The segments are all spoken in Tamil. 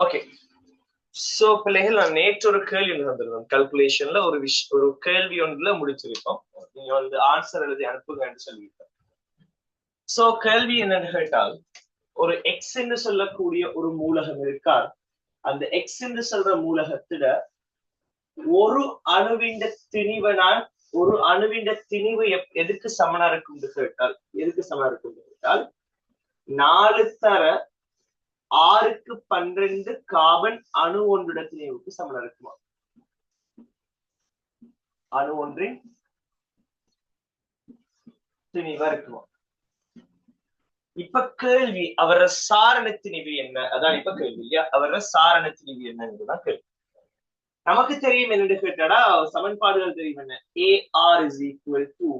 ஓகே. சோ பிள்ளைகள், நான் நேற்று ஒரு கேள்வி வந்திருந்தோம் கால்குலேஷன்ல ஒரு கேள்வி ஒன்றுல முடிச்சிருக்கோம். நீங்க வந்து ஆன்சர் எழுதி அனுப்புங்கன்னு சொல்லியிருக்கோம். சோ கேள்வி என்னன்னு கேட்டால், ஒரு எக்ஸ் என்று சொல்லக்கூடிய ஒரு மூலகம் இருக்கால், அந்த எக்ஸ் என்று சொல்ற மூலகத்துல ஒரு அணுவின் திணிவனால் ஒரு அணுவின் திணிவு எதுக்கு சமனா இருக்கும் கேட்டால், எதுக்கு சமனா இருக்கும் கேட்டால் 4 தர 6க்கு 12 கார்பன் அணு ஒன்றுட திணிவுக்கு சமனா இருக்குமா? அணு ஒன்றின் திணிவா இருக்குமா? இப்ப கேள்வி, அவர சாரண திணிவு என்ன? அதான் இப்ப கேள்வி இல்லையா? அவர சாரண திணிவு என்னங்கிறதுதான் கேள்வி. நமக்கு தெரியும் என்னன்னு கேட்டாடா, சமன்பாடுகள் தெரியும் என்ன? AR is equal to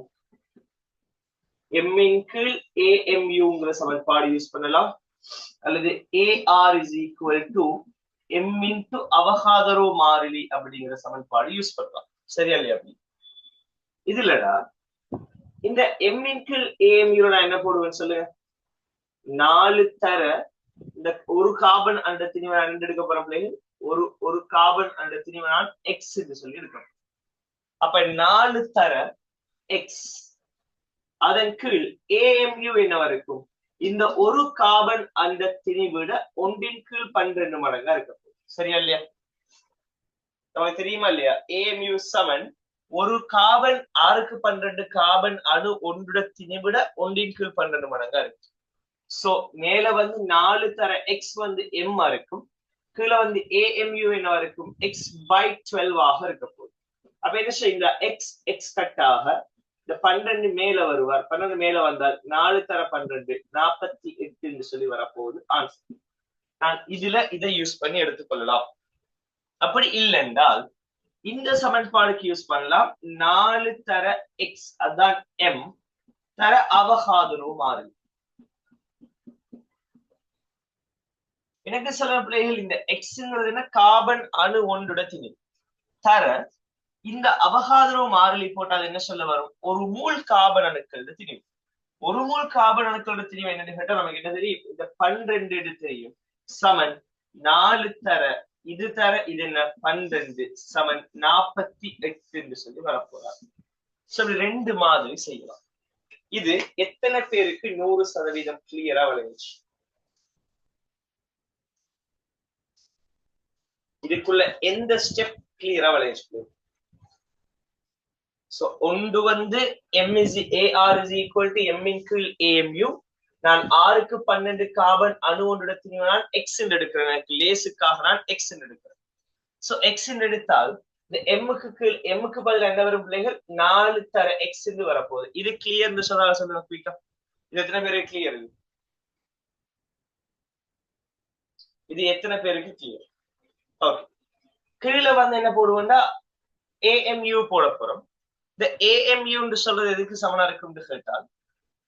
M இன் கீழ் AMUங்கிற சமன்பாடு யூஸ் பண்ணலாம், அல்லது AR is equal to M into அவகாதரோ மாறிலி அப்படிங்கிற சமன்பாடு யூஸ் பண்ணலாம். சரியா இல்லையா? அப்படி இதுலடா இந்த M இன் கீழ் AMU நான் என்ன போடுவேன்னு சொல்லுங்க. 4 தர இந்த ஒரு கார்பன் அந்த திணிவை நான் எடுக்க போற பிள்ளைகள், ஒரு கார்பன் அந்த திணிவை நான் எக்ஸ் என்று சொல்லி எடுக்கணும். அப்ப 4 தர எக்ஸ், அதன் கீழ் AMU என்னவா இருக்கும்? இந்த ஒரு கார்பன் அந்த திணிவிட 1 கீழ் 12 மடங்கா இருக்க போகுது. சரியா இல்லையா? நமக்கு தெரியுமா இல்லையா? AMU சமன் ஒரு கார்பன் 6க்கு 12 கார்பன் அணு ஒன்றுட திணிவிட 1 கீழ் 12 மடங்கா இருக்கு. சோ மேல வந்து 4 தர எக்ஸ் வந்து M இருக்கும், கீழே வந்து AMU என்னவா இருக்கும்? x/12 ஆக இருக்க போகுது. அப்ப என்ன செய்யுங்க, x கட்டாக இந்த 12 மேல வருவார். 12 மேல வந்தால் 4 தர 12 48 என்று சொல்லி வரப்போகுது ஆன்சர். நான் இதுல இதை யூஸ் பண்ணி எடுத்துக்கொள்ளலாம். அப்படி இல்லை என்றால் இந்த சமன்பாடுக்கு யூஸ் பண்ணலாம். 4 தர எக்ஸ் அதான் M தர அவகாதரோ மாறிலி. எனக்கு சில பிள்ளைகள் இந்த எக்ஸ்ங்கிறது என்ன? கார்பன் அணு ஒன்றுட திணிவு தர இந்த அவகாதரோ மாறிலி போட்டால் என்ன சொல்ல வரும்? ஒரு மூல் கார்பன் அணுக்கள் திணிவு. ஒரு மூல் கார்பன் அணுக்களோட திணிவு என்னன்னு கேட்டா நமக்கு என்ன தெரியும்? இந்த 12 தெரியும் சமன் 4 தர இது தர இது என்ன 12 சமன் 48 என்று சொல்லி வரப்போறார். சொல்லி 2 மாதிரி செய்யலாம். இது எத்தனை பேருக்கு 100% கிளியரா விளைஞ்சி? இதுக்குள்ள எந்த ஸ்டெப் கிளியரா விளைஞ்சி? சோ ஒன்று வந்து AR is equal to M இன் கீழ் AMU. நான் 6க்கு 12 கார்பன் அணு ஒன்றுட திணிவு நான் எக்ஸ் என்று எடுக்கிறேன். எனக்கு லேசுக்காக நான் எக்ஸ் என்று எடுக்கிறேன். சோ எக்ஸ் என்று எடுத்தால் இந்த எம்முக்கு கீழ் எம்முக்கு பதில் என்ன வரும் பிள்ளைகள்? 4 தர எக்ஸ் என்று வரப்போகுது. இது கிளியர் சொன்னால சொல்லுங்க குயிக்கா. இது எத்தனை பேருக்கு கிளியர்? இது எத்தனை பேருக்கு கிளியர்? ஓகே. கீழே வந்து என்ன போடுவோம்னா AMU போட போறோம். இந்த AMU சொல்றது எதுக்கு சமனா இருக்கும் கேட்டால்,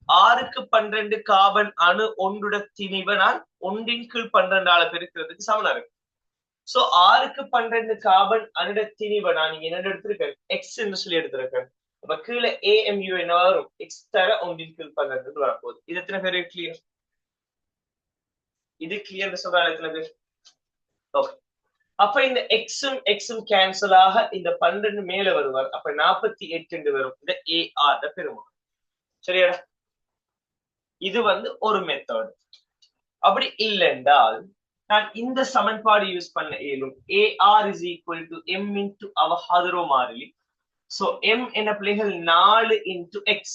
6க்கு 12 கார்பன் அணு ஒன்றுட திணிவை நான் 1 கீழ் 12 பெருக்கிறதுக்கு சமனா இருக்கு. சோ 6க்கு 12 கார்பன் அணுட திணிவை நான் நீங்க என்ன எடுத்திருக்கேன்? எக்ஸ் என்று சொல்லி எடுத்திருக்கேன். அப்ப கீழே AMU என்ன வரும்? எக்ஸ் தர 1 கீழ் 12 வரப்போகுது. இது எத்தனை பேருக்கு கிளியர்? இது கிளியர் சொல்றாங்க எத்தனை பேர்? ஓகே. அப்ப இந்த எக்ஸும் கேன்சல் ஆக இந்த 12 மேல வருவார். அப்ப 48 வரும் இந்த AR பெருமாள். சரியாடா? இது வந்து ஒரு மெத்தட். அப்படி இல்லை என்றால் நான் இந்த சமன்பாடு யூஸ் பண்ண இயலும். AR is equal to M into அவகாதரோ மாறிலி. சோ M என்ன பிள்ளைகள்? 4 into X.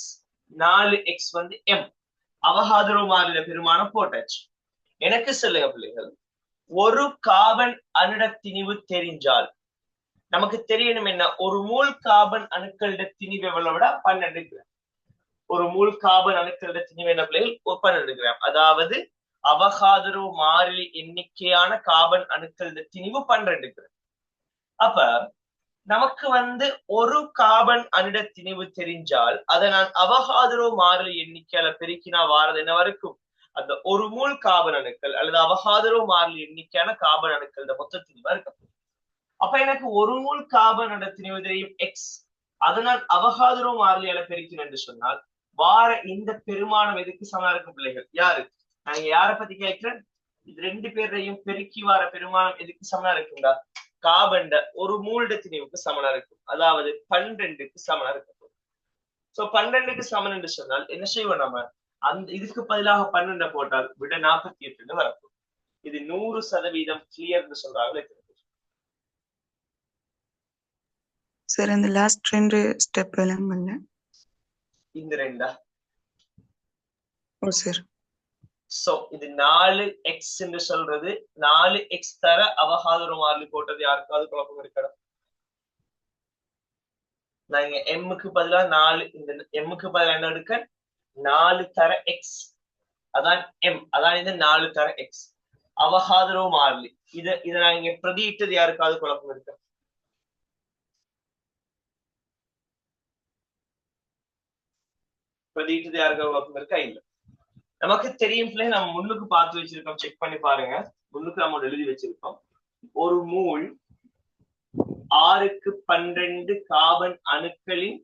4x வந்து M. அவகாதரோ மாறில பெருமானம் போட்டாச்சு. எனக்கு சொல்லுங்க பிள்ளைகள், ஒரு கார்பன் அணுட திணிவு தெரிஞ்சால் நமக்கு தெரியணும் என்ன? ஒரு மூல் கார்பன் அணுக்களோட திணிவு எவ்வளவு விட 12 கிராம். ஒரு மூல் கார்பன் அணுக்களோட திணிவு என்ன பிள்ளைகள்? 12 கிராம். அதாவது அவகாதரோ மாறிலி எண்ணிக்கையான கார்பன் அணுக்களோட திணிவு 12 கிராம். அப்ப நமக்கு வந்து ஒரு கார்பன் அணுட திணிவு தெரிஞ்சால் அதை நான் அவகாதரோ மாறிலி எண்ணிக்கையால பெருக்கினா வாரது என்ன வரைக்கும்? அந்த ஒரு மூல் கார்பன் அணுக்கள் அல்லது அவகாதரோ மாறிலி எண்ணிக்கையான கார்பன் அணுக்களோட மொத்த திணிவா இருக்க. அப்ப எனக்கு ஒரு மூல் கார்பன் அணு திணிவு தெரியும் எக்ஸ், அதை நான் அவகாதரோ மாறிலியால பெருக்கிறேன் என்று சொன்னால் வார இந்த பெருமானம் எதுக்கு சமனா இருக்கும் பிள்ளைகள்? யாரு? நான் யாரை பத்தி கேட்கிறேன்? இது ரெண்டு பேரையும் பெருக்கி வர பெருமானம் எதுக்கு சமனா இருக்குண்டா கார்பன் ஒரு மூல்ட திணிவுக்கு சமனா இருக்கும். அதாவது 12க்கு சமனா இருக்கும். சோ 12க்கு சமன் என்று சொன்னால் என்ன செய்வோம் நம்ம அந்த இதுக்கு பதிலாக 12 போட்டால் விட 48 வரப்போம். இது 100% கிளியர்னு சொல்றாங்க. சார் இந்த லாஸ்ட் 2 ஸ்டெப் விளங்கல. இந்த ரெண்டா? ஓ சார். சோ இது 4x என்று சொல்றது 4x தர அவகாதர மாறிலி போட்டது யாருக்காவது குழப்பம் இருக்கா? நாங்க m-க்கு பதிலா 4 இந்த m-க்கு பதிலா என்ன எடுக்க 4 தர x அதான் m அதான் இந்த 4 தர x அவகாதர மாறிலி. இத நான் இங்க பிரதியிட்டது யாருக்காவது குழப்பம் இருக்கா? பிரதியிட்டது யாருக்காவது குழப்பம் இருக்கா? இல்ல. நமக்கு தெரியும் பிள்ளை நம்ம முன்னுக்கு பார்த்து வச்சிருக்கோம். செக் பண்ணி பாருங்க. முன்னுக்கு நம்ம எழுதி வச்சிருக்கோம். ஒரு மூல் 6க்கு 12 கார்பன் அணுக்களின்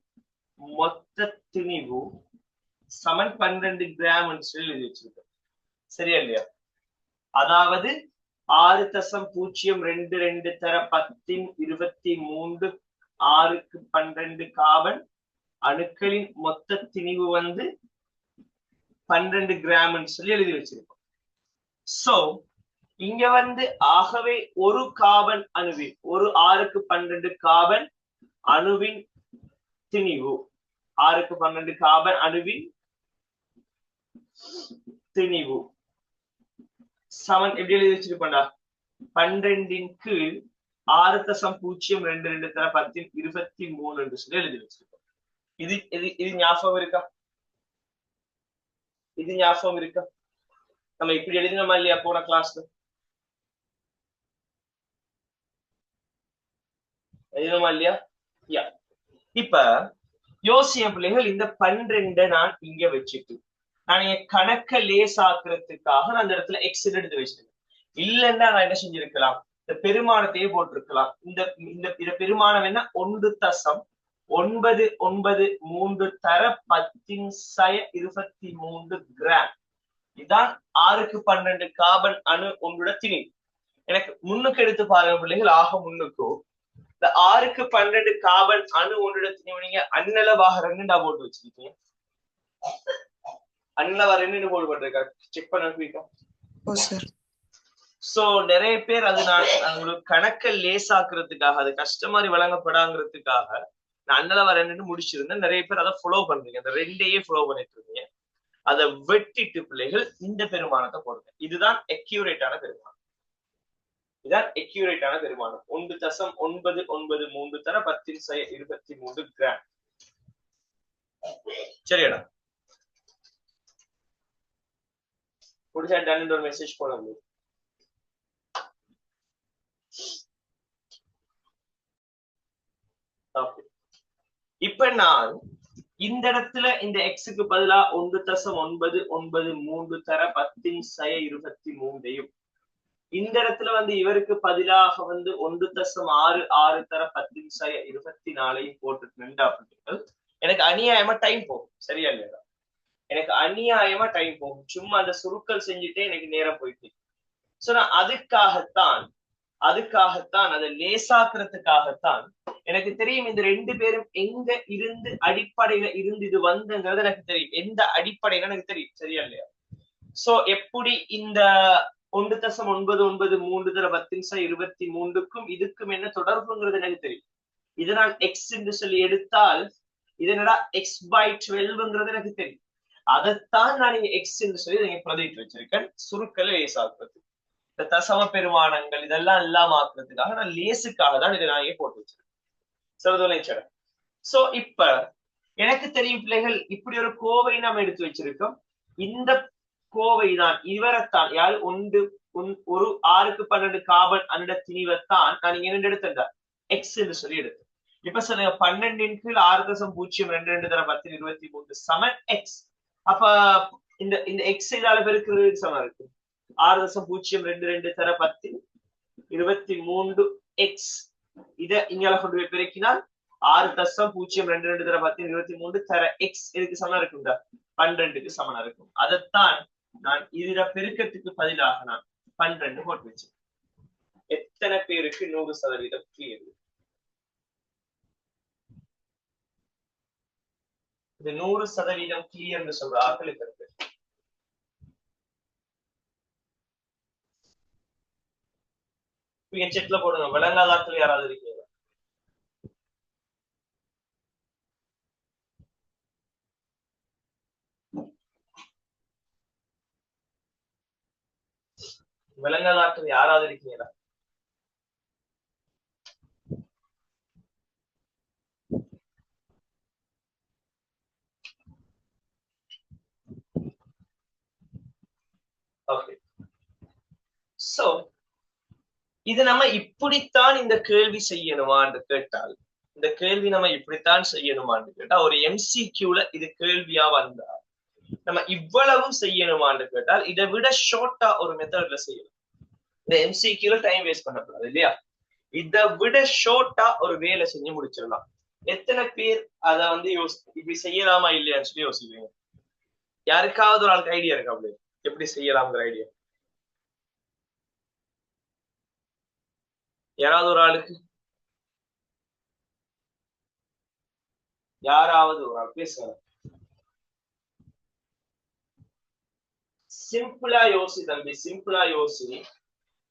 மொத்த திணிவு சமன் 12 கிராம் சொல்லி எழுதி வச்சிருக்கோம். சரியா இல்லையா? அதாவது 6.022 தர 1023 6க்கு 12 கார்பன் அணுக்களின் மொத்த திணிவு 12 கிராம் சொல்லி எழுதி வச்சிருக்கோம். சோ இங்க ஆகவே ஒரு கார்பன் அணுவின் ஒரு 6க்கு 12 கார்பன் அணுவின் திணிவு 6க்கு 12 கார்பன் அணுவின் திணிவு சமன் எப்படி எழுதி வச்சிருக்கோம்டா 12ன் கீழ் 6.022 தர 1023 என்று சொல்லி எழுதி வச்சிருக்கோம். இது ஞாபகம் இருக்கா? இது ஞாபகம் இருக்கா? நம்ம இப்படி எழுதினோமா இல்லையா போன கிளாஸ்ல? எழுதணுமா இல்லையா? யா. இப்ப யோசிய பிள்ளைகள் இந்த 12 நான் இங்க வச்சுட்டு நான் என் கணக்க லேசாக்குறதுக்காக நான் அந்த இடத்துல எக்ஸ் எடுத்து வச்சிருக்கேன். இல்லைன்னா நான் என்ன செஞ்சிருக்கலாம் இந்த பெருமானத்தையே போட்டிருக்கலாம். இந்த பெருமானம் என்ன 1.993 தர 1023 கிராம். இதுதான் 6க்கு 12 கார்பன் அணு உங்களோட திணிவு. எனக்கு முன்னுக்கு எடுத்து பாருங்க பிள்ளைகள். ஆக முன்னுக்கு இந்த 6க்கு 12 கார்பன் அணு ஒன்றோட திணிவு நீங்க அன்னளவாக 2 போட்டு வச்சிருக்கீங்க. அன்னளவா 2 போட்டு போட்டிருக்கா செக் பண்ண. சோ நிறைய பேர் அது நான் உங்களுக்கு கணக்க லேசாக்குறதுக்காக அது கஷ்டமாரி வழங்கப்படாங்கிறதுக்காக நான் அன்னளவா 2 முடிச்சிருந்தேன். நிறைய பேர் அதை ஃபாலோ பண்றீங்க. அந்த 2ஐயே ஃபாலோ பண்ணிட்டு இருந்தீங்க. அதை வெட்டிட்டு பிள்ளைகள் இந்த பெருமானத்தை போடுங்க. இதுதான் அக்யூரேட்டான பெருமானம். இதுதான் அக்யூரேட்டான பெருமானம். 1.993 தர 1023 கிராம். சரியாடா? முடிச்சா டன் ஒரு மெசேஜ் போட முடியும். இப்ப நான் இந்த இடத்துல இந்த எக்ஸுக்கு பதிலா 1.993 தர 1023 இந்த இடத்துல இவருக்கு பதிலாக 1.66 தர 1024 போட்டு எனக்கு அநியாயமா டைம் போகும். சரியா இல்லையா? எனக்கு அநியாயமா டைம் போகும். சும்மா அந்த சுருக்கல் செஞ்சுட்டே எனக்கு நேரம் போயிட்டு. சோ நான் அதுக்காகத்தான் அதை லேசாக்குறதுக்காகத்தான் எனக்கு தெரியும் இந்த 2 பேரும் எங்க இருந்து அடிப்படையில இருந்து இது வந்தங்கிறது எனக்கு தெரியும். எந்த அடிப்படையில எனக்கு தெரியும். சரியா இல்லையா? சோ எப்படி இந்த 1.993 தர 1023க்கும் இதுக்கும் என்ன தொடர்புங்கிறது எனக்கு தெரியும். இதை நான் எக்ஸ் என்று சொல்லி எடுத்தால் இது என்னடா x/12ங்கிறது எனக்கு தெரியும். அதைத்தான் நான் இங்க எக்ஸ் என்று சொல்லி நீங்க பிரதிட்டு வச்சிருக்கேன். சுருக்கலை லேசாக்குறது இந்த தசம பெருமானங்கள் இதெல்லாம் எல்லாம் ஆக்குறதுக்காக நான் லேசுக்காக தான் இதை நான் இங்கே போட்டு வச்சிருக்கேன். சொல்றதுல சோ இப்ப எனக்கு தெரியும் பிள்ளைகள் இப்படி ஒரு கோவை நாம் எடுத்து வச்சிருக்கோம். இந்த கோவை தான் இவரைத்தான் யாரு ஒரு 6க்கு 12 கார்பன் அண்ட திணிவைத்தான் நான் இங்க என்ன எடுத்தேன் எக்ஸ் என்று சொல்லி எடுத்தேன். இப்ப சொல்லுங்க 12ன் கீழ் 6.022 தர 1023 சமன் எக்ஸ். அப்ப இந்த எக்ஸ் இதால பெருக்கிறது சமம் இருக்கு 6.022 தர 1023 எக்ஸ். இத இங்கால கொண்டு போய் பெருக்கினால் 6.022 தர 1023 தர எக்ஸ் இதுக்கு சமம் இருக்குண்டா 12க்கு சமனா இருக்கும். அதைத்தான் நான் இதுல பெருக்கத்துக்கு பதிலாக நான் 12 போட்டு வச்சு எத்தனை பேருக்கு 100% கிளியர்? இது 100% கிளியர்னு சொல்ற ஆட்கள் எத்தனை பேர்? செட்ல போடுங்க. விளங்காத ஆட்கள் யாராவது இருக்கீங்க? விளங்காத ஆட்கள் யாராவது இருக்கீங்களா? ஓகே. சோ இது நம்ம இப்படித்தான் இந்த கேள்வி செய்யணுமான்னு கேட்டால், இந்த கேள்வி நம்ம இப்படித்தான் செய்யணுமான்னு கேட்டா, ஒரு MCQல இது கேள்வியா வந்தா நம்ம இவ்வளவும் செய்யணுமான்னு கேட்டால் இதை விட ஷார்ட்டா ஒரு மெத்தட்ல செய்யணும். இந்த MCQல டைம் வேஸ்ட் பண்ணக்கூடாது இல்லையா? இதை விட ஷார்ட்டா ஒரு வேலை செஞ்சு முடிச்சிடலாம். எத்தனை பேர் அத வந்து இப்படி செய்யலாமா இல்லையான்னு சொல்லி யோசிப்பீங்க? யாருக்காவது ஒரு ஆளுக்கு ஐடியா இருக்கா அப்படி எப்படி செய்யலாம்ங்கிற ஐடியா? யாராவது ஒரு ஆளுக்கு, யாராவது ஒரு ஆள் பேசுங்க. சிம்பிளா யோசி தம்பி, சிம்பிளா யோசி.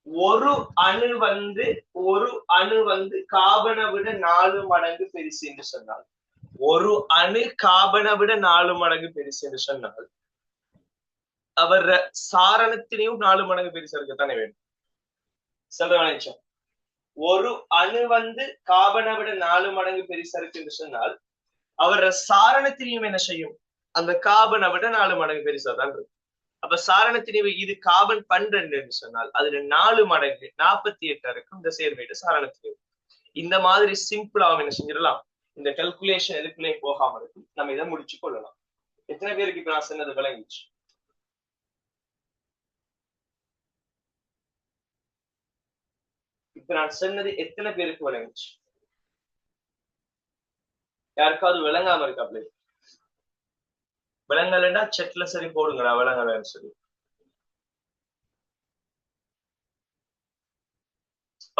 ஒரு அணு வந்து காபனை விட 4 மடங்கு பெருசு என்று சொன்னால், ஒரு அணு காபனை விட 4 மடங்கு பெருசு என்று சொன்னால், அவர் சாரணத்திலையும் 4 மடங்கு பெருசா இருக்கத்தானே வேணும். சொல்றேன். ஒரு அணு வந்து காபனை விட 4 மடங்கு பெருசா இருக்கு என்று சொன்னால், அவர் சாரணத்திலையும் என்ன செய்யும்? அந்த காபனை விட 4 மடங்கு பெருசா தான் இருக்கு. அப்ப சாரணத்திணிவு இது காபன் 12 என்று சொன்னால் அதுல 4 மடங்கு 48 இருக்கும் இந்த சேர்வையிட சாரணத்திணிவு. இந்த மாதிரி சிம்பிளா என்ன செஞ்சிடலாம். இந்த கல்குலேஷன் எதுக்குள்ளேயும் போகாம இருக்கும். நம்ம இதை முடிச்சு கொள்ளலாம். எத்தனை பேருக்கு இப்ப நான் சொன்னது விளங்கிச்சு? இப்ப நான் சொன்னது எத்தனை பேருக்கு விளங்கிச்சு? யாருக்காவது விளங்காம இருக்கா? அப்படி விளங்கலைன்னா செட்ல சரி போடுங்கடா விளங்கலன்னு சொல்லி.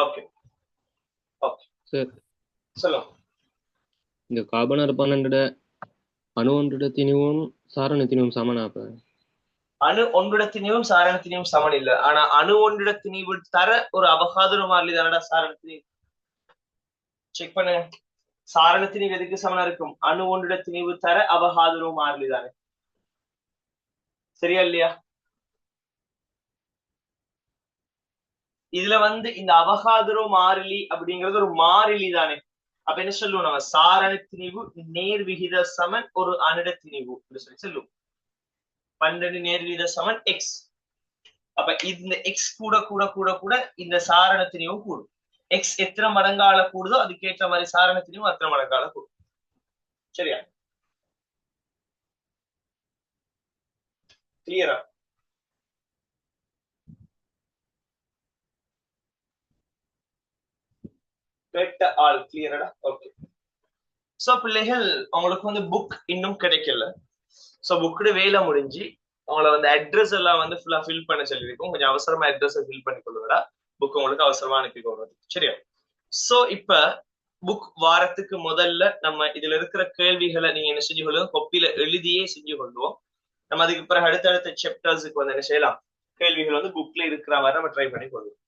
ஓகே ஓகே சார், சொல்லுங்க. இந்த கார்பன் 12 அணு ஒன்றிடத்தினும் சாரணத்தினும் சமனாப்ப? அணு ஒன்றிடத்தினையும் சாரணத்தினையும் சமன் இல்லை. ஆனா அணு ஒன்றிடத்தினிவு தர ஒரு அபகாதுர மாறிலி தானடா சாரணத்தினை. செக் பண்ணுங்க. சாரணத்தினிவு எதுக்கு சமனா இருக்கும்? அணு ஒன்றிடத்தினிவு தர அபகாதுர மாறிலி தானே. சரியா இல்லையா? இதுல வந்து இந்த அபகாதுர மாறிலி அப்படிங்கிறது ஒரு மாறிலி தானே. அப்ப என்ன சொல்லுவோம் நம்ம? சாரணத்தினிவு நேர் விகித சமன் ஒரு அணிடத்தினிவு சொல்லி சொல்லுவோம். 12 நேர் விகித சமன் எக்ஸ். அப்ப இந்த எக்ஸ் கூட கூட கூட கூட இந்த சாரணத்தினையும் கூடும். எக்ஸ் எத்தனை மடங்கால கூடுதோ அதுக்கேற்ற மாதிரி சாரணத்தினையும் அத்தனை மடங்கால கூடும். சரியா? கிளியரா? கேட்ட ஆள் கிளியரடா? ஓகே. சோ பிள்ளைகள், உங்களுக்கு வந்து புக் இன்னும் கிடைக்கல. சோ புக்கு வேலை முடிஞ்சு உங்களை வந்து அட்ரஸ் எல்லாம் வந்து ஃபுல்லா ஃபில் பண்ண சொல்லியிருக்கோம். கொஞ்சம் அவசரமா அட்ரஸ் ஃபில் பண்ணி கொள்ளுங்கடா. புக் உங்களுக்கு அவசரமா அனுப்பி கொள்றது. சரியா? சோ இப்ப புக் வாரத்துக்கு முதல்ல நம்ம இதுல இருக்கிற கேள்விகளை நீங்க என்ன செஞ்சு கொள்ளுவோம்? கொப்பியில எழுதியே செஞ்சு கொள்வோம். நம்ம அதுக்கு பிறகு அடுத்தடுத்த சாப்டர்ஸுக்கு வந்து என்ன செய்யலாம்? கேள்விகள் வந்து புக்ல இருக்கிற மாதிரி நம்ம ட்ரை பண்ணி கொள்வோம்.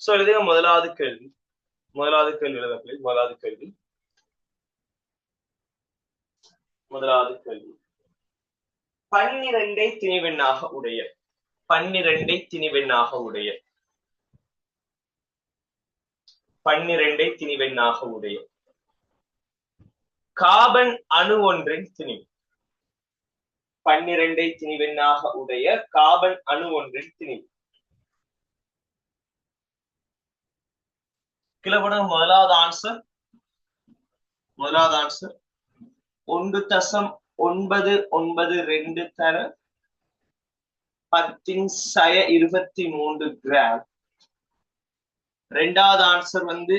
சோ எழுதுங்க. முதலாவது கேள்வி எழுத. முதலாவது கேள்வி 12 திணிவெண்ணாக உடைய 12 திணிவெண்ணாக உடைய 12 திணிவெண்ணாக உடைய கார்பன் அணு ஒன்றின் திணிவு. 12 திணிவெண்ணாக உடைய கார்பன் அணு ஒன்றின் திணிவு. கிளப்படும் முதலாவது ஆன்சர் 1.992 தர 10⁻23 கிராம். ரெண்டாவது ஆன்சர் வந்து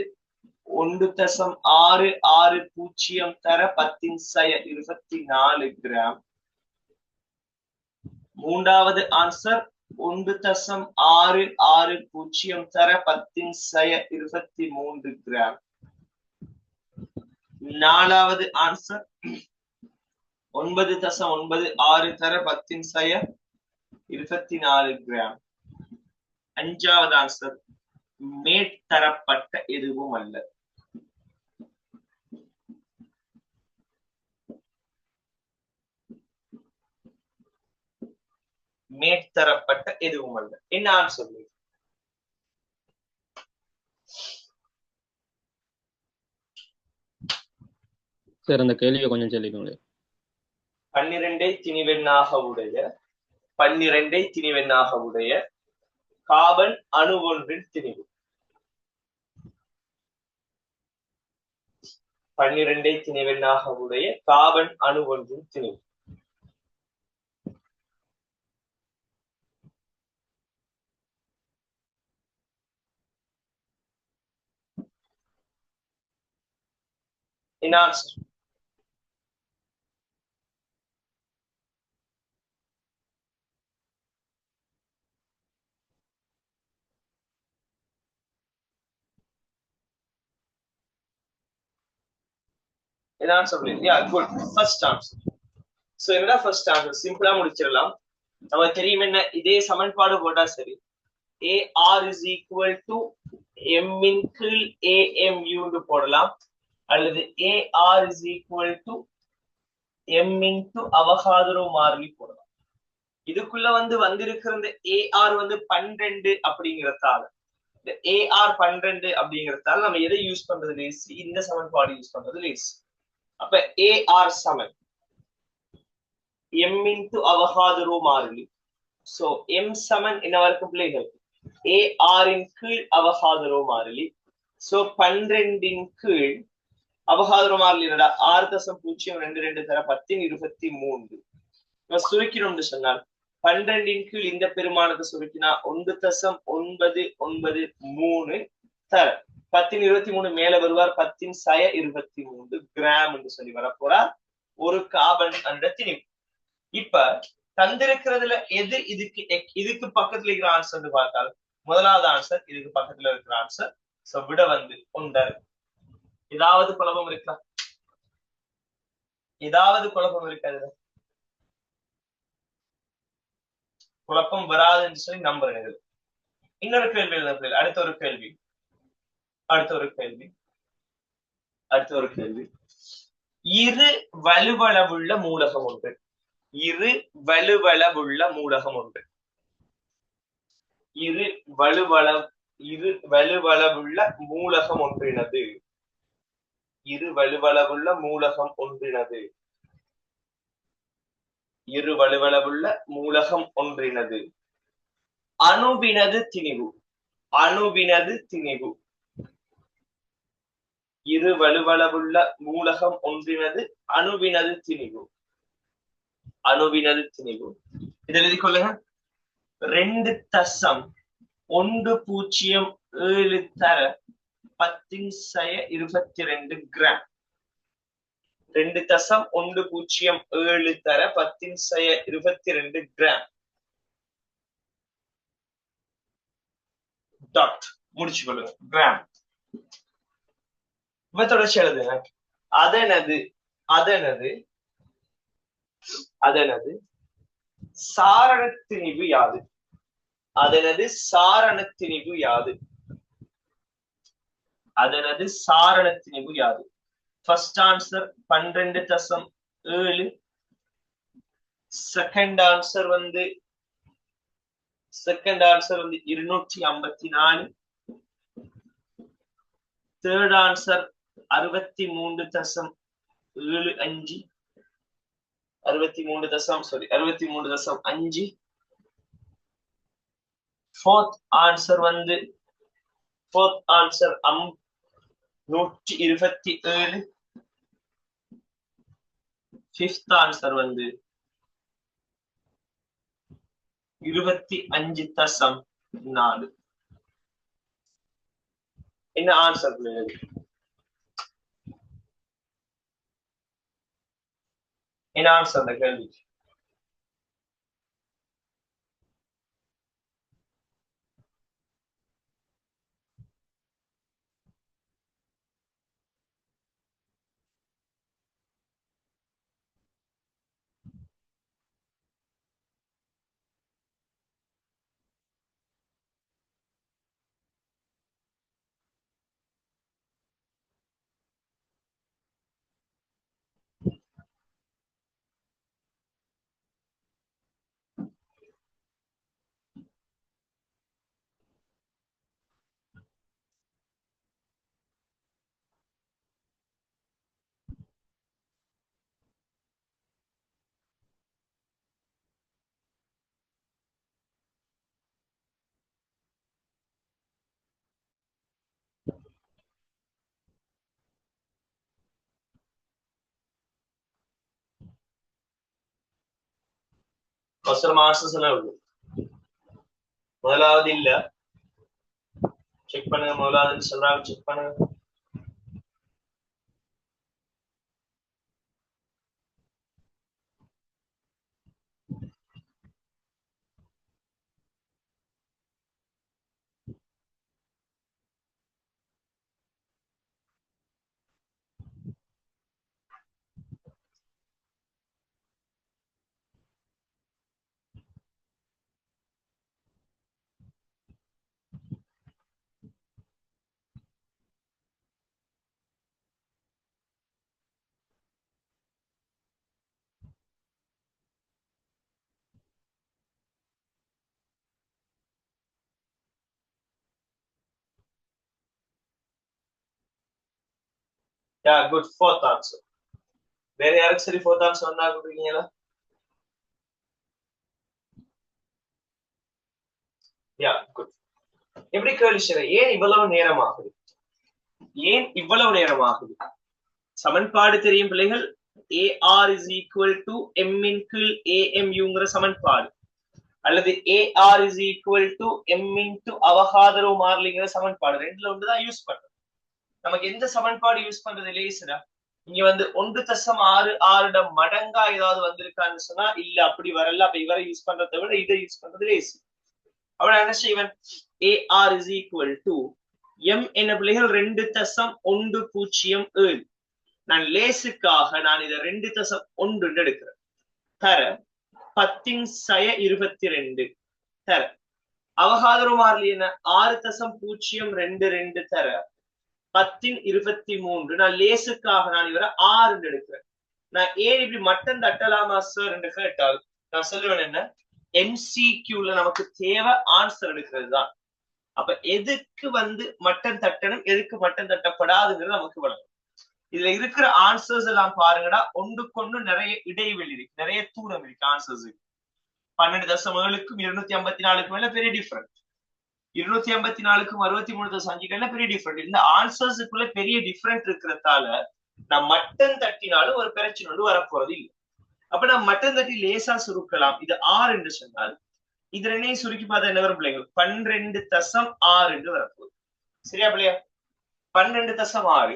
1.660 தர 10⁻24 கிராம். மூன்றாவது ஆன்சர் 1.660 தர 10^23 கிராம். நாலாவது ஆன்சர் 9.96 தர 10^24 கிராம். அஞ்சாவது ஆன்சர் மேற்தரப்பட்ட எதுவும் அல்ல. மேற்தரப்பட்ட எதுவும் அல்ல. என்ன ஆன்சர்? சார் அந்த கேள்வியை கொஞ்சம் சொல்லிக்கோங்க. 12 திணிவெண்ணாக உடைய கார்பன் அணு ஒன்றின் திணிவு. 12 திணிவெண்ணாக உடைய கார்பன் அணு ஒன்றின் திணிவு. என்ன ஆன்சர்? என்ன ஆன்சர்? யா, குட். First answer. சோ என்னடா ஃபர்ஸ்ட் ஆன்சர்? சிம்பிளா முடிச்சிடலாம். நமக்கு தெரியும் என்ன, இதே சமன்பாடு போட்டா சரி. AR is equal to M in கீழ் AMU ன்னு போடலாம், அல்லது AR is equal to M into அவகாதரோ மாறிலி போடலாம். இதுக்குள்ள வந்திருக்கிற இந்த AR 12 அப்படிங்கிறதால, இந்த AR 12 அப்படிங்கிறதால நம்ம எதை யூஸ் பண்றது லேஸ்? இந்த சமன்பாடு யூஸ் பண்றது லேஸ். அப்ப AR சமன் M into அவகாதரோ மாறிலி. சோ M சமன் என்னவா இருக்கும் பிள்ளைகள்? AR இன் கீழ் அவகாதரோ மாறிலி. சோ 12 இன் கீழ் அவகாதரோ மாறிலி என்னடா? 6.022 தர 10^23. சுருக்கணும்னு சொன்னால் 12 இன் கீழ் இந்த பெருமானத்தை சுருக்கினா 1.993 தர 10^23 மேல வருவார் 10^23 கிராம் என்று சொல்லி வரப்போறார் ஒரு கார்பன் என்ற திணிவு. இப்ப தந்திருக்கிறதுல எது இதுக்கு பக்கத்துல இருக்கிற ஆன்சர் பார்த்தால் முதலாவது ஆன்சர் இதுக்கு பக்கத்துல இருக்கிற ஆன்சர். சோ விட ஒன்றரை. ஏதாவது குழப்பம் இருக்கா? ஏதாவது குழப்பம் இருக்காது? குழப்பம் வராதுன்னு சொல்லி நம்புறேன். இன்னொரு கேள்வி எழுத. அடுத்த ஒரு கேள்வி. இரு வலுவளவுள்ள மூலகம் ஒன்று. இரு வலுவளவுள்ள மூலகம் ஒன்று. இரு வலுவளவுள்ள மூலகம் ஒன்றினது. இரு வலுவளவுள்ள மூலகம் ஒன்றினது. இரு வலுவளவுள்ள மூலகம் ஒன்றினது. அணுவினது திணிவு. அணுவினது திணிவு. இரு வலுவளவுள்ள மூலகம் ஒன்றினது அணுவினது திணிவு. அணுவினது திணிவு. இதை எழுதிக் கொள்ளுங்க. 2.107 தர 10^22 கிராம். 2.107 தர 10^22 கிராம். டாட் முடிச்சு கொள்ளுங்க. கிராம். தொடர்ச்சி எழுதுங்க. அதனது சாரணத்திணிவு யாது? அதனது சாரணத்திணிவு யாது? அதனது சாரணத்திணிவு யாது? First answer 12.7. Second answer 254. Third answer 63.75. 63.5. Fourth answer 127. Fifth answer 25.4. என்ன ஆன்சர்? என்ன ஆன்சர் அந்த கேள்வி? அவசரம் ஆன்சர்ஸ் எல்லாம் உண்டு. முதலாவது இல்ல, செக் பண்ணுங்க. முதலாவது சொல்றாங்க, செக் பண்ணுங்க. யா குட், ஃபோர்த் ஆன்சர். வேற யாருக்கு சரி ஃபோர்த் ஆன்சர் வந்தா கொடுக்குறீங்களா? யா குட். எப்படி கேள்வி, ஏன் இவ்வளவு நேரம் ஆகுது? ஏன் இவ்வளவு நேரம் ஆகுது? சமன்பாடு தெரியும் பிள்ளைகள். AR is equal to M in கீழ் AMUங்கிற சமன்பாடு, அல்லது AR is equal to M into அவகாதரோ மாறிலிங்கிற சமன்பாடு. ரெண்டுல ஒன்றுதான் யூஸ் பண்றது. நமக்கு எந்த சமன்பாடு யூஸ் பண்றது லேசுடா? இங்க வந்து 1.66 மடங்கா ஏதாவது வந்திருக்கான்னு சொன்னா இல்ல, அப்படி வரல. அப்ப இவரை யூஸ் பண்றதை விட இதை யூஸ் பண்றது லேசு. அவன் என்ன செய்வன்? AR is equal to M என்ன பிள்ளைகள் 2.107. நான் லேசுக்காக நான் இதை 2.1 எடுக்கிறேன். தர 10^22 தர அவகாதரோ மாறிலி என்ன 6.022 தர 10^23. நான் லேசுக்காக நான் இவரை 6 எடுக்கிறேன். நான் ஏன் இப்படி மட்டன் தட்டலாமா சார் என்று கேட்டால் நான் சொல்லுவேன் என்ன, MCQல நமக்கு தேவை ஆன்சர் எடுக்கிறது தான். அப்ப எதுக்கு வந்து மட்டன் தட்டணும், எதுக்கு மட்டன் தட்டப்படாதுங்கிறது நமக்கு வழங்கும். இதுல இருக்கிற ஆன்சர்ஸ் எல்லாம் பாருங்கடா, ஒன்றுக்கொன்று நிறைய இடைவெளி இருக்கு, நிறைய தூரம் இருக்கு ஆன்சர்ஸுக்கு. 12.7க்கும் 254க்கும் மேல பெரிய டிஃபரெண்ட், 254க்கும் 63.5 பெரிய டிஃபரெண்ட். இந்த ஆன்சர்ஸுக்குள்ள பெரிய டிஃபரெண்ட் இருக்கிறதால நான் மட்டன் தட்டினாலும் ஒரு பிரச்சனை ஒன்று வரப்போறது இல்லை. அப்ப நான் மட்டன் தட்டி லேசா சுருக்கலாம். இது 6 என்று சொன்னால் இது ரெண்டையும் சுருக்கி பார்த்தா என்ன வரும் பிள்ளைகள்? 12.6 என்று வரப்போகுது. சரியா பிள்ளையா? 12.6.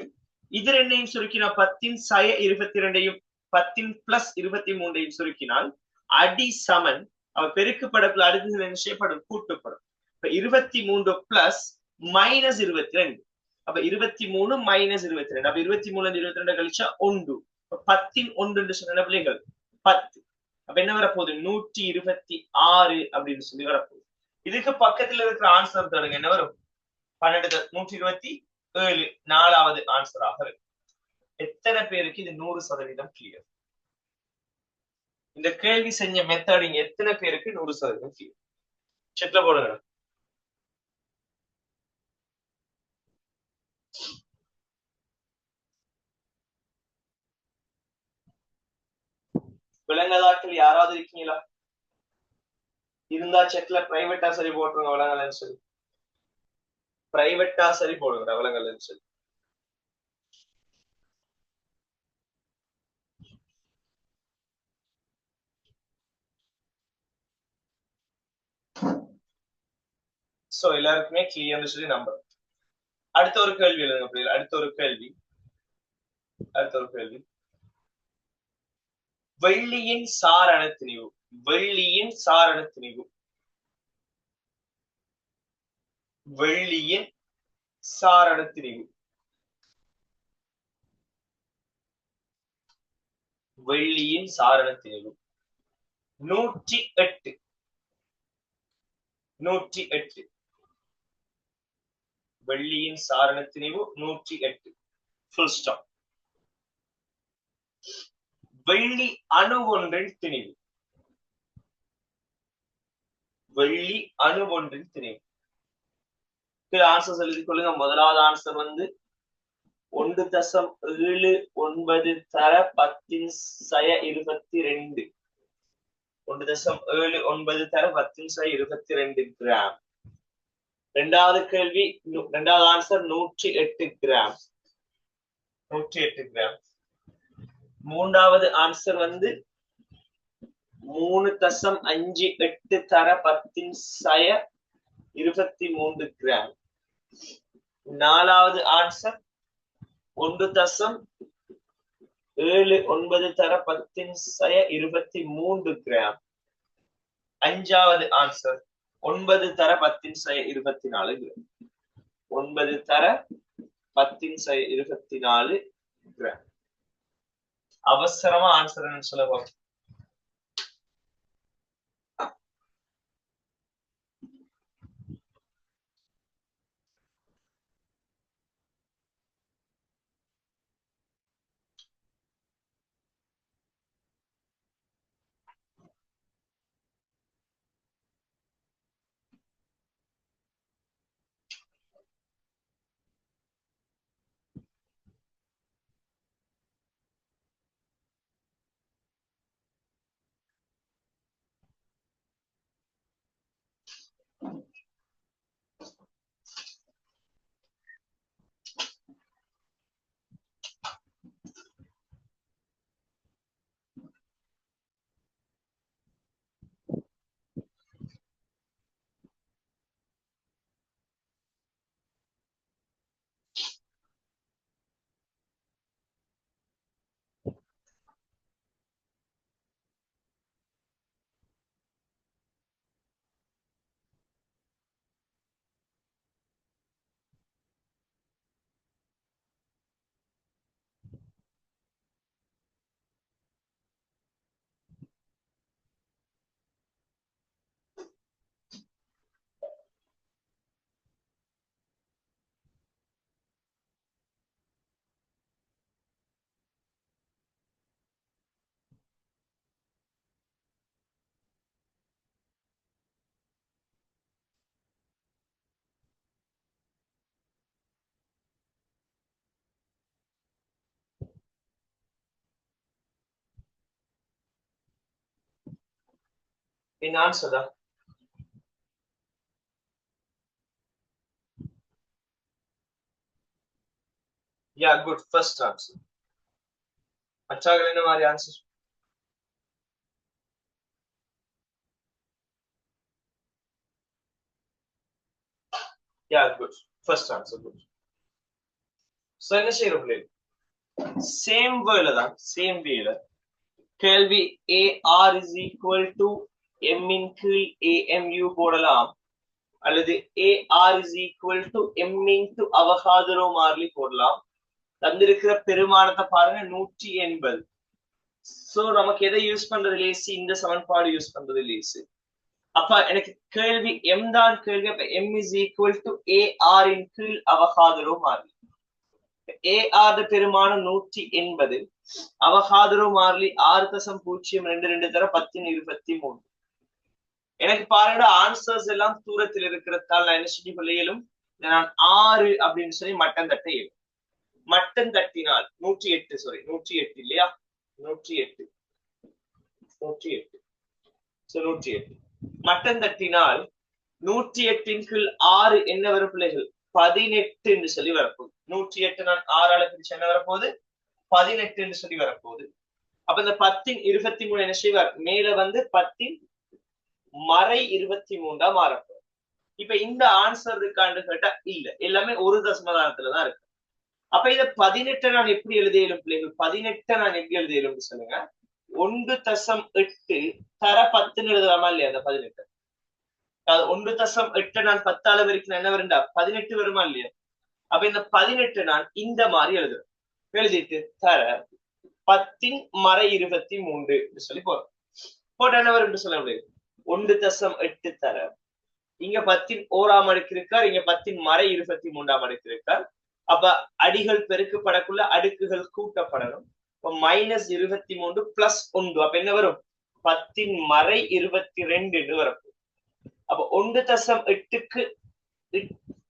இது ரெண்டையும் சுருக்கினா 10^22 10+23 சுருக்கினால் அடி சமன். அவ பெருக்குப்படக்குள்ள அடுத்தது என்ன செய்யப்படும்? கூட்டுப்படும். இப்ப 23 பிளஸ் மைனஸ் 22. அப்ப 23 மைனஸ் 22. அப்ப 23 22 கழிச்சா 1. 10 சொன்ன பிள்ளைகள் 10. அப்ப என்ன வரப்போகுது? 126 அப்படின்னு சொல்லி வரப்போகுது. இதுக்கு பக்கத்துல இருக்கிற ஆன்சர் தருங்க, என்ன வரும்? 127 4வது ஆன்சராக இருக்கு. எத்தனை பேருக்கு இது 100% கிளியர்? இந்த கேள்வி செஞ்ச மெத்தட் இங்க எத்தனை பேருக்கு 100% கிளியர்? செட்ல போடுங்க. விலங்கதாக்கள் யாராவது இருக்கீங்களா? இருந்தா செட்ல பிரைவேட்டா சரி போட்டுருங்க, விலங்கலன்னு சொல்லி. பிரைவேட்டா சரி போடுங்க விலங்கலன்னு சொல்லி. சோ எல்லாருக்குமே கிளியர்னு சொல்லி நம்புறேன். அடுத்த ஒரு கேள்வி எழுதுங்க பிள்ளைகள். அடுத்த ஒரு கேள்வி. வெள்ளியின் சாரண திணிவு. வெள்ளியின் சாரண திணிவு. வெள்ளியின் சாரண திணிவு. வெள்ளியின் சாரண திணிவு 108. 108. வெள்ளியின் சாரண திணிவு 108. Full stop. வெள்ளி அணு ஒன்றின் திணிவு. வெள்ளி அணு ஒன்றின் திணிவு. ஆன்சர் எழுதி கொள்ளுங்க. முதலாவது ஆன்சர் வந்து 1.79 தர 10^22. 1.79 தர 10^22 கிராம். இரண்டாவது கேள்வி, இரண்டாவது ஆன்சர் 108 கிராம். 108 கிராம். மூன்றாவது ஆன்சர் வந்து 3.58 தர 10^23 கிராம். நாலாவது ஆன்சர் 1.79 தர 10^23 கிராம். அஞ்சாவது ஆன்சர் 9 தர 10^24 கிராம். 9 தர 10^24 கிராம். அவசரமா ஆன்சர் சொல்ல in answer da yeah good first answer மச்சாக என்ன மாதிரி answer yeah good first answer good so என்ன செய்யறோம் சேம் வேல தான் சேம் வேல கேள்வி AR is equal to M இன் கீழ் AMU போடலாம் அல்லது AR is equal to M into அவகாதரோ மாறிலி போடலாம். தந்திருக்கிற பெருமானத்தை பாருங்க 180. சோ நமக்கு எதை யூஸ் பண்றது லேசி? இந்த சமன்பாடு யூஸ் பண்றது லேசி. அப்ப எனக்கு கேள்வி M தான் கேள்வி. அப்ப M is equal to AR இன் கீழ் அவகாதரோ மாறிலி. AR பெருமானம் 180, அவகாதரோ மாறிலி 6.022 தர 10^23. எனக்கு பாருங்க ஆன்சர்ஸ் எல்லாம் தூரத்தில் இருக்கிறதால் நான் என்ன செய்ய இயலும்? நான் 6 அப்படின்னு சொல்லி மட்டம் தட்ட இயலும். மட்டம் தட்டினால் 108 சாரி 108 இல்லையா? 108 மட்டம் தட்டினால் 108 கீழ் 6 என்ன வரும் பிள்ளைகள்? 18 என்று சொல்லி வரப்போகுது. 108 நான் 6 பிரிச்சு என்ன வரப்போகுது? 18 என்று சொல்லி வரப்போகுது. அப்ப இந்த 10^23 என்ன செய்வார்? மேல வந்து 10^23 மாறப்போகுது. இப்ப இந்த ஆன்சர் இருக்கான்னு கேட்டா இல்ல, எல்லாமே ஒரு தசமதானத்துலதான் இருக்கு. அப்ப இத 18 நான் எப்படி எழுதியலும் பிள்ளைகள்? 18 நான் எப்படி எழுதியலும் சொல்லுங்க. 1.8 தர 10 எழுதலாமா இல்லையா? அந்த 18 1.8 நான் 10 வரைக்கும் என்ன வருண்டா? 18 வருமா இல்லையா? அப்ப இந்த 18 நான் இந்த மாதிரி எழுதுறேன். எழுதிட்டு தர 10^23 சொல்லி போறோம். போட்ட என்ன வரும் சொல்ல முடியாது? 1.8 தர இங்க 10 அடுக்கு இருக்கார், இங்க 10^23 அடுக்கு இருக்கார். அப்ப அடிகள் பெருக்கப்படக்குள்ள அடுக்குகள் கூட்டப்படணும். -23 + 1 அப்ப என்ன வரும்? 10^22 வரும். அப்ப 1.8க்கு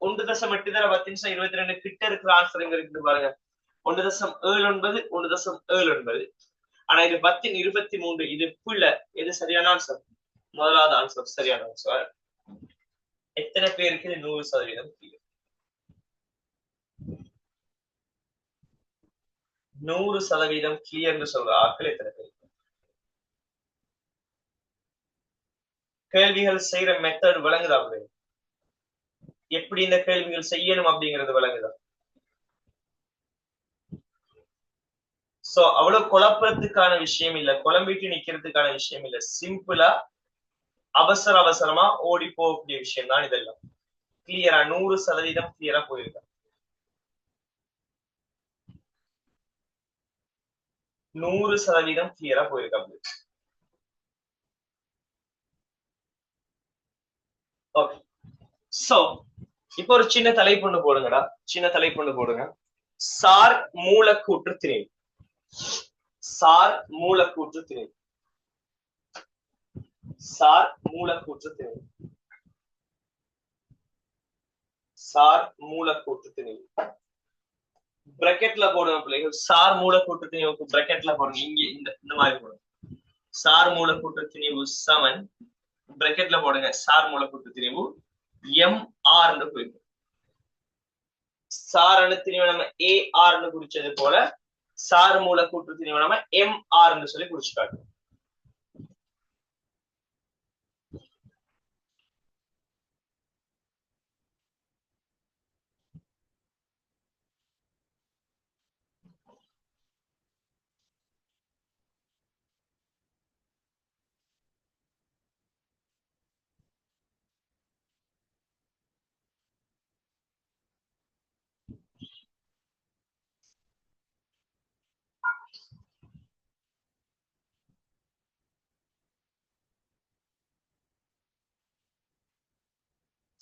1.8 தர 10^22 கிட்ட இருக்கிற ஆன்சர் எங்க இருக்கு பாருங்க. 1.79 1.79. ஆனா இது 10^23. இது புள்ள. எது சரியான ஆன்சர்? முதலாவது ஆன்சர் சரியான ஆன்சர். எத்தனை பேருக்கு 100% கிளியர்? 100% கிளியர்னு சொல்ற ஆட்கள் எத்தனை பேர்? கேள்விகள் செய்யற மெத்தட் விளங்குதா? எப்படி இந்த கேள்விகள் செய்யணும் அப்படிங்கிறது விளங்குதா? சோ அவ்வளவு குழப்பத்துக்கான விஷயம் இல்ல, குழம்பிட்டு நிக்கிறதுக்கான விஷயம் இல்ல. சிம்பிளா அவசரமா ஓடி போகக்கூடிய விஷயம் தான் இதெல்லாம். கிளியரா 100% கிளியரா போயிருக்க. 100% கிளியரா போயிருக்க. ஓகே. சோ இப்போ ஒரு சின்ன தலைப்புண்டு போடுங்கடா, சின்ன தலைப்புண்டு போடுங்க. சார் மூலக்கூற்று திணிவு. சார் மூலக்கூற்று திணிவு. சார் மூலக்கூற்று திணிவு. சார் மூலக்கூற்று திணிவு. பிரக்கெட்ல போடுங்க பிள்ளைகள். சார் மூலக்கூற்று திணிவுக்கு பிரக்கெட்ல போடுங்க. இங்க இந்த மாதிரி போடுங்க. சார் மூலக்கூற்று திணிவு சமன் பிரக்கெட்ல போடுங்க. சார் மூலக்கூற்று திணிவு MR போயிடும். சார் அணு திணிவை நம்ம AR குறிச்சது போல சார் மூலக்கூற்று திணிவை நம்ம MR சொல்லி குறிச்சு காட்டுவோம்.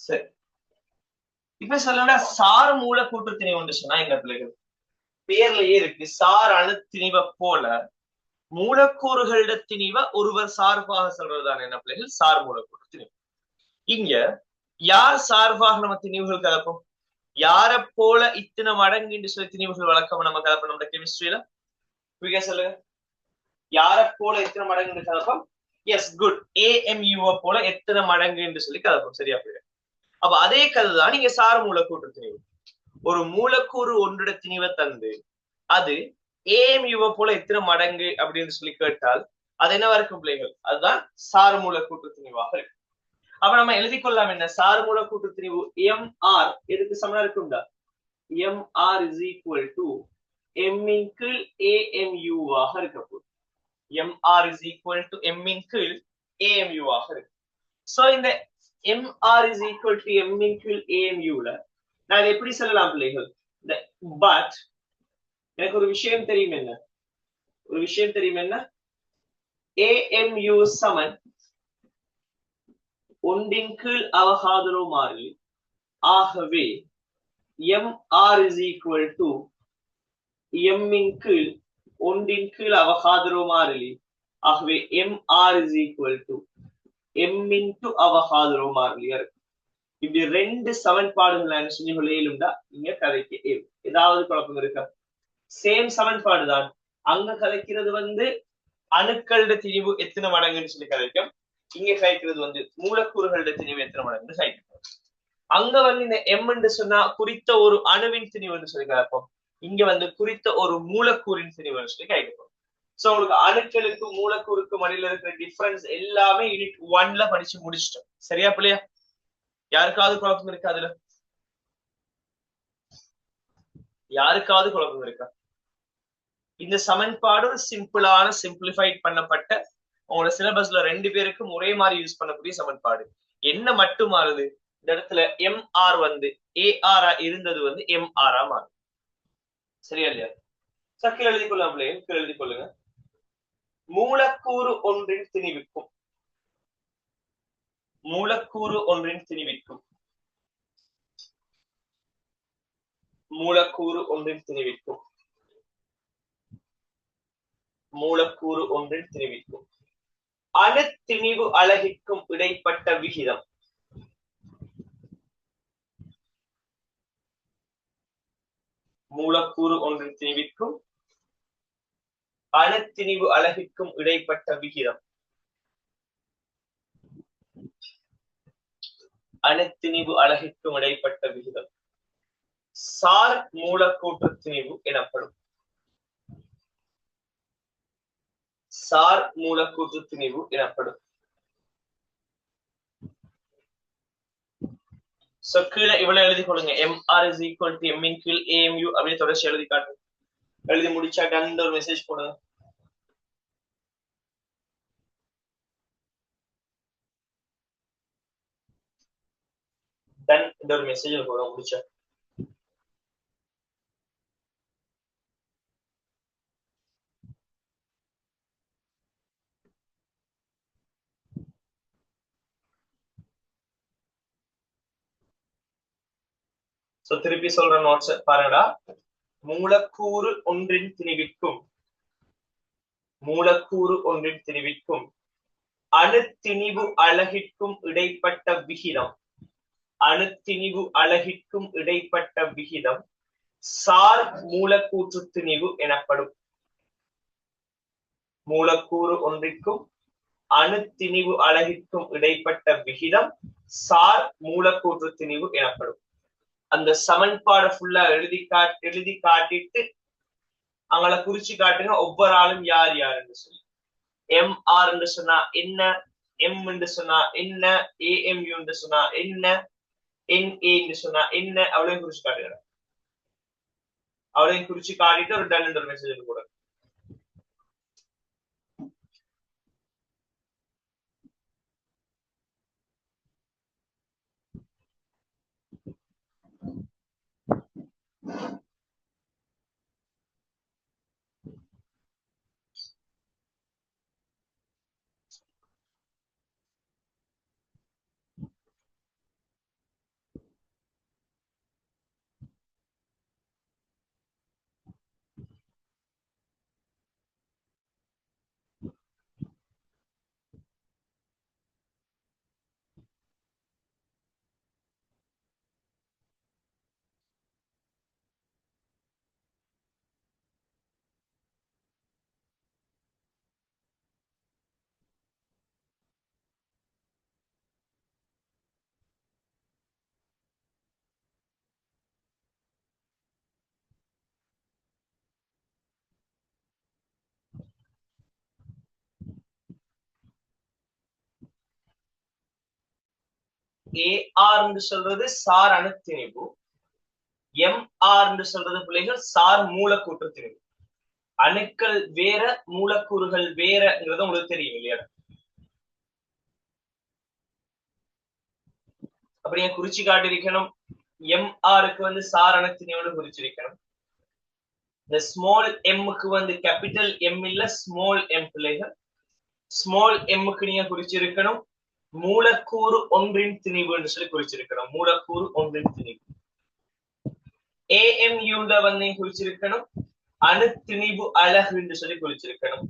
சரி, இப்ப சொல்லணும்னா சார் மூலக்கூற்று திணிவு சொன்னா எங்க பிள்ளைகள் பேர்லயே இருக்கு. சார் அணு திணிவை போல மூலக்கூறுகளிட திணிவை ஒருவர் சார்பாக சொல்றதுதான் என்ன பிள்ளைகள் சார் மூலக்கூற்று திணிவு. இங்க யார் சார்பாக நம்ம திணிவுகள் கலப்போம்? யார போல இத்தனை மடங்கு என்று சொல்லி திணிவுகள் வழக்கம் நம்ம கலப்போம் நம்ம கெமிஸ்ட்ரியில? சொல்லுங்க, யார போல எத்தனை மடங்கு கலப்போம்? S, good. AMU போல எத்தனை மடங்கு என்று சொல்லி கலப்போம். சரியா போயிடு. அப்ப அதே கதைதான் நீங்க சார் மூலக்கூற்று திணிவு. ஒரு மூலக்கூறு ஒன்றுட திணிவை தந்து அது AMU போல எத்தனை மடங்கு அப்படின்னு சொல்லி கேட்டால் அது என்னவா இருக்கும் பிள்ளைகள்? அதுதான் சார் மூலக்கூற்று திணிவாக இருக்கு. அப்ப நம்ம எழுதி கொள்ளலாம் என்ன? சார் மூலக்கூற்று திணிவு MR எதுக்கு சமனா இருக்கும்டா? MR is equal to M இன் கீழ் AMU ஆக இருக்க போகுது. MR is equal to M இன் கீழ் AMU ஆக இருக்கு. சோ இந்த MR is equal to M இன் கீழ் AMU ல நான் இதை எப்படி சொல்லலாம் பிள்ளைகள்? பட் எனக்கு ஒரு விஷயம் தெரியும் என்ன? ஒரு விஷயம் தெரியும் என்ன? AMU சமன் ஒன்றின் கீழ் அவகாதரோ மாறிலி. ஆகவே MR is equal to M இன் கீழ் ஒன்றின் கீழ் அவகாதரோ மாறிலி. ஆகவே MR is equal to M into அவகாதரோ மாறிலியா இருக்கு. இப்படி ரெண்டு சமன்பாடுகள் நான் செஞ்சு கொள்ளையிலும்டா இங்க கதைக்கு ஏதாவது குழப்பம் இருக்கா? சேம் சமன்பாடு தான். அங்க கதைக்கிறது அணுக்களோட திணிவு எத்தனை மடங்குன்னு சொல்லி கதைக்கும். இங்க கதைக்கிறது மூலக்கூறுகளோட திணிவு எத்தனை மடங்குன்னு கதைக்கும். அங்க இந்த M என்று சொன்னா குறித்த ஒரு அணுவின் திணிவுன்னு சொல்லி கதைப்போம். இங்க குறித்த ஒரு மூலக்கூறின் திணிவுன்னு சொல்லி கதைப்போம். சோ உங்களுக்கு அணுக்களுக்கு மூலக்கூறுக்கு மடியில இருக்கிற டிஃபரன்ஸ் எல்லாமே யூனிட் 1ல படிச்சு முடிச்சிட்டோம். சரியா பிள்ளையா? யாருக்காவது குழப்பம் இருக்கா? அதுல யாருக்காவது குழப்பம் இருக்கா? இந்த சமன்பாடு சிம்பிளான சிம்பிளிஃபைட் பண்ணப்பட்ட உங்களோட சிலபஸ்ல 2 பேருக்கும் ஒரே மாதிரி யூஸ் பண்ணக்கூடிய சமன்பாடு. என்ன மட்டும் மாறுது? இந்த இடத்துல MR AR இருந்தது MR மாறும். சரியா இல்லையா? சக்கில் எழுதி கொள்ளலாம் பிள்ளைங்க, கீழே எழுதி கொள்ளுங்க. மூலக்கூறு ஒன்றின் திணிவிக்கும் மூலக்கூறு ஒன்றின் திணிவிக்கும் மூலக்கூறு ஒன்றின் திணிவிக்கும் மூலக்கூறு ஒன்றின் திணிவிக்கும் அணு திணிவு அலகிற்கும் இடைப்பட்ட விகிதம் மூலக்கூறு ஒன்றின் திணிவிற்கும் அணு திணிவு அலகிற்கும் இடைப்பட்ட விகிதம் அணு திணிவு அலகிற்கும் இடைப்பட்ட விகிதம் சார் மூலக்கூற்று திணிவு எனப்படும். சார் மூலக்கூற்று திணிவு எனப்படும். சோ கீழே இவ்வளவு எழுதி கொள்ளுங்க. mr is equal to m இன் கீழ் amu அப்படியே தொடர்ச்சி எழுதி காட்டுங்க. எழுதி முடிச்சா டன் ஒரு மெசேஜ் போடுங்க. டன் ஒரு மெசேஜ் போடுங்க முடிச்சா. சோ திருப்பி சொல்ற நோட்ஸ் பாருங்கடா. மூலக்கூறு ஒன்றின் திணிவிற்கும் அணுத்திணிவு அலகிற்கும் இடைப்பட்ட விகிதம் சார் மூலக்கூற்று திணிவு எனப்படும். மூலக்கூறு ஒன்றிற்கும் அணுத்திணிவு அலகிற்கும் இடைப்பட்ட விகிதம் சார் மூலக்கூற்று திணிவு எனப்படும். அந்த சமன்பாடு ஃபுல்லா எழுதி காட்டிட்டு அவங்களை குறிச்சு காட்டுங்க. ஒவ்வொரு ஆளும் யார் யாருன்னு சொல்லி. mr என்று சொன்னா என்ன, m என்று சொன்னா என்ன, amu என்று சொன்னா என்ன, na என்று சொன்னா என்ன, அவளையும் குறிச்சு காட்டுங்க. அவளையும் குறிச்சு காட்டிட்டு ஒரு டன் என்ற மெசேஜ் கூட. AR என்று சொல்றது சார் அணுத்திணிவு, MR என்று சொல்றது பிள்ளைகள் சார் மூலக்கூற்று திணிவு. அணுக்கள் வேற, மூலக்கூறுகள் வேறங்கிறது உங்களுக்கு தெரியும் இல்லையா? அப்படியே குறிச்சு காட்டிருக்கணும். MRக்கு வந்து சார் அணுத்திணிவுன்னு குறிச்சிருக்கணும். இந்த ஸ்மால் எம்முக்கு கேபிட்டல் எம் இல்ல ஸ்மால் எம் பிள்ளைகள். ஸ்மால் எம்முக்கு நீங்க குறிச்சிருக்கணும் மூலக்கூறு ஒன்றின் திணிவு என்று சொல்லி குறிச்சிருக்கணும். மூலக்கூறு ஒன்றின் திணிவு. AMU குறிச்சிருக்கணும் அணுத்திணிவு அலகு என்று சொல்லி குறிச்சிருக்கணும்.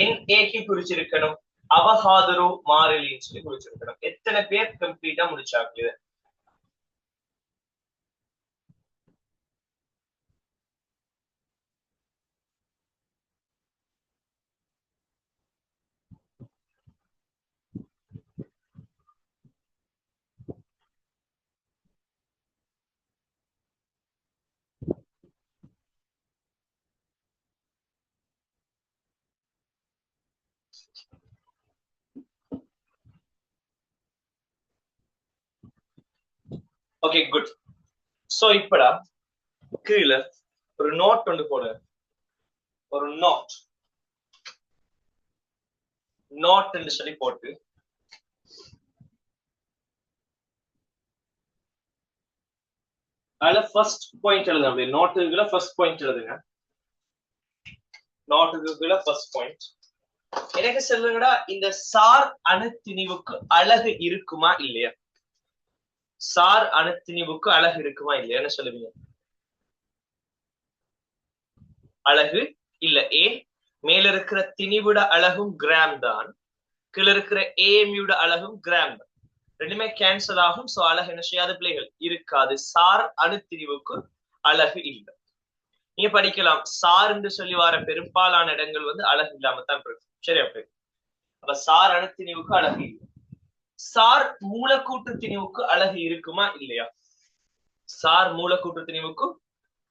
NAக்கு குறிச்சிருக்கணும் அவகாதரோ மாறிலின்னு சொல்லி குறிச்சிருக்கணும். எத்தனை பேர் கம்ப்ளீட்டா முடிச்சாக்கு? Okay good. சோ இப்படா கீழே ஒரு நோட் ஒன்று போடு. ஒரு நோட் என்று சொல்லி போட்டு அதுல ஃபர்ஸ்ட் பாயிண்ட் எழுதுங்க. அப்படியே நோட்டுக்குள்ள ஃபர்ஸ்ட் பாயிண்ட் எழுதுங்க. நோட்டுக்குள்ள ஃபர்ஸ்ட் பாயிண்ட் எனக்கு சொல்லுங்கடா, இந்த சார் அணுத்திணிவுக்கு அழகு இருக்குமா இல்லையா? சார் அணுத்திணிவுக்கு அழகு இருக்குமா இல்லையான்னு சொல்லுவீங்க. அழகு இல்ல. ஏன்? மேல இருக்கிற திணிவுட அழகும் கிராம் தான், கீழே இருக்கிற ஏஎம்யூட அழகும் கிராம் தான். ரெண்டுமே கேன்சல் ஆகும். சோ அழகு என்ன செய்யாத பிள்ளைகள் இருக்காது. சார் அணுத்திணிவுக்கு அழகு இல்லை. நீங்க படிக்கலாம் சார் என்று சொல்லி வர பெரும்பாலான இடங்கள் அழகு இல்லாம தான் இருக்கு. சரி, அப்ப சார் அணுத்திணிவுக்கு அழகு இல்லை. சார் மூலக்கூற்று திணிவுக்கு அழகு இருக்குமா இல்லையா? சார் மூலக்கூற்று திணிவுக்கு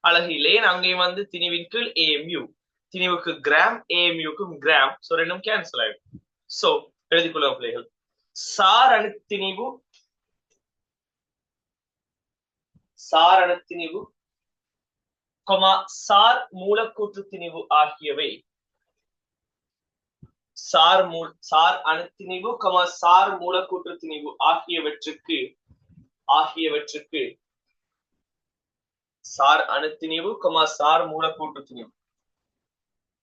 அழகு இல்லையே. அங்கேயும் திணிவின் கீழ் AMU, திணிவுக்கு கிராம், AMUக்கும் கிராம். சோ ரெண்டும் கேன்சல் ஆயிடும். சோ எழுதிக்கொள்ள பிள்ளைகள் சார் அணுத்திணிவு சார் அணுத்திணிவு சார் மூலக்கூற்று திணிவு ஆகியவை சார் அணுத்திணிவு சார் மூலக்கூற்று திணிவு ஆகியவற்றுக்கு சார் அணுத்திணிவு சார் மூலக்கூற்று திணிவு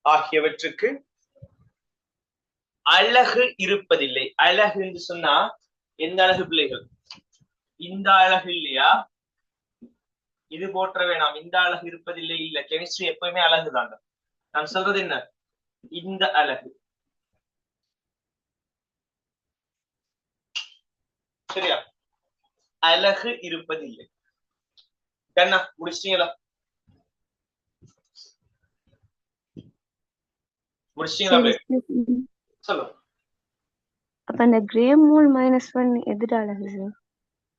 ஆகியவற்றுக்கு அலகு இருப்பதில்லை. அலகு என்று சொன்னா எந்த அலகு பிள்ளைகள்? இந்த அலகு இல்லையா? இது போற்ற வேணாம். இந்த அலகு இருப்பதில்லை இல்ல. கெமிஸ்ட்ரி எப்பவுமே அலகு தாங்க. நான் சொல்றது என்ன? இந்த அலகு. சரியா? அலகு இருப்பதில்லை. கண்ணா முடிச்சிட்டீங்களா? சொல்லுங்க. அப்ப அந்த கிரே மூல் -1 எதிர அலகு?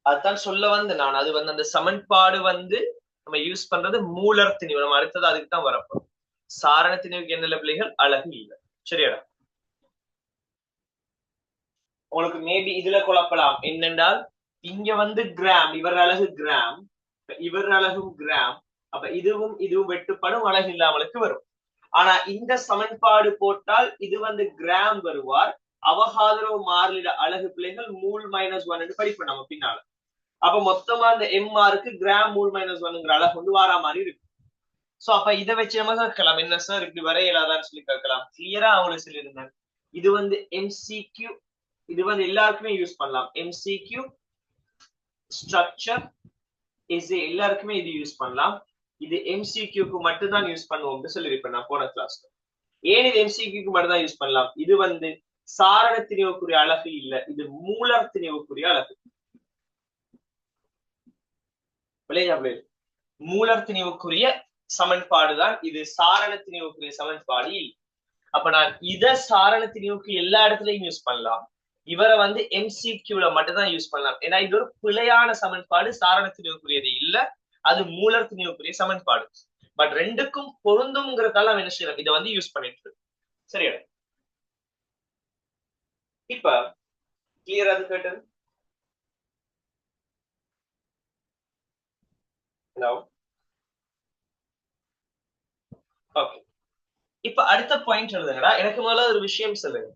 அதுதான் சொல்ல வந்து நான். அது வந்து அந்த சமன்பாடு வந்து நம்ம யூஸ் பண்றது மூலர் திணிவு. நம்ம அடுத்தது அதுக்கு தான் வரப்போம். சாரண திணிவுக்கு என்ன பிள்ளைகள்? அலகு இல்லை. சரியாடா? உங்களுக்கு மேபி இதுல குழப்பலாம். என்னென்றால் இங்க வந்து கிராம், இவர் அலகு கிராம், இவர் அலகும் கிராம். அப்ப இதுவும் வெட்டுப்படும், அலகு இல்லாமலுக்கு வரும். ஆனா இந்த சமன்பாடு போட்டால் இது வந்து கிராம் வருவார். அவகாதரோ மாறிலிட அலகு பிள்ளைகள் மூல் -1 படிப்போம் நம்ம பின்னால. அப்ப மொத்தமா அந்த எம்ஆருக்கு கிராம் மூல் -1ங்கிற அலகு வந்து வாரா மாதிரி இருக்கு. சோ அப்ப இதை வச்சு நம்ம கேட்கலாம், என்ன சார் இப்படி வரையலாதான்னு சொல்லி கேட்கலாம். கிளியரா அவங்களுக்கு சொல்லியிருந்தேன். இது வந்து எம்சிக்யூ, இது வந்து எல்லாருக்குமே யூஸ் பண்ணலாம். எம்சிக்யூ ஸ்ட்ரக்சர் இஸ் எல்லாருக்குமே இது யூஸ் பண்ணலாம். இது எம்சிக்யூக்கு மட்டும் தான் யூஸ் பண்ணுவோம்னு சொல்லியிருப்பேன் நான் போன கிளாஸ்ல. ஏன் இது எம்சிக்யூக்கு மட்டும் தான் யூஸ் பண்ணலாம்? இது வந்து சாரண திணிவுக்குரிய அலகு இல்ல, இது மூலர் திணிவுக்குரிய அலகு. மூலர் திணிவுக்குரிய சமன்பாடு தான் இது. சாரண திணிவுக்குரிய சமன்பாடு இல்லை. அப்ப நான் இத சாரண திணிவுக்கு எல்லா இடத்துலயும் யூஸ் பண்ணலாம். இவரை வந்து எம்சிக்யூல மட்டும் தான் யூஸ் பண்ணலாம். ஏன்னா இது ஒரு பிழையான சமன்பாடு, சாரண திணிவுக்குரியது இல்ல, அது மூலர் திணிவுக்குரிய சமன்பாடு. பட் ரெண்டுக்கும் பொருந்தும்ங்கிறதால நம்ம என்ன செய்யலாம், இதை வந்து யூஸ் பண்ணிட்டு இருக்கு. சரியா? இப்ப கிளியர் அது கேட்டது? Hello, okay. இப்ப அடுத்த பாயிண்ட் எழுதுங்கடா. எனக்கு முதல்ல ஒரு விஷயம் சொல்லுங்க.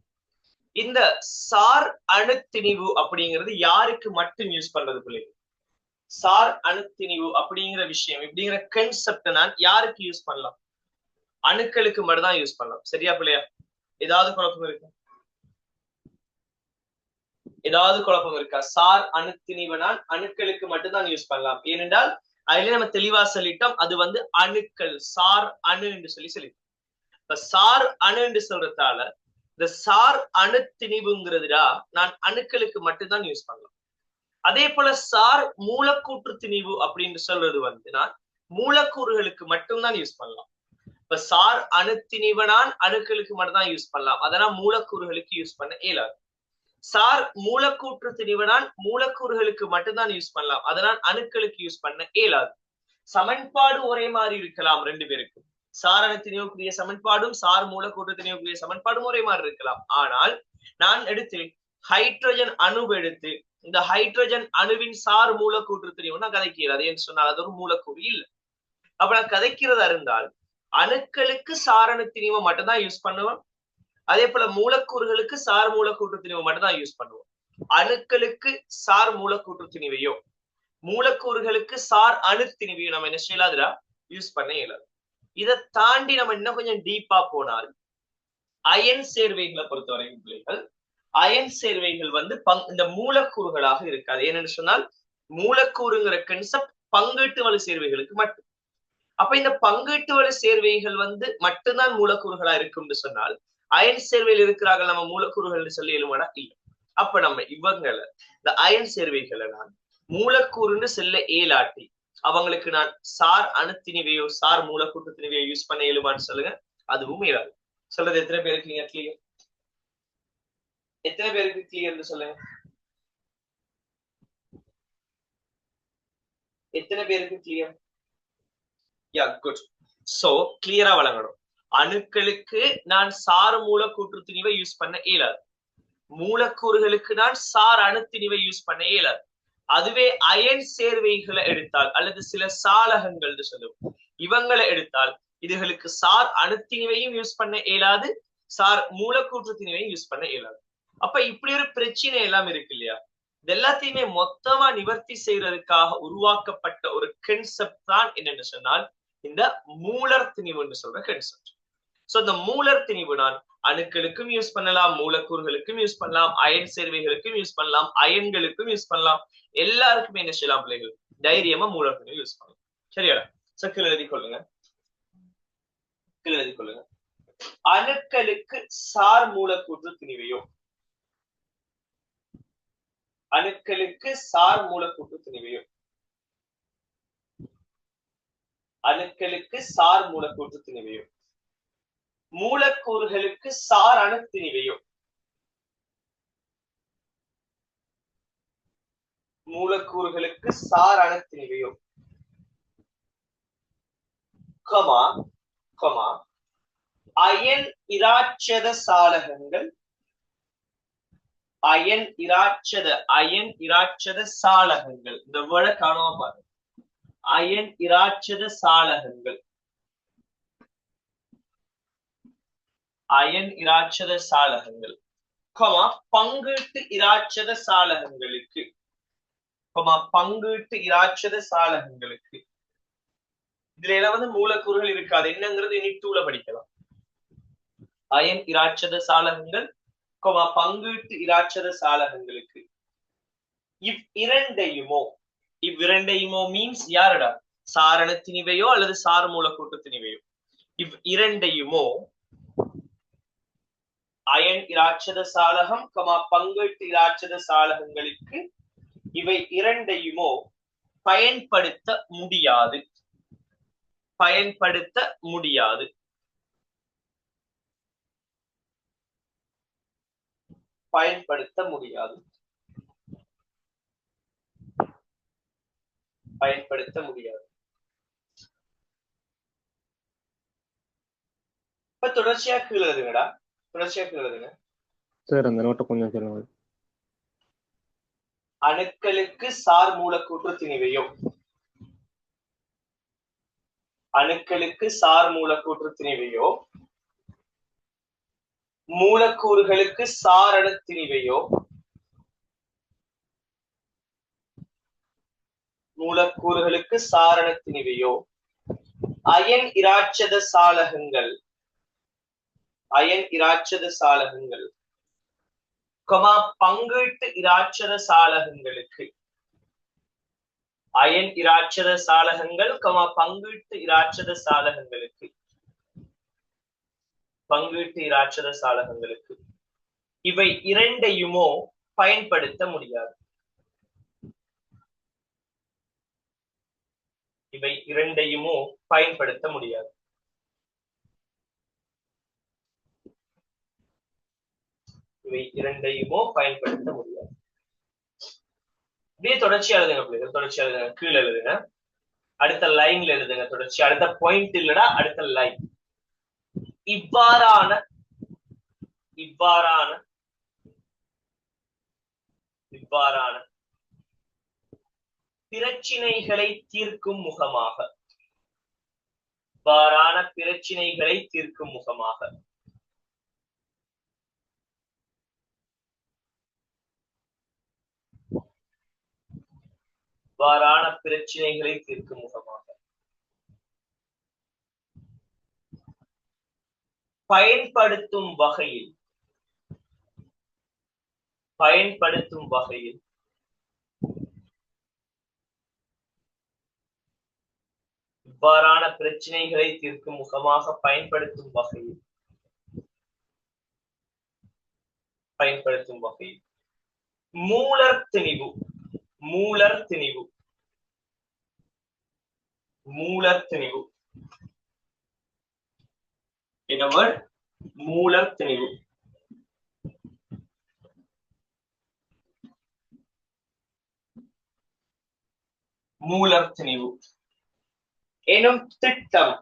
இந்த சார் அணுத்திணிவு அப்படிங்கிறது யாருக்கு மட்டும் யூஸ் பண்றது பிள்ளைங்க? சார் அணுத்திணிவு அப்படிங்கிற விஷயம், இப்படிங்கிற கன்செப்ட் நான் யாருக்கு யூஸ் பண்ணலாம்? அணுக்களுக்கு மட்டும் தான் யூஸ் பண்ணலாம். சரியா பிள்ளையா? ஏதாவது குழப்பம் இருக்கா? ஏதாவது குழப்பம் இருக்கா? சார் அணுத்திணிவு நான் அணுக்களுக்கு மட்டும் தான் யூஸ் பண்ணலாம். ஏனென்றால் அதுல நம்ம தெளிவா சொல்லிட்டோம், அது வந்து அணுக்கள், சார் அணு என்று சொல்லி இப்ப சார் அணு என்று சொல்றதால இந்த சார் அணுத்திணிவுங்கிறதுடா நான் அணுக்களுக்கு மட்டும்தான் யூஸ் பண்ணலாம். அதே போல சார் மூலக்கூற்று திணிவு அப்படின்னு சொல்றது வந்து நான் மூலக்கூறுகளுக்கு மட்டும்தான் யூஸ் பண்ணலாம். இப்ப சார் அணுத்திணிவை நான் அணுக்களுக்கு மட்டும்தான் யூஸ் பண்ணலாம், அதனால் மூலக்கூறுகளுக்கு யூஸ் பண்ண இயலாது. சார் மூலக்கூற்று திணிவை நான் மூலக்கூறுகளுக்கு மட்டும்தான் யூஸ் பண்ணலாம், அதனால் அணுக்களுக்கு யூஸ் பண்ண இயலாது. சமன்பாடு ஒரே மாதிரி இருக்கலாம் ரெண்டு பேருக்கும். சார் அணுத்திணிவுக்குரிய சமன்பாடும் சார் மூலக்கூற்று திணிவுக்குரிய சமன்பாடும் ஒரே மாதிரி இருக்கலாம். ஆனால் நான் எடுத்து ஹைட்ரஜன் அணு எடுத்து இந்த ஹைட்ரஜன் அணுவின் சார் மூலக்கூற்று திணிவு நான் கதைக்கிறது என்று சொன்னால் அது ஒரு மூலக்கூறு இல்லை. அப்ப நான் கதைக்கிறதா இருந்தால் அணுக்களுக்கு சார் அணுத்திணிவை மட்டும்தான் யூஸ் பண்ணுவோம். அதே போல மூலக்கூறுகளுக்கு சார் மூலக்கூற்று திணிவு மட்டும்தான் யூஸ் பண்ணுவோம். அணுக்களுக்கு சார் மூலக்கூற்று திணிவையோ மூலக்கூறுகளுக்கு சார் அணுத்திணிவையோ நம்ம என்ன செய்யலாதுடா யூஸ் பண்ண இயலாது. இதை தாண்டி நம்ம இன்னும் கொஞ்சம் டீப்பா போனால் அயன் சேர்வைகளை பொறுத்தவரைக்கும் பிள்ளைகள், அயன் சேர்வைகள் வந்து இந்த மூலக்கூறுகளாக இருக்காது. ஏன்னு சொன்னால் மூலக்கூறுங்கிற கன்செப்ட் பங்கீட்டு வலு சேர்வைகளுக்கு மட்டும். அப்ப இந்த பங்கீட்டு வலு சேர்வைகள் வந்து மட்டும்தான் மூலக்கூறுகளா இருக்கும்னு சொன்னால் அயன் சேர்வையில் இருக்கிறார்கள் நம்ம மூலக்கூறுகள் சொல்லி எழுமாடா இல்லை. அப்ப நம்ம இவங்களை இந்த அயன் சேர்வைகளை நான் மூலக்கூறுன்னு செல்ல ஏலாட்டி அவங்களுக்கு நான் சார் அணுத்திணிவையோ சார் மூலக்கூற்று திணிவையோ யூஸ் பண்ண இயலுமான்னு சொல்லுங்க, அதுவும் இயலாது. சொல்றது எத்தனை பேருக்கு நீங்க கிளியர்? எத்தனை பேருக்கு கிளியர்னு சொல்லுங்க. எத்தனை பேருக்கு கிளியர்? யா, குட். சோ கிளியரா வழங்கணும். அணுக்களுக்கு நான் சார் மூலக்கூற்று திணிவை யூஸ் பண்ண இயலாது, மூலக்கூறுகளுக்கு நான் சார் அணுத்திணிவை யூஸ் பண்ண இயலாது. அதுவே அயன் சேர்வைகளை எடுத்தால் அல்லது சில சாலகங்கள் சொல்லுவோம், இவங்களை எடுத்தால் இதுகளுக்கு சார் அணுத்திணிவையும் யூஸ் பண்ண இயலாது, சார் மூலக்கூற்று திணிவையும் யூஸ் பண்ண இயலாது. அப்ப இப்படி ஒரு பிரச்சனை எல்லாம் இருக்கு இல்லையா? இது எல்லாத்தையுமே மொத்தமா நிவர்த்தி செய்யறதுக்காக உருவாக்கப்பட்ட ஒரு கன்செப்ட் தான் என்னன்னு சொன்னால் இந்த மூலர் திணிவுன்னு சொல்ற கன்செப்ட். சோ இந்த மூலர் திணிவு நான் அணுக்களுக்கும் யூஸ் பண்ணலாம், மூலக்கூறுகளுக்கும் யூஸ் பண்ணலாம், அயன் சேர்வைகளுக்கும் யூஸ் பண்ணலாம், அயன்களுக்கும் யூஸ் பண்ணலாம், எல்லாருக்குமே என்ன செய்யலாம் பிள்ளைகள்? தைரியமா மூலர் திணிவு யூஸ் பண்ணலாம். சரியா? சோ கீழே எழுதி கொள்ளுங்க, கீழே எழுதி கொள்ளுங்க. அணுக்களுக்கு சார் மூலக்கூற்று திணிவையோ, அணுக்களுக்கு சார் மூலக்கூற்று திணிவையோ, அணுக்களுக்கு சார் மூலக்கூற்று திணிவையோ, மூலக்கூறுகளுக்கு சார் அணு திணிவையோ, மூலக்கூறுகளுக்கு சார் அணு திணிவையோ, கமா கமா அயன் இராட்சத சாலகங்கள், அயன் இராட்சத சாலகங்கள், இந்த வேர்டை காணாம பாருங்க. அயன் இராட்சத சாலகங்கள், அயன் இராட்சத சாலகங்கள், பங்கீட்டு இராட்சத சாலகங்களுக்கு, பங்கீட்டு இராட்சத சாலகங்களுக்கு. இதுல எல்லாம் மூலக்கூறுகள் இருக்காது, என்னங்கிறது இனி 2ல படிக்கலாம். அயன் இராட்சத சாலகங்கள், பங்கீட்டு இராட்சத சாலகங்களுக்கு. இவ்விரண்டையுமோ மீன்ஸ் யாரடா? சாரண திணிவையோ அல்லது சார் மூலக்கூட்டு திணிவையோ. இவ்விரண்டையுமோ அயன் இராட்சத சாலகம், பங்கீட்டு இராட்சத சாலகங்களுக்கு, இவை இரண்டையுமோ பயன்படுத்த முடியாது, பயன்படுத்த முடியாது, பயன்படுத்த முடியாது, பயன்படுத்த முடியாது. இப்ப தொடர்ச்சியா கீழே எழுதுங்கடா, தொடர்ச்சியா கீழே எழுதுங்க சார். அந்த நோட்டை கொஞ்சம் சொல்லுங்க. அணுக்களுக்கு சார் மூலக்கூற்று திணிவையோ, அணுக்களுக்கு சார் மூலக்கூற்று திணிவையோ, மூலக்கூறுகளுக்கு சார் அணு திணிவையோ, மூலக்கூறுகளுக்கு சார் அணு திணிவையோ, அயன் இராட்சத சாலகங்கள், அயன் இராட்சத சாலகங்கள், பங்கீட்டு இராட்சத சாலகங்களுக்கு, அயன் இராட்சத சாலகங்கள், பங்கீட்டு இராட்சத சாலகங்களுக்கு, பங்கீட்டு இராட்சத சாலகங்களுக்கு. இவை இரண்டையுமோ பயன்படுத்த முடியாது, இவை இரண்டையுமோ பயன்படுத்த முடியாது. இவை இரண்டையுமோ பயன்படுத்த முடியாது. இப்படியே தொடர்ச்சியா எழுதுங்க பிள்ளைகள், தொடர்ச்சியா எழுதுங்க, கீழே எழுதுங்க, அடுத்த லைன்ல எழுதுங்க, தொடர்ச்சி அடுத்த பாயிண்ட் இல்லடா, அடுத்த லைன். இவ்வாறான இவ்வாறான இவ்வாறான பிரச்சினைகளை தீர்க்கும் முகமாக, இவ்வாறான பிரச்சினைகளை தீர்க்கும் முகமாக இவ்வாறான பிரச்சினைகளை தீர்க்கும் முகமாக பயன்படுத்தும் வகையில் இவ்வாறான பிரச்சனைகளை தீர்க்கும் முகமாக பயன்படுத்தும் வகையில் மூலர் திணிவு, மூலர் திணிவு, மூலர் திணிவு, மூலர் திணிவு, மூலர் திணிவு எனும் திட்டம்,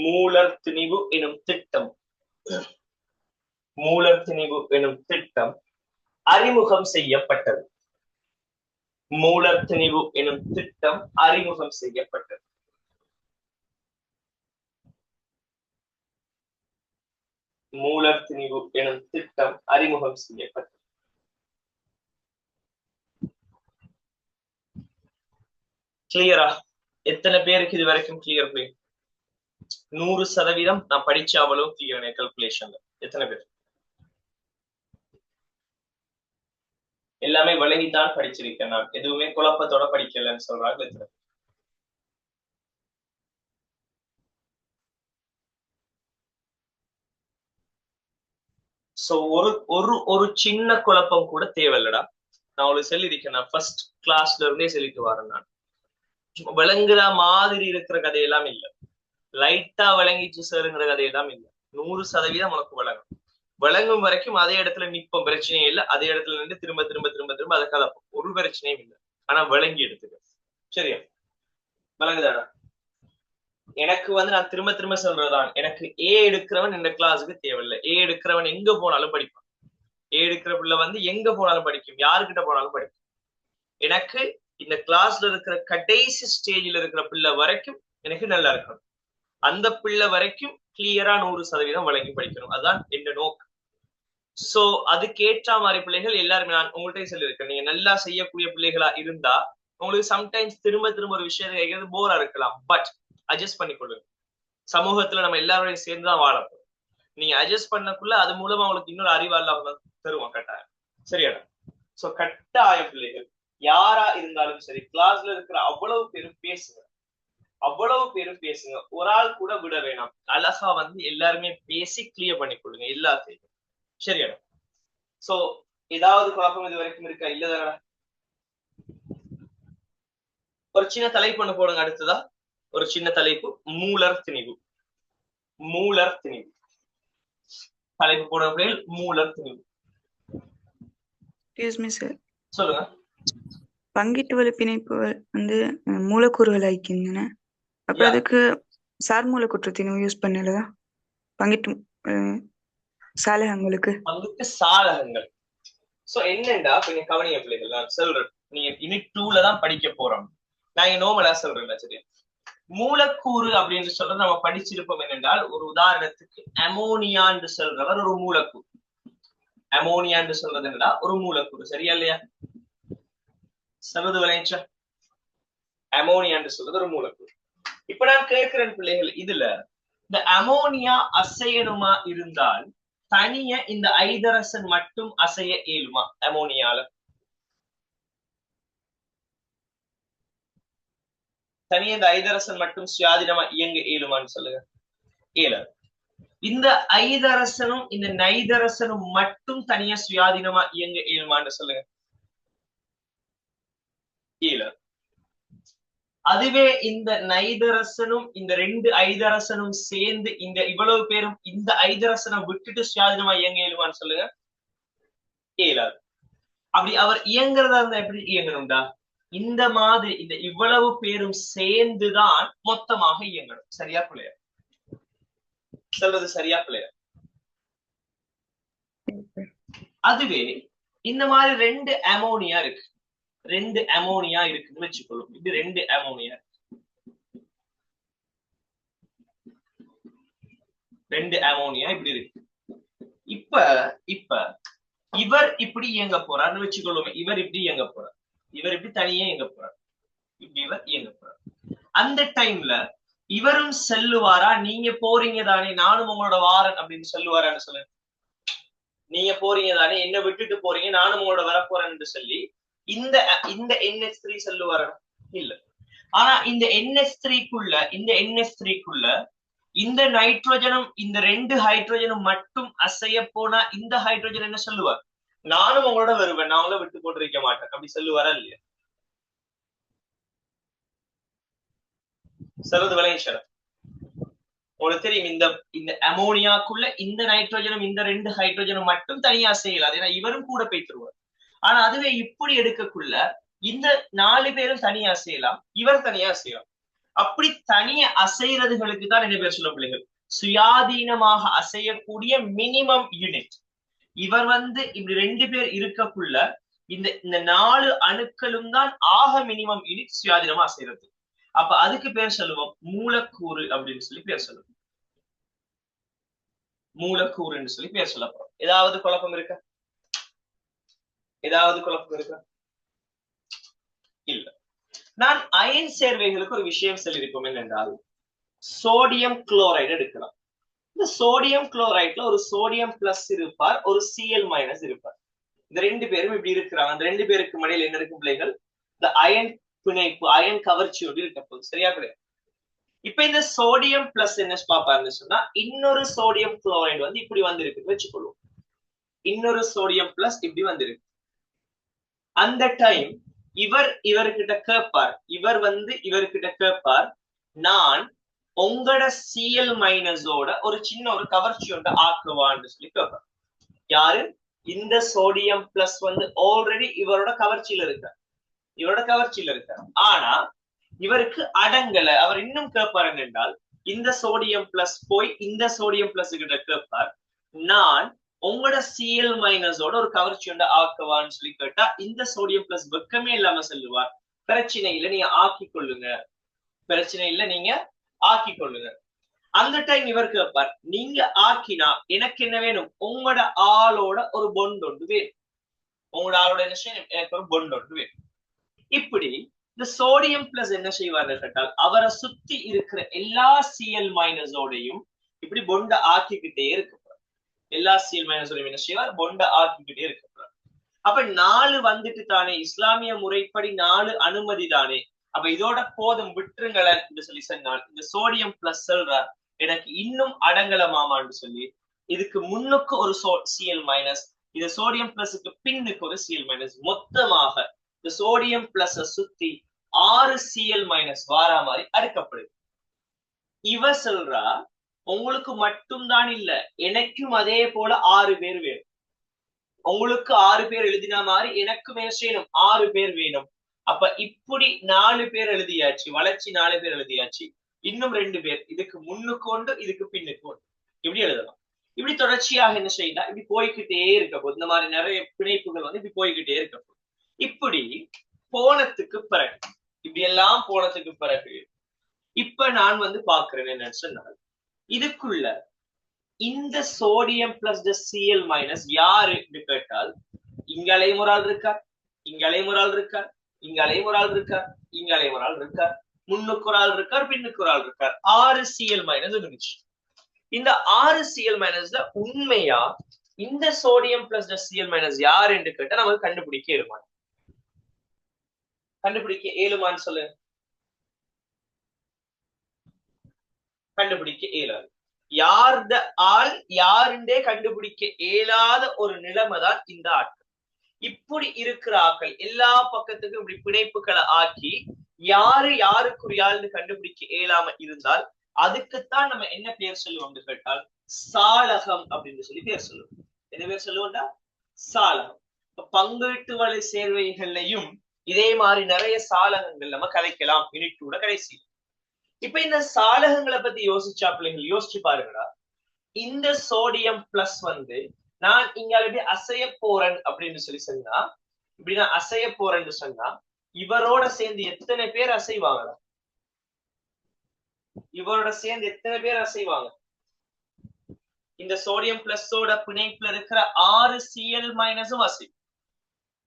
மூலர் திணிவு எனும் திட்டம், மூலர் திணிவு எனும் திட்டம் அறிமுகம் செய்யப்பட்டது. மூலர் திணிவு எனும் திட்டம் அறிமுகம் செய்யப்பட்டது. மூலர் திணிவு எனும் திட்டம் அறிமுகம் செய்யப்பட்டது. கிளியரா? எத்தனை பேருக்கு இது வரைக்கும் கிளியர்? 100% நான் படிச்ச அவ்வளவு கிளியர் கால்குலேஷன்ல. எத்தனை பேர்? எல்லாமே விளங்கித்தான் படிச்சிருக்கேன் நான், எதுவுமே குழப்பத்தோட படிக்கலன்னு சொல்றாங்க. எத்தனை? சோ ஒரு சின்ன குழப்பம் கூட தேவையில்லடா. நான் உங்களுக்கு சொல்லியிருக்கேன், நான் ஃபர்ஸ்ட் கிளாஸ்ல இருந்தே சொல்லிட்டு வரேன். நான் விளங்குற மாதிரி இருக்கிற கதையெல்லாம் இல்ல, லைட்டா விளங்கிச்சு சாருங்கிற கதையெல்லாம் இல்ல. 100% உனக்கு விளங்கும் வரைக்கும் அதே இடத்துல நிற்போம், பிரச்சனையும் இல்லை. அதே இடத்துல நின்று திரும்ப திரும்ப திரும்ப திரும்ப அதை கலப்போம், ஒரு பிரச்சனையும் இல்லை. ஆனா விளங்கி எடுத்துக்க. சரியா? விளங்குதாடா? எனக்கு நான் திரும்ப திரும்ப சொல்றதுதான், எனக்கு ஏ எடுக்கிறவன் இந்த கிளாஸுக்கு தேவையில்லை. ஏ எடுக்கிறவன் எங்க போனாலும் படிப்பான். ஏ எடுக்கிற பிள்ளை எங்க போனாலும் படிக்கும், யாருக்கிட்ட போனாலும் படிக்கும். எனக்கு இந்த கிளாஸ்ல இருக்கிற கடைசி ஸ்டேஜில் இருக்கிற பிள்ளை வரைக்கும் எனக்கு நல்லா இருக்கணும். அந்த பிள்ளை வரைக்கும் கிளியரா 100% வழங்கி படிக்கணும். அதுதான் என் நோக்கம். சோ அதுக்கேற்ற மாதிரி பிள்ளைகள் எல்லாருமே நான் உங்கள்கிட்ட சொல்லியிருக்கேன். நீங்க நல்லா செய்யக்கூடிய பிள்ளைகளா இருந்தா உங்களுக்கு சம்டைம்ஸ் திரும்ப திரும்ப ஒரு விஷயத்தை கேட்கறது போரா இருக்கலாம். பட் அட்ஜஸ்ட் பண்ணிக்கொள்ளுங்க. சமூகத்துல நம்ம எல்லாரோடையும் சேர்ந்துதான் வாழப்போம். நீங்க அட்ஜஸ்ட் பண்ணக்குள்ள அது மூலமா உங்களுக்கு இன்னொரு அறிவாளர் தருவோம் கட்டாயம். சரியா? சோ கட்டாய பிள்ளைகள் யாரா இருந்தாலும் சரி, கிளாஸ்ல இருக்கிற அவ்வளவு பேரும் பேசுங்க, அவ்வளவு பேரும் பேசுங்க. ஒரு ஆள் கூட விட வேணாம். அழகா எல்லாருமே பேசி கிளியர் பண்ணிக்கொள்ளுங்க எல்லாத்தையும். சரியா? சோ ஏதாவது குழப்பம் இது வரைக்கும் இருக்கா? இல்லதானடா? ஒரு சின்ன தலைப்பு ஒண்ணு போடுங்க. அடுத்ததா ஒரு சின்ன தலைப்பு, மூலர் திணிவு. மூலர் திணிவு தலைப்பு போடுங்க. மூலர் திணிவு. சொல்லுங்க. பங்கீட்டு வலு பிணைப்புகள் மூலக்கூறுகள் ஐக்கின்றன. அப்ப அதுக்கு சார் மூலக்கூற்று திணிவு யூஸ் பண்ணலதா பங்கீட்டு சாலகங்களுக்கு. பங்குக்கு சாலகங்கள். சோ என்னண்டா கொஞ்சம் கவனிய பிள்ளைகள், நான் சொல்றேன். நீங்க யூனிட் 2ல தான் படிக்க போறோம். நான் இங்க நோமலா சொல்றேன். சரி, மூலக்கூறு அப்படின்னு சொல்றது நம்ம படிச்சிருப்போம். என்னென்றால் ஒரு உதாரணத்துக்கு அமோனியா என்று சொல்றவர் ஒரு மூலக்கூறு. அமோனியா என்று சொல்றது என்னடா? ஒரு மூலக்கூறு. சரியா இல்லையா? சொல்றது விளைச்சா? அமோனியா என்று சொல்றது ஒரு மூலக்கூறு. இப்ப நான் கேட்கிறேன் பிள்ளைகள், இதுல இந்த அமோனியா அசையணுமா இருந்தால் தனிய இந்த ஐதரசன் மட்டும் அசைய இயலுமா? அமோனியால தனிய இந்த ஐதரசன் மட்டும் சுயாதீனமா இயங்க இயலுமான்னு சொல்லுங்க. இயலாது. இந்த ஐதரசனும் இந்த நைதரசனும் மட்டும் தனியா சுயாதீனமா இயங்க இயலுமான்னு சொல்லுங்க. இயலாது. அதுவே இந்த நைதரசனும் இந்த 2 ஐதரசனும் சேர்ந்து இந்த இவ்வளவு பேரும் இந்த ஐதரசனை விட்டுட்டு சுயாதீனமா இயங்க இயலுமான்னு சொல்லுங்க. இயலாது. அப்படி அவர் இயங்குறதா இருந்தா எப்படி இயங்கணும்டா? இந்த மாதிரி இந்த இவ்வளவு பேரும் சேர்ந்துதான் மொத்தமாக இயங்கணும். சரியா பிள்ளையா? சொல்றது சரியா பிள்ளையா? அதுவே இந்த மாதிரி 2 அமோனியா இருக்கு, 2 அமோனியா இருக்குன்னு வச்சுக்கொள்ளும். இது 2 அமோனியா, 2 அமோனியா இப்படி இருக்கு. இப்ப இவர் இப்படி இயங்க போறாருன்னு வச்சுக்கொள்ளுமே. இவர் இப்படி இயங்க போறார், இவர் இப்படி தனியே இயங்க போறார், இப்படி இவர் இயங்க போறார். அந்த டைம்ல இவரும் செல்லுவாரா? நீங்க போறீங்க தானே, நானும் உங்களோட வாரன் அப்படின்னு சொல்லுவாரான்னு சொல்லுங்க. நீங்க போறீங்க தானே, என்ன விட்டுட்டு போறீங்க, நானும் உங்களோட வரப்போறேன்னு சொல்லி இந்த NH3 சொல்லுவாரா? இல்ல. ஆனா இந்த NH3க்குள்ள இந்த நைட்ரோஜனும் இந்த 2 ஹைட்ரோஜனும் மட்டும் அசைய போனா இந்த ஹைட்ரோஜன் என்ன சொல்லுவார்? நானும் உங்களோட வருவேன், நான் உங்களை விட்டு போட்டிருக்க மாட்டேன், அப்படி சொல்லுவாரா இல்லையா? சொல்றது விளையாட உங்களுக்கு தெரியும். இந்த அமோனியாக்குள்ள இந்த நைட்ரோஜனும் இந்த 2 ஹைட்ரோஜனும் மட்டும் தனியா அசையலாது, ஏன்னா இவரும் கூட போய்த்துருவார். ஆனா அதுவே இப்படி எடுக்கக்குள்ள இந்த 4 பேரும் தனியா அசையலாம், இவர் தனியா அசையலாம். அப்படி தனியா அசைறதுகளுக்கு தான் என்ன பேர் சொல்ல பிள்ளைகள்? சுயாதீனமாக அசையக்கூடிய மினிமம் யூனிட். இவர் வந்து இப்படி 2 பேர் இருக்கக்குள்ள இந்த 4 அணுக்களும் தான் ஆக மினிமம் யூனிட் சுயாதீனமா செய்யறது. அப்ப அதுக்கு பேர் சொல்லுவோம் மூலக்கூறு அப்படின்னு சொல்லி பேர் சொல்லுவோம். மூலக்கூறுன்னு சொல்லி பேர் சொல்லப்போம். ஏதாவது குழப்பம் இருக்கா? ஏதாவது குழப்பம் இருக்கா? இல்ல. நான் அயன் சேர்வைகளுக்கு ஒரு விஷயம் சொல்லியிருக்கோம் என்னென்றால் சோடியம் குளோரைடு எடுக்கலாம். இந்த சோடியம் குளோரைட்ல ஒரு சோடியம் பிளஸ் இருப்பார், ஒரு Cl மைனஸ் இருப்பார். இந்த 2 பேரும் இப்படி இருக்கிறாங்க. அந்த 2 பேருக்கு மடியில் என்ன இருக்கும் பிள்ளைகள்? இந்த அயன் பிணைப்பு, அயன் கவர்ச்சியோடு இருக்க போகுது. சரியா கிடையாது? இப்ப இந்த சோடியம் பிளஸ் என்ன பாப்பாருன்னு சொன்னா இன்னொரு சோடியம் குளோரைடு வந்து இப்படி வந்திருக்கு வச்சுக்கொள்வோம். இன்னொரு சோடியம் பிளஸ் இப்படி வந்திருக்கு. அந்த டைம் இவர்கிட்ட கேட்பார், இவர் வந்து இவர்கிட்ட கேட்பார், நான் உங்களோட Cl மைனஸோட ஒரு சின்ன ஒரு கவர்ச்சி ஒன்று ஆக்குவான்னு சொல்லி கேட்பார். யாரு? இந்த சோடியம் பிளஸ் வந்து ஆல்ரெடி இவரோட கவர்ச்சியில இருக்க, ஆனா இவருக்கு அடங்கல. அவர் இன்னும் கேட்பார் என்றால் இந்த சோடியம் பிளஸ் போய் இந்த சோடியம் பிளஸ் கிட்ட கேட்பார், நான் உங்களோட Cl மைனஸோட ஒரு கவர்ச்சி ஒன்று ஆக்குவான்னு சொல்லி கேட்டா இந்த சோடியம் பிளஸ் வெக்கமே இல்லாம சொல்லுவார், பிரச்சனை இல்லை நீங்க ஆக்கி கொள்ளுங்க. அந்த டைம் இவர் கேட்பார், நீங்க ஆக்கினா எனக்கு என்ன வேணும்? உங்களோட ஆளோட ஒரு பொண்ட் ஒன்று வேணும். உங்களோட ஆளோட என்ன செய்யணும்? எனக்கு ஒரு பொண்ட் ஒன்று வேணும். இப்படி இந்த சோடியம் பிளஸ் என்ன செய்வார்னு கேட்டால் அவரை சுத்தி இருக்கிற எல்லா Cl மைனஸோடையும் இப்படி பொண்ட ஆக்கிக்கிட்டே இருக்க. எல்லா Cl மைனஸோடையும் என்ன செய்வார்? பொண்ட ஆக்கிக்கிட்டே இருக்க. அப்ப 4 வந்துட்டு தானே, இஸ்லாமிய முறைப்படி 4 அனுமதி தானே. அப்ப இதோட போதும் விட்டுருங்களேன் என்று சொல்லி சொன்னால் இந்த சோடியம் பிளஸ் சொல்றார், எனக்கு இன்னும் அடங்கல மாமான்னு சொல்லி இதுக்கு முன்னுக்கு ஒரு Cl மைனஸ், இது சோடியம் பிளஸுக்கு பின்னுக்கு ஒரு Cl மைனஸ், மொத்தமாக இந்த சோடியம் பிளஸ் சுத்தி 6 Cl மைனஸ் வாரா மாதிரி அடுக்கப்படுது. இவ சொல்றா, உங்களுக்கு மட்டும் தான் இல்ல, எனக்கும் அதே போல 6 பேர் வேணும். உங்களுக்கு 6 பேர் எழுதினா மாதிரி எனக்கும் என்ன செய்யணும்? 6 பேர் வேணும். அப்ப இப்படி 4 பேர் எழுதியாச்சு, வளர்ச்சி 4 பேர் எழுதியாச்சு, இன்னும் 2 பேர் இதுக்கு முன்னுக்கு ஒன்று, இதுக்கு பின்னுக்கு ஒன்று, இப்படி எழுதலாம். இப்படி தொடர்ச்சியாக என்ன செய்யலாம்? இப்படி போய்கிட்டே இருக்க போது இந்த மாதிரி நிறைய பிணைப்புகள் வந்து இப்படி போய்கிட்டே இருக்க போது. இப்படி போனதுக்கு பிறகு, இப்படி எல்லாம் போனதுக்கு பிறகு இப்ப நான் வந்து பாக்குறேன் என்னன்னு சொன்னால் இதுக்குள்ள இந்த சோடியம் பிளஸ் Cl மைனஸ் யாரு கேட்டால் இங்க அலைமுறால் இருக்கார், இங்க அலைமுறால் இருக்கார், இங்க அலைமுறால் இருக்கார், இங்க அலைமுறால் இருக்கார், முன்னுக்கு ஒரு ஆள் இருக்கார், பின்னுக்கு ஒரு ஆள் இருக்கார். 6 Cl மைனஸ் இருந்துச்சு. இந்த 6 Cl மைனஸ்ல உண்மையா இந்த சோடியம் பிளஸ் Cl மைனஸ் யார் என்று கேட்டா நமக்கு கண்டுபிடிக்க ஏழுமான்னு சொல்லு. கண்டுபிடிக்க இயலாது. யார்த ஆள் யாருண்டே கண்டுபிடிக்க இயலாத ஒரு நிலைமை தான் இந்த ஆட்கள். இப்படி இருக்கிற ஆட்கள் எல்லா பக்கத்துக்கும் இப்படி பிணைப்புகளை ஆக்கி யாருக்குரியாள்னு கண்டுபிடிக்க இயலாம இருந்தால் அதுக்குத்தான் நம்ம என்ன பேர் சொல்லுவோம் கேட்டால் சாளகம் அப்படின்னு சொல்லி பேர் சொல்லுவோம். என்ன பேர் சொல்லுவோம்டா? சாளகம். பங்கீட்டு வலை சேர்வைகள்லையும் இதே மாதிரி நிறைய சாளகங்கள் நம்ம கலைக்கலாம் யூனிட்டோட கடைசி. இப்ப இந்த சாளகங்களை பத்தி யோசிச்சா பிள்ளைங்க யோசிச்சு பாருங்கடா, இந்த சோடியம் பிளஸ் வந்து நான் இங்க எப்படி அசைய போறேன் அப்படின்னு சொல்லி சொன்னா, இப்படி நான் அசைய போறேன்னு சொன்னா இவரோட சேர்ந்து எத்தனை பேர் அசைவாங்களா? இவரோட சேர்ந்து எத்தனை பேர் அசைவாங்க? இந்த சோடியம் பிளஸோட பிணைப்புல இருக்கிற 6 Cl மைனஸும் அசையும்.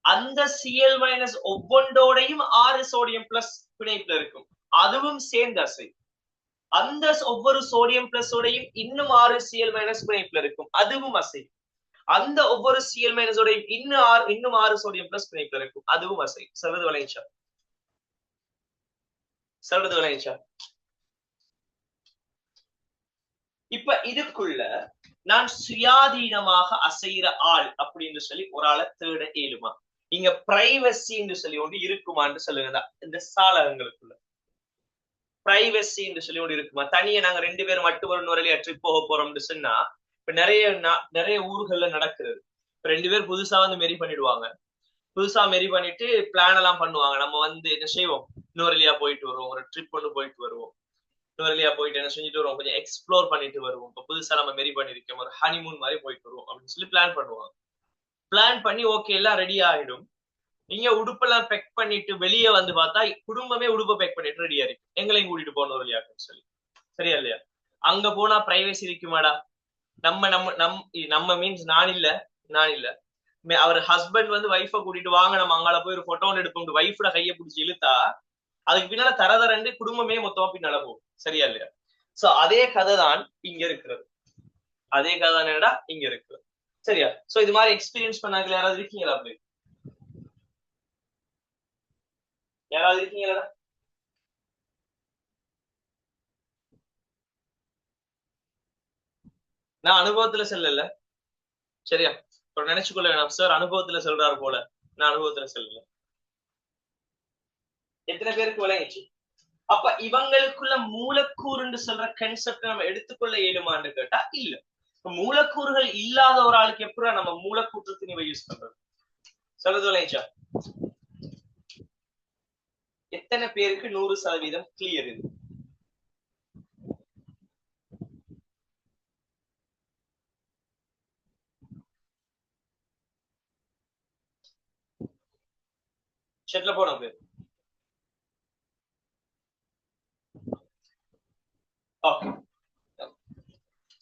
அந்த Cl மைனஸ் ஒவ்வொன்றோடையும் 6 சோடியம் பிளஸ் பிணைப்புல இருக்கும், அதுவும் சேர்ந்து அசையும். அந்த ஒவ்வொரு சோடியம் பிளஸோடையும் இன்னும் 6 Cl மைனஸ் பிணைப்புல இருக்கும், அதுவும் அசையும். அந்த ஒவ்வொரு Cl மைனஸோடையும் இன்னும் 6 சோடியம் பிளஸ் பிணைப்புல இருக்கும், அதுவும் அசையும். சொல்றது விளைஞ்சா? இப்ப இதுக்குள்ள நான் சுயாதீனமாக அசைகிற ஆள் அப்படின்னு சொல்லி ஒரு ஆளை தேட இயலுமா? இங்க பிரைவசின்னு சொல்லி ஒன்று இருக்குமான்னு சொல்லுங்க. இந்த சாளகங்களுக்குள்ள பிரைவசின்னு சொல்லி ஒன்று இருக்குமா? தனியா நாங்க 2 பேரும் மட்டும் ஒரு நுரையில ட்ரிப் போக போறோம்னு சொன்னா இப்ப நிறைய ஊர்கள்ல நடக்கிறது. 2 பேர் புதுசா வந்து மெரி பண்ணிடுவாங்க. புதுசா மெரி பண்ணிட்டு பிளான் எல்லாம் பண்ணுவாங்க. நம்ம வந்து என்ன செய்வோம்? நுரையிலியா போயிட்டு வருவோம், ஒரு ட்ரிப் ஒன்று போயிட்டு வருவோம். நுவரெலியா போயிட்டு என்ன செஞ்சுட்டு வருவோம், கொஞ்சம் எக்ஸ்ப்ளோர் பண்ணிட்டு வருவோம். இப்போ புதுசா நம்ம மெரி பண்ணிருக்கோம், ஒரு ஹனிமூன் மாதிரி போயிட்டு வருவோம் அப்படின்னு சொல்லி பிளான் பண்ணுவாங்க. பிளான் பண்ணி ஓகே எல்லாம் ரெடி ஆயிடும். நீங்க உடுப்பெல்லாம் பெக் பண்ணிட்டு வெளியே வந்து பார்த்தா குடும்பமே உடுப்பை பெக் பண்ணிட்டு ரெடியா இருக்கு, எங்களையும் கூட்டிட்டு போகணும் இல்லையாக்குன்னு சொல்லி. சரியா இல்லையா? அங்க போனா பிரைவசி இருக்குமாடா? நம்ம நம்ம நம் நம்ம மீன்ஸ் நான் இல்ல அவர் ஹஸ்பண்ட் வந்து வைஃபை கூட்டிட்டு வாங்க நம்ம அங்கால போய் ஒரு போட்டோ ஒன்று எடுப்போம், வைஃபோட கையை பிடிச்சி இழுத்தா அதுக்கு பின்னால தரதரண்டு குடும்பமே மொத்தமா பின்னால போகும். சரியா இல்லையா? சோ அதே கதை தான் இங்க இருக்கிறது. அதே கதை தான் என்னடா இங்க இருக்கிறது. சரியா? சோ இது மாதிரி எக்ஸ்பீரியன்ஸ் பண்ணாங்க யாராவது இருக்கீங்களா? அப்படி யாராவது இருக்கீங்களா? நான் அனுபவத்துல சொல்லல. சரியா? நினைச்சுக்கொள்ள வேணாம் சார் அனுபவத்துல சொல்றாரு போல. நான் அனுபவத்துல சொல்லல. எத்தனை பேருக்கு விளங்கிச்சு? அப்ப இவங்களுக்குள்ள மூலக்கூறுன்னு சொல்ற கன்செப்ட் நம்ம எடுத்துக்கொள்ள இயலுமான்னு கேட்டா இல்ல. மூலக்கூறுகள் இல்லாத ஒரு ஆளுக்கு எப்படி நம்ம மூலக்கூற்று திணிவை யூஸ் பண்றது? சொல்றது விளங்கிச்சா? எத்தனை பேருக்கு 100% கிளியர் இது? ஷெட்ல போன பேர். ஓகே.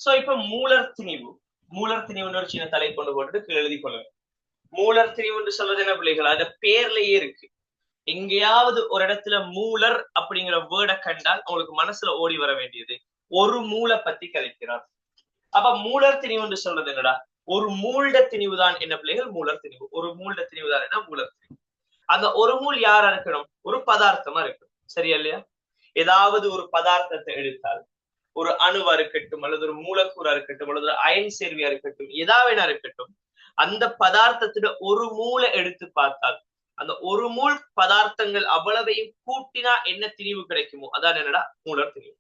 சோ இப்ப மூலர் திணிவுன்னு ஒரு சின்ன தலை கொண்டு போட்டுட்டு எழுதி கொள்ளுங்க. மூலர் திணிவுன்னு சொல்றது என்ன பிள்ளைகள்? அந்த பேர்லயே இருக்கு. எங்கேயாவது ஒரு இடத்துல மூலர் அப்படிங்கிற வேர்டை கண்டால் உங்களுக்கு மனசுல ஓடி வர வேண்டியது ஒரு மூளை பத்தி கழிக்கிறார். அப்ப மூலர் திணிவுன்னு சொல்றது என்னடா? ஒரு மூல்ட திணிவு தான் என்ன பிள்ளைகள்? மூலர் திணிவு. ஒரு மூல்ட திணிவு தான் என்ன? மூலர் திணிவு. அந்த ஒரு மூல் யாரா இருக்கணும்? ஒரு பதார்த்தமா இருக்கணும். சரியா இல்லையா? ஏதாவது ஒரு பதார்த்தத்தை எடுத்தால், ஒரு அணுவா இருக்கட்டும் அல்லது ஒரு மூலக்கூறா இருக்கட்டும் அல்லது ஒரு அயன் சேர்வியா இருக்கட்டும், ஏதாவது இருக்கட்டும், அந்த பதார்த்தத்துல ஒரு மூளை எடுத்து பார்த்தால் அந்த ஒரு மூல் பதார்த்தங்கள் அவ்வளவையும் கூட்டினா என்ன திணிவு கிடைக்குமோ அதான் என்னடா? மூலர் திணிவு.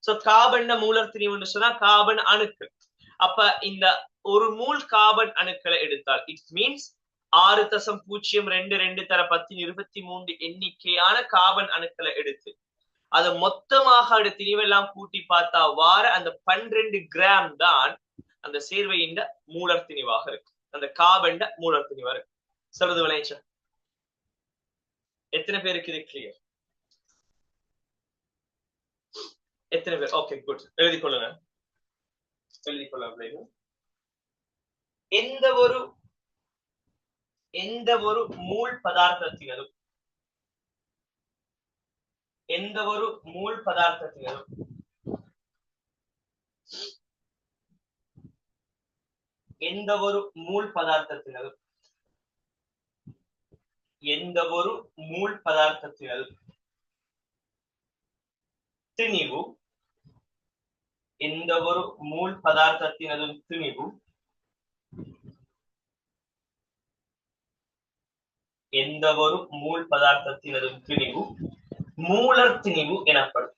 சோ கார்பன் மூலர் திணிவுன்னு சொன்னா கார்பன் அணுக்கள். அப்ப இந்த ஒரு மூல் கார்பன் அணுக்களை எடுத்தால் இட் மீன்ஸ் 6.022 தர 1023 எண்ணிக்கையான கார்பன் அணுக்களை எடுத்து அதை மொத்தமாக திணிவெல்லாம் கூட்டி பார்த்தா வார அந்த 12 கிராம் தான் அந்த சேர்வையின் மூலர் திணிவாக இருக்கு. அந்த கார்பன் மூலர் திணிவா இருக்கு. சொல்றது விளைச்சா? எத்தனை பேருக்கு இது கிளியர்? எத்தனை பேர்? Okay good. எழுதி கொள்ளுங்க. எந்த ஒரு மூல் பதார்த்தத்தினதும் எந்த ஒரு மூல் பதார்த்தத்தினதும் எந்த ஒரு மூல் பதார்த்தத்தினதும் எந்த ஒரு மூல் பதார்த்தத்தினதும் திணிவு எந்த ஒரு மூல் பதார்த்தத்தினதும் திணிவு எந்த ஒரு மூல் பதார்த்தத்தினதும் திணிவு மூலர் திணிவு எனப்படும்.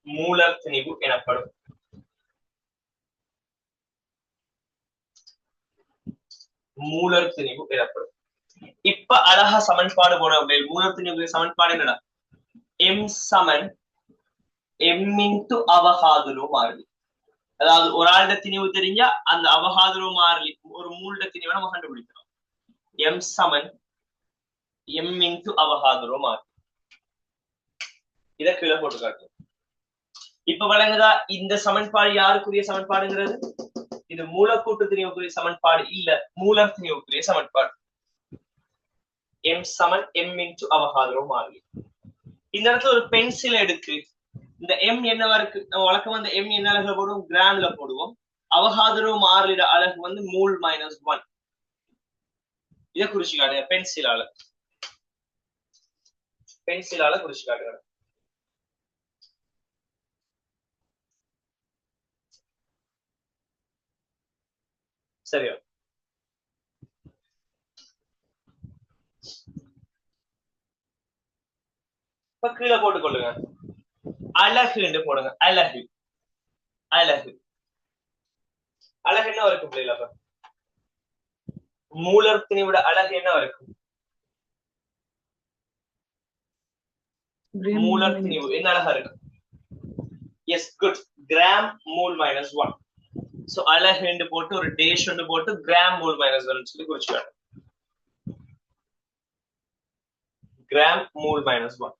மூலர் திணிவு எனப்படும். மூலர் திணிவு எனப்படும். இப்ப அழகா சமன்பாடு போன மூலர் திணிவு சமன்பாடு என்னடா? எம் சமன் எம் இன்டு அவகாதுரோ மாறிலி. அதாவது ஒரு ஆளுட திணிவு தெரிஞ்சா அந்த அவகாதுரோ மாறிலி ஒரு மூல்ட திணிவை நம்ம கண்டுபிடிக்கிறோம். எம் சமன் எம் இன்டு அவகாதுரோ மாறிலி. இதை கீழே போட்டு காட்டு. இப்ப வழங்குதா இந்த சமன்பாடு யாருக்குரிய சமன்பாடுங்கிறது? இது மூலக்கூட்டு திணிவுக்குரிய சமன்பாடு இல்ல, மூலர் திணிவுக்குரிய சமன்பாடு. எம் சமன் எம் இன்டு அவகாதுரோ மாறிலி. இந்த இடத்துல ஒரு பென்சில் எடுத்து இந்த எம் என்னவா இருக்கு? நம்ம வழக்கம் அந்த எம் என்ன அழகுல போடுவோம்? கிராம்ல போடுவோம். அவகாதுரோ மாறிலிட அழகு வந்து மூல் -1. இதை குறிச்சு காட்டுங்க பென்சிலால குறிச்சு காட்டுங்க. சரியா? இப்ப கீழே போட்டுக்கொள்ளுங்க. அழகு என்று போடுங்க. அழகு அழகு அழகு என்ன வரைக்கும் பிள்ளைகளா? மூலர் திணிவிட அழகு என்ன வரைக்கும்? மூலர் திணிவு என்ன அழகா இருக்கு. Yes good. Gram mole minus 1. So அலகு போட்டு ஒரு டேஷ் போட்டு கிராம் மூல் மைனஸ் 1 சொல்லி குறிச்சுக்காங்க. Gram mole minus 1.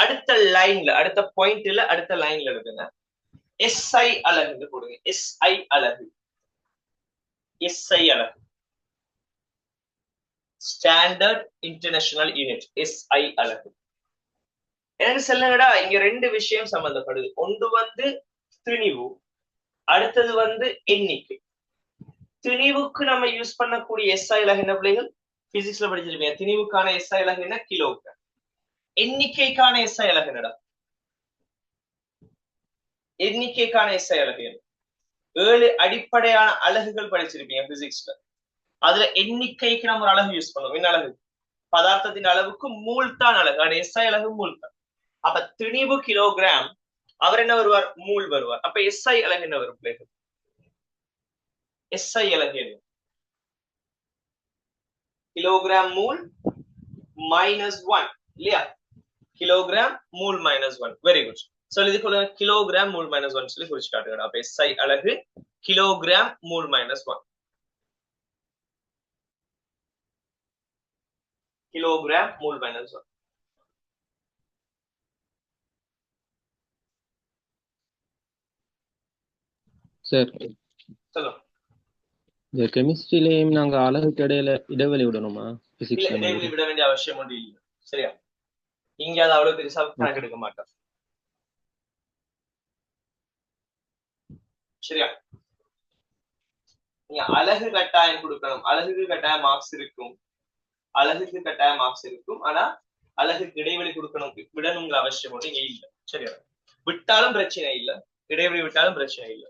அடுத்த லைன்ல அடுத்த பாயிண்ட்ல அடுத்த லைன்ல இருக்குங்க. SI அலகு போடுங்க. SI அலகு. SI அலகு. Standard international unit. SI அலகு. எனக்கு சொல்லுங்கடா, இங்க ரெண்டு விஷயம் சம்பந்தப்படுது. ஒன்று திணிவு, அடுத்தது எண்ணிக்கை. திணிவுக்கு நம்ம யூஸ் பண்ணக்கூடிய SI அலகு என்ன பிள்ளைகள்? பிசிக்ஸ்ல படிச்சிருப்பீங்க. திணிவுக்கான SI அலகு என்ன? கிலோகிராம். எண்ணிக்கைக்கான SI அலகு என்னடா? எண்ணிக்கைக்கான SI அலகு என்ன? 7 அடிப்படையான அலகுகள் படிச்சிருப்பீங்க பிசிக்ஸ்ல. அதுல எண்ணிக்கைக்கு நம்ம ஒரு அலகு யூஸ் பண்ணுவோம். என்ன அலகு? பதார்த்தத்தின் அளவுக்கு மூல்தான் அலகு. அது SI அலகு மூல்தான். அப்ப திணிவு கிலோகிராம், அவர் என்ன வருவார்? மூல் வருவார். அப்ப SI அலகு என்ன வரும் பிள்ளைகள்? SI அலகு என்ன? கிலோகிராம் மூல் மைனஸ் 1 இல்லையா? Kilogram மூல் minus 1. Very good. சொல்லி இதுக்குள்ள கிலோகிராம் மூல் மைனஸ் 1 சொல்லி குறிச்சு காட்டுங்க. அப்ப SI அலகு kilogram மூல் minus 1. Kilogram மூல் minus 1. Sir, சொல்லுங்க. இந்த கெமிஸ்ட்ரியிலேயும் நாங்க அலகுக்கு இடையில இடைவெளி விடணுமா? இல்ல, பிசிக்ஸ்ல இடைவெளி விட வேண்டிய அவசியம் ஒன்றும் இல்லை. சரியா? இங்க அது அவ்வளவு பெருசா கணக்கெடுக்க மாட்டோம். சரியா? நீங்க அலகு கட்டாயம் கொடுக்கணும். அலகுக்கு கட்டாயம் மார்க்ஸ் இருக்கும். அலகுக்கு கட்டாயம் மார்க்ஸ் இருக்கும். ஆனா அலகுக்கு இடைவெளி கொடுக்கணும், விடணுங்கிற அவசியம் ஒன்றும் இங்க இல்லை. சரியா? விட்டாலும் பிரச்சனை இல்லை, இடைவெளி விட்டாலும் பிரச்சனை இல்லை.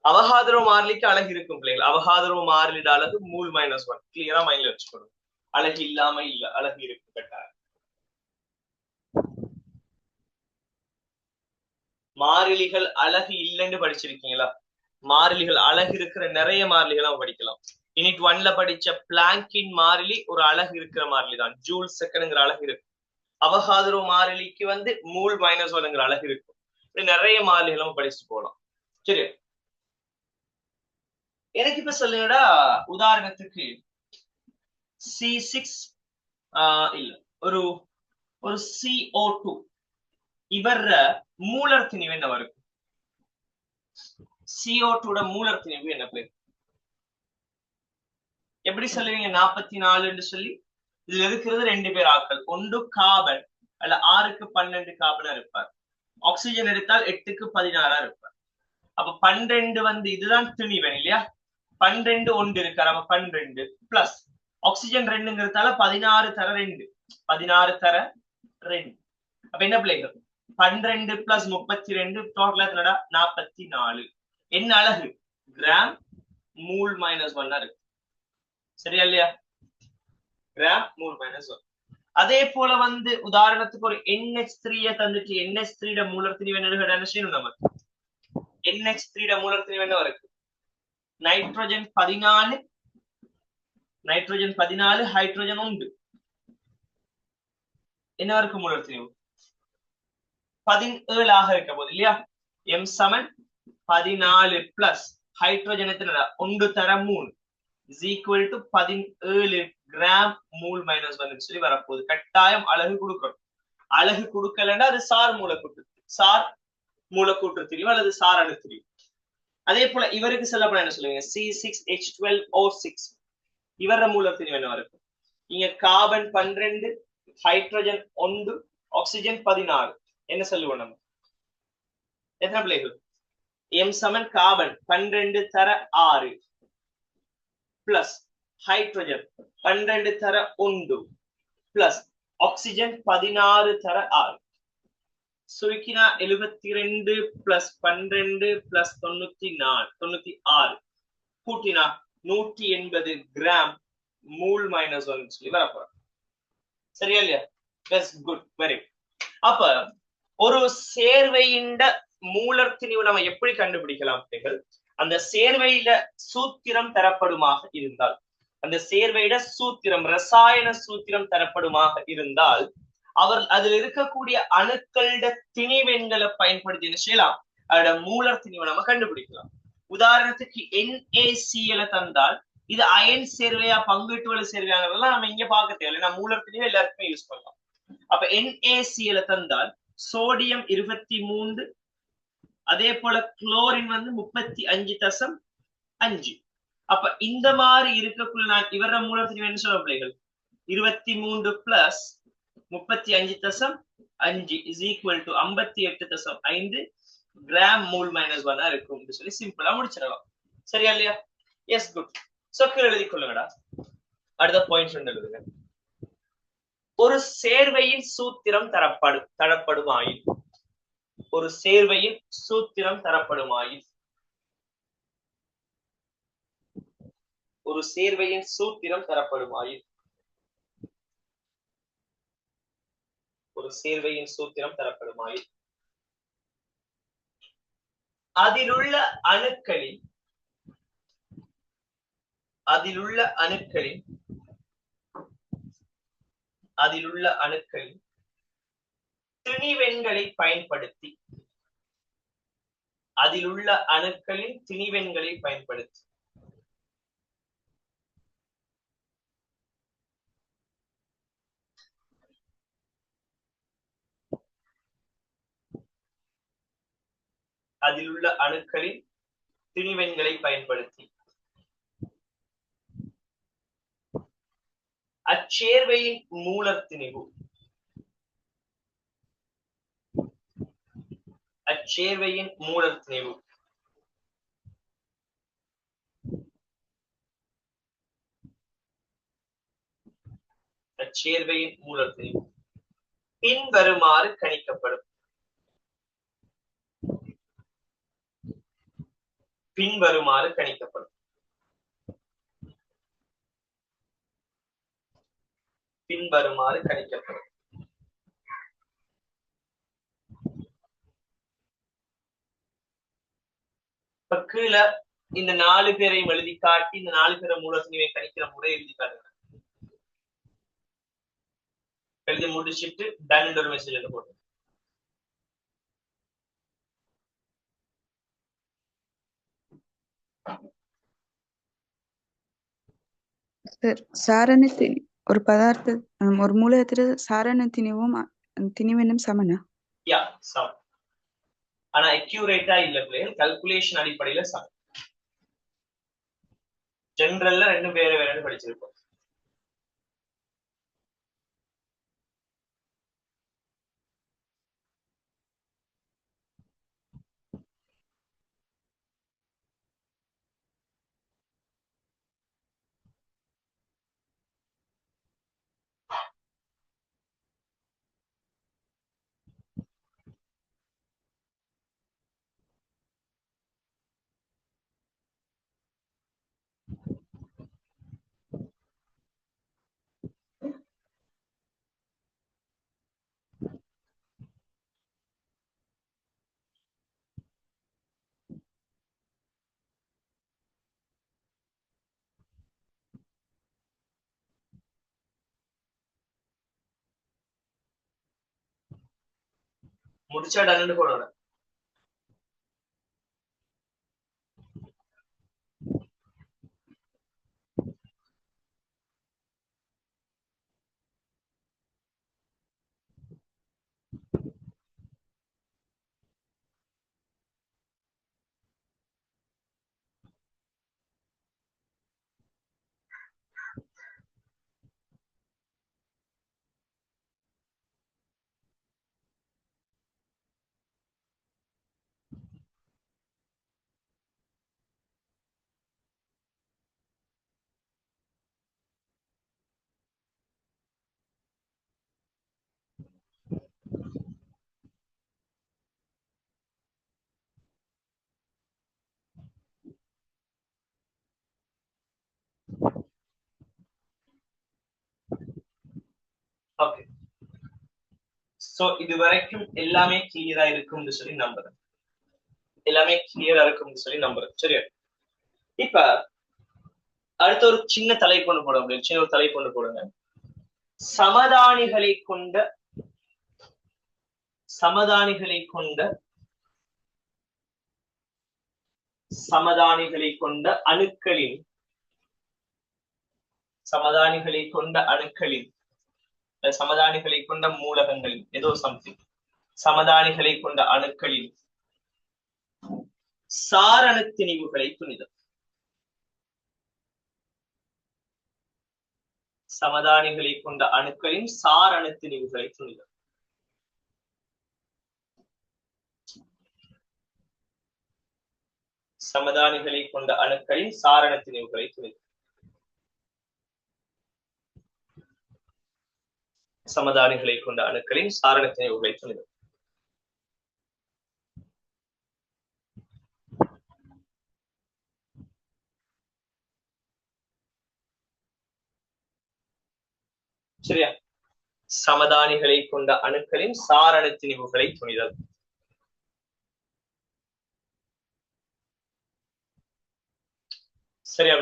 அவகாதரோ மாறிலிக்கு அலகு இருக்கும் பிள்ளைகள். அவகாதரோ மாறிலிட அலகு மூல் மைனஸ் 1. கிளியரா மைண்ட்ல வச்சுக்கணும். அலகு இல்லாம இல்ல, அலகு இருக்கு கட்டாயம். மாறிலிகள் அலகு இல்லைன்னு படிச்சிருக்கீங்களா? மாறிலிகள் அலகு இருக்கிற நிறைய மாறிலிகள் நம்ம படிக்கலாம். யூனிட் 1ல படிச்ச பிளாங்கின் மாறிலி ஒரு அலகு இருக்கிற மாறிலி தான். ஜூல் செகண்ட்ங்கிற அலகு இருக்கு. அவகாதரோ மாறிலிக்கு மூல் மைனஸ் 1ங்கிற அலகு இருக்கும். இப்படி நிறைய மாறிலிகள் நம்ம படிச்சுட்டு போகலாம். சரி, எனக்கு இப்ப சொல்லுங்கடா, உதாரணத்துக்கு C6 இல்ல ஒரு CO2 இவர மூலர் திணிவு என்ன வரும்? CO2 மூலர் திணிவு என்ன பிள்ளை? எப்படி சொல்லுவீங்க? 44 சொல்லி. இதுல இருக்கிறது 2 பேர் ஆட்கள். ஒன்று கார்பன், அல்ல 6க்கு 12 கார்பனா இருப்பார். ஆக்சிஜன் எடுத்தால் 8க்கு 16 இருப்பார். அப்ப 12 இதுதான் திணிவன் இல்லையா? 12 ஒன்று இருக்காரு. அப்ப 12 பிளஸ் ஆக்சிஜன் 2ங்கிறதால 16 தர 2, 16 தர 2. அப்ப என்ன பிள்ளைகள்? 12 பிளஸ் 32 டோட்டலா 44. என்ன அலகு? கிராம் மூல் மைனஸ் 1 இருக்கு. சரியா இல்லையா? Gram mole minus 1. அதே போல உதாரணத்துக்கு ஒரு NH3 தந்துட்டு NH3 மூலர் திணிவு என்ன செய்யணும்? நம்ம NH3 மூலர் திணிவு என்ன இருக்கு? Nitrogen 14, hydrogen 1. என்ன இருக்கு? மூலர் திணிவு 17 ஆக இருக்க போது இல்லையா? M சமன் 14 பிளஸ் ஹைட்ரோஜன் எத்தனை? 1 தர 3 is equal to 17 gram mole minus 1 சொல்லி வரப்போகுது. கட்டாயம் அலகு கொடுக்கணும். அலகு கொடுக்கலன்னா அது சார் மூலக்கூற்று திரிவு அல்லது சார் அணு திரிவு. அதே போல இவருக்கு சொல்லப்பட என்ன சொல்லுவீங்க? C6H12O6 இவர மூலர் திரிவு என்ன இருக்கு? இங்க கார்பன் 12, ஹைட்ரோஜன் 1, ஆக்சிஜன் 16. என்ன சொல்லுவோம் நம்ம? எத்தனை பிள்ளைகள்? M சமன் கார்பன் 12 தர 6 பிளஸ் ஹைட்ரோஜன் 12 தர 1 பிளஸ் ஆக்சிஜன் 16 தர 6. சுருக்கினா 72 பிளஸ் 12 பிளஸ் 96 கூட்டினா 180 கிராம் மூல் மைனஸ் 1 சொல்லி வரப்போற. சரியா இல்லையா? Good, very. அப்ப ஒரு சேர்வையின் மூலர் திணிவு நம்ம எப்படி கண்டுபிடிக்கலாம்? அந்த சேர்வையில சூத்திரம் தரப்படுமாக இருந்தால், அந்த சேர்வையிட சூத்திரம் ரசாயன சூத்திரம் தரப்படுமாக இருந்தால் அவர் அதில் இருக்கக்கூடிய அணுக்களோட திணிவெண்களை பயன்படுத்தி என்ன செய்யலாம், அதோட மூலர் திணிவை நம்ம கண்டுபிடிக்கலாம். உதாரணத்துக்கு NaCl தந்தால் இது அயன் சேர்வையா பங்கீட்டுவல சேர்வையானதெல்லாம் நம்ம இங்க பார்க்க தேவையில்லை, நம்ம மூலர் திணிவை எல்லாருக்குமே யூஸ் பண்ணலாம். அப்ப NaCl தந்தால் சோடியம் 23, அதே போல குளோரின் 35.5. அப்ப இந்த மாதிரி இருக்கக்குள்ள நான் இவர மூலத்தின் என்ன சொல்ல பிள்ளைகள் 23 plus 35.5 is equal to 58.5 gram mole minus 1 இருக்கும் சொல்லி சிம்பிளா முடிச்சிடலாம். சரியா இல்லையா? Yes, good. சொற்கள் எழுதி கொள்ளுங்கடா. அடுத்த பாயிண்ட் எழுதுங்க. ஒரு சேர்வையின் சூத்திரம் தரப்படுமாயின், ஒரு சேர்வையின் சூத்திரம் தரப்படுமாயின், ஒரு சேர்வையின் சூத்திரம் தரப்படுமாயின், ஒரு சேர்வையின் சூத்திரம் தரப்படுமாயின் அதிலுள்ள அணுக்களின் திணிவெண்களை பயன்படுத்தி அச்சேர்வையின் மூலர் திணிவு பின்வருமாறு கணிக்கப்படும். கீழே இந்த 4 பேரையும் எழுதி காட்டி இந்த 4 பேரை மூலத்தினை கணிக்கிற முறை எழுதி காட்டுங்க. எழுதி முடிச்சிட்டு டன் ஒரு மெசேஜ் போட்டு சாரணத்தின் ஒரு பதார்த்த ஒரு மூலத்தில சாரண திணிவும் திணிவெண்ணும் சமனா? யா, சமம். ஆனா அக்யூரேட்டா இல்ல பிள்ளைகள், கல்குலேஷன் அடிப்படையில சமம். ஜெனரல்ல ரெண்டு வேற வேற படிச்சிருப்போம். முடிச்சா டன் போடணும். ஓகே, சோ இது வரைக்கும் எல்லாமே கிளியரா இருக்கும்னு சொல்லி நம்புறேன். சரியா? இப்ப அடுத்த ஒரு சின்ன தலைப்பு கொண்டு போடுங்க, சின்ன ஒரு தலைப்பு கொண்டு போடுங்க. சமதானிகளை கொண்ட அணுக்களின் சமதானிகளை கொண்ட மூலகங்களின் ஏதோ சம்திங் சமதானிகளை கொண்ட அணுக்களின் சாரண திணிவுகளை துணிதல். சமதானிகளை கொண்ட அணுக்களின் சாரண திணிவுகளை துணிதல். சமதானிகளை கொண்ட அணுக்களின் சாரண திணிவுகளை துணிதல். சமதானிகளை கொண்ட அணுக்களின் சாரண திணிவுகளை துணிதல். சரியா? சமதானிகளை கொண்ட அணுக்களின் சாரண திணிவுகளை துணிதல். சரியா?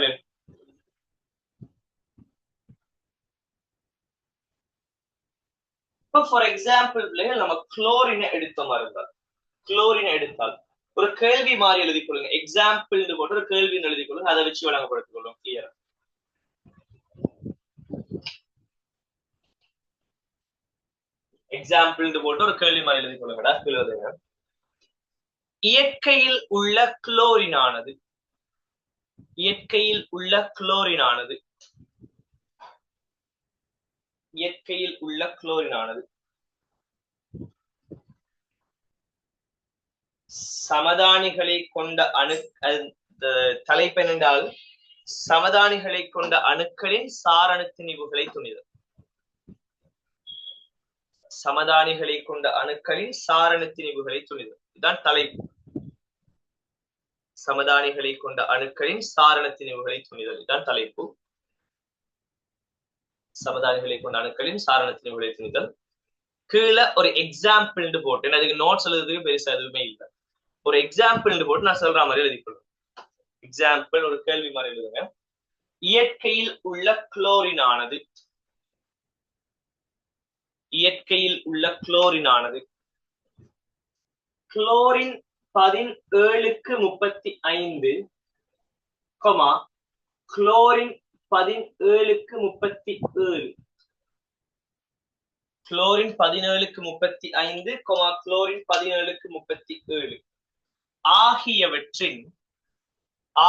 இப்போ ஃபார் எக்ஸாம்பிள் நம்ம குளோரினை எடுத்தால் ஒரு கேள்வி மாதிரி எழுதி கொள்ளுங்க. எக்ஸாம்பிள் போட்டு ஒரு கேள்வி எழுதி கொள்ளுங்க, அதை வச்சு வழங்கப்படுத்திக் கொள்ளும். கிளியரா? எக்ஸாம்பிள் போட்டு ஒரு கேள்வி மாதிரி எழுதி கொள்ளுங்கடா. இயற்கையில் உள்ள குளோரினானது சமதானிகளை கொண்ட தலைப்பெனென்றால் சமதானிகளை கொண்ட அணுக்களின் சாரண திணிவுகளை துணிதல். சமதானிகளை கொண்ட அணுக்களின் சாரண திணிவுகளை துணிதல். இதுதான் தலைப்பு. சமதானிகளை கொண்ட அணுக்களின் சாரண திணிவுகளை துணிதல். இதுதான் தலைப்பு. சமதானிகளை கொண்ட அணுக்களின் சாரண திணிவுகளை துணிதல். கீழே ஒரு எக்ஸாம்பிள் போட்டு, அதுக்கு நோட்ஸ் எழுதுறதுக்கு பெருசா எதுவுமே இல்லை. ஒரு எக்ஸாம்பிள் போட்டு நான் சொல்ற மாதிரி எழுதிக்கொள்ளும். எக்ஸாம்பிள் ஒரு கேள்வி மாதிரி எழுதுங்க. இயற்கையில் உள்ள குளோரினானது குளோரின் 17:35, குளோரின் 17:37, குளோரின் 17:35, குளோரின் 17:37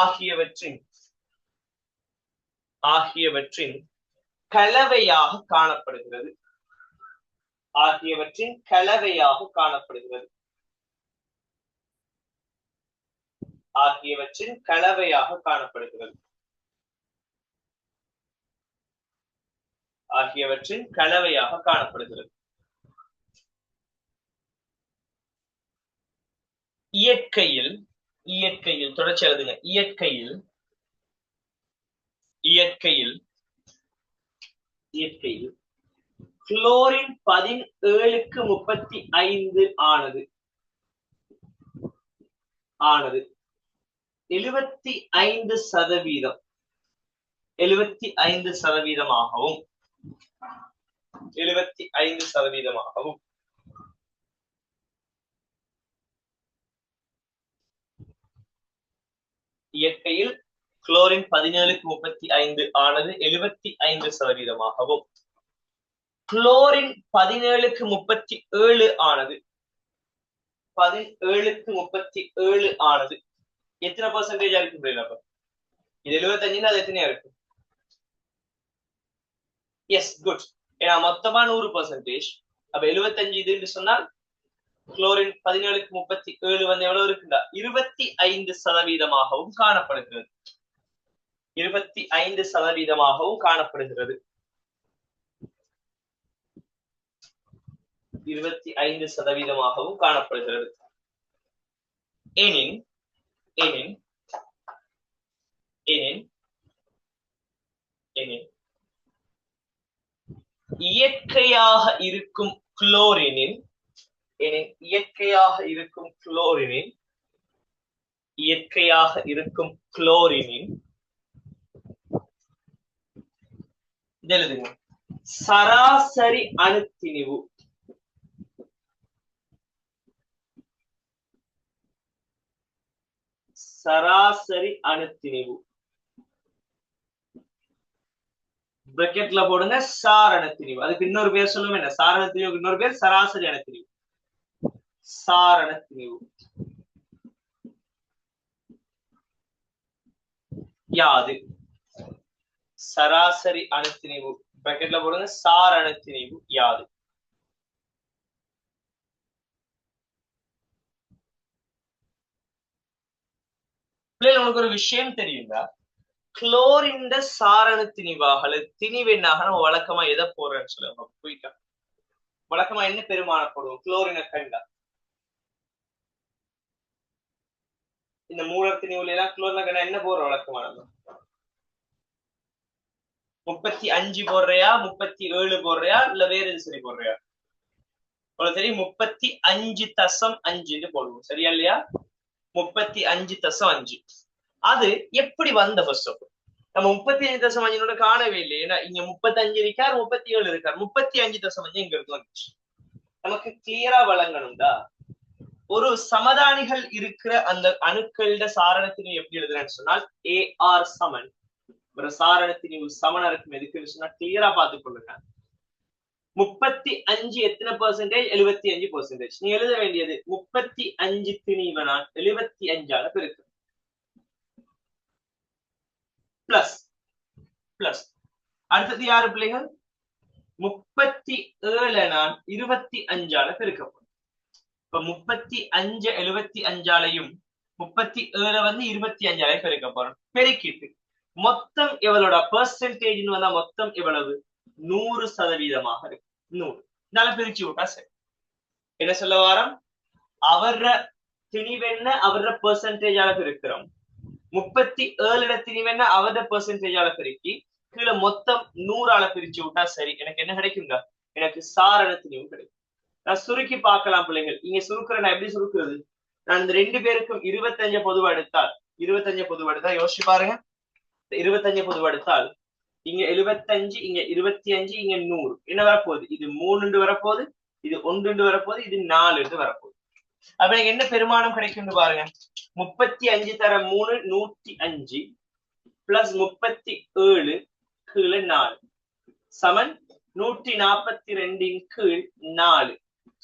ஆகியவற்றின் கலவையாக காணப்படுகிறது. இயற்கையில் தொடர்ச்சி எழுதுங்க. இயற்கையில் குளோரின் 17:35 ஆனது 75%, 75%ஆகவும் இயற்கையில் குளோரின் 17:35 ஆனது 75%ஆகவும், குளோரின் 17:37 ஆனது 17:37 ஆனது எத்தனை பர்சன்டேஜா இருக்கு? இது 75, அது எத்தனையா இருக்கு? Yes, good. ஏன்னா மொத்தமா 100%. அப்ப 75 இதுன்னு சொன்னால் குளோரின் 17:37 வந்து எவ்வளவு இருக்குண்டா 25%ஆகவும் காணப்படுகிறது. 25%ஆகவும் காணப்படுகிறது. 25%ஆகவும் காணப்படுகிறது. எனின் இயற்கையாக இருக்கும் குளோரினின் இது எழுதுங்க. சராசரி அணுத்திணிவு. சராசரி அணுத்திணிவு பிராக்கெட்ல போடுங்க. சாரணத்திணிவு. அதுக்கு இன்னொரு பேர் சொல்லுவோம். என்ன சாரணத்திணிவுக்கு இன்னொரு பேர்? சராசரி அணுத்திணிவு. சாரணத்திணிவு யாது? சராசரி அணுத்திணிவு பிராக்கெட்ல போடுங்க. சாரணத்திணிவு யாது? உங்களுக்கு ஒரு விஷயம் தெரியுங்களா? குளோரின் சாரண திணிவாக அல்லது திணிவெண்ணாக நம்ம வழக்கமா எதை போடுறேன்னு சொல்லுவாங்க. குயிக்கா வழக்கமா என்ன பெருமானப்படுவோம்? குளோரினை கண்டா இந்த மூலர் திணிவுல எல்லாம் குளோரினை கண்டா என்ன போடுற வழக்கமானது? 35 போடுறியா, 37 போடுறியா, இல்ல வேற எது சரி போடுறியா? சரி 35.5 போடுவோம். சரியா இல்லையா? 35.5. அது எப்படி வந்த? ஃபர்ஸ்ட் ஆஃப் நம்ம 35.5 காணவே இல்லை. ஏன்னா இங்க 35 இருக்கார், 37 இருக்கார். 35.5 இங்க இருந்து வந்துச்சு. நமக்கு கிளியரா வழங்கணும்டா. ஒரு சமதானிகள் இருக்கிற அந்த அணுக்களோட சாரணத்தினை எப்படி எழுதுறேன்னு சொன்னால் AR சமன் ஒரு சாரணத்தினை சமனா இருக்கும். எதுக்குன்னு சொன்னா கிளியரா பார்த்துக் கொள்ளுங்க. 35 எத்தனை %? 75%. நீ எழுத வேண்டியது 35 திணிவனால் 75ஆல பெருக்கும். பிளஸ் பிளஸ் அடுத்தது யாரு பிள்ளைகள்? 37 நான் 25ஆல பெருக்கப்படும். இப்ப 35 75ஆலையும் 37 வந்து 25ஆல பெருக்க போறோம். பெருக்கிட்டு மொத்தம் எவ்வளோட பெர்சன்டேஜ் வந்தா மொத்தம் எவ்வளவு? 100% இருக்கு. 100 இதனால பிரிச்சு விட்டா சரி. என்ன சொல்ல வாரம்? அவர திணிவென்ன அவர பெர்சன்டேஜால பெருக்கிறோம். 37 திணிவென்ன அவர பெர்சன்டேஜால பெருக்கி கீழே மொத்தம் 100ஆல பிரிச்சு விட்டா சரி. எனக்கு என்ன கிடைக்குங்க? எனக்கு சாரண திணிவு கிடைக்கும். நான் சுருக்கி பார்க்கலாம் பிள்ளைகள். இங்க சுருக்குற நான் எப்படி சுருக்குறது? நான் இந்த 2 பேருக்கும் 25 பொதுவா எடுத்தால் 25 பொதுவா எடுத்தா யோசிச்சு பாருங்க. 25 பொதுவா எடுத்தால் இங்க 75, இங்க 25, இங்க 100 என்ன வரப்போகுது? இது 3 வரப்போகுது, இது 1 வரப்போகுது, இது 4 வரப்போகுது. அப்ப எனக்கு என்ன பெருமானம் கிடைக்கும்னு பாருங்க. 35 தர 3 105 பிளஸ் 37 கீழே 4 சமன் 142 கீழ் 4.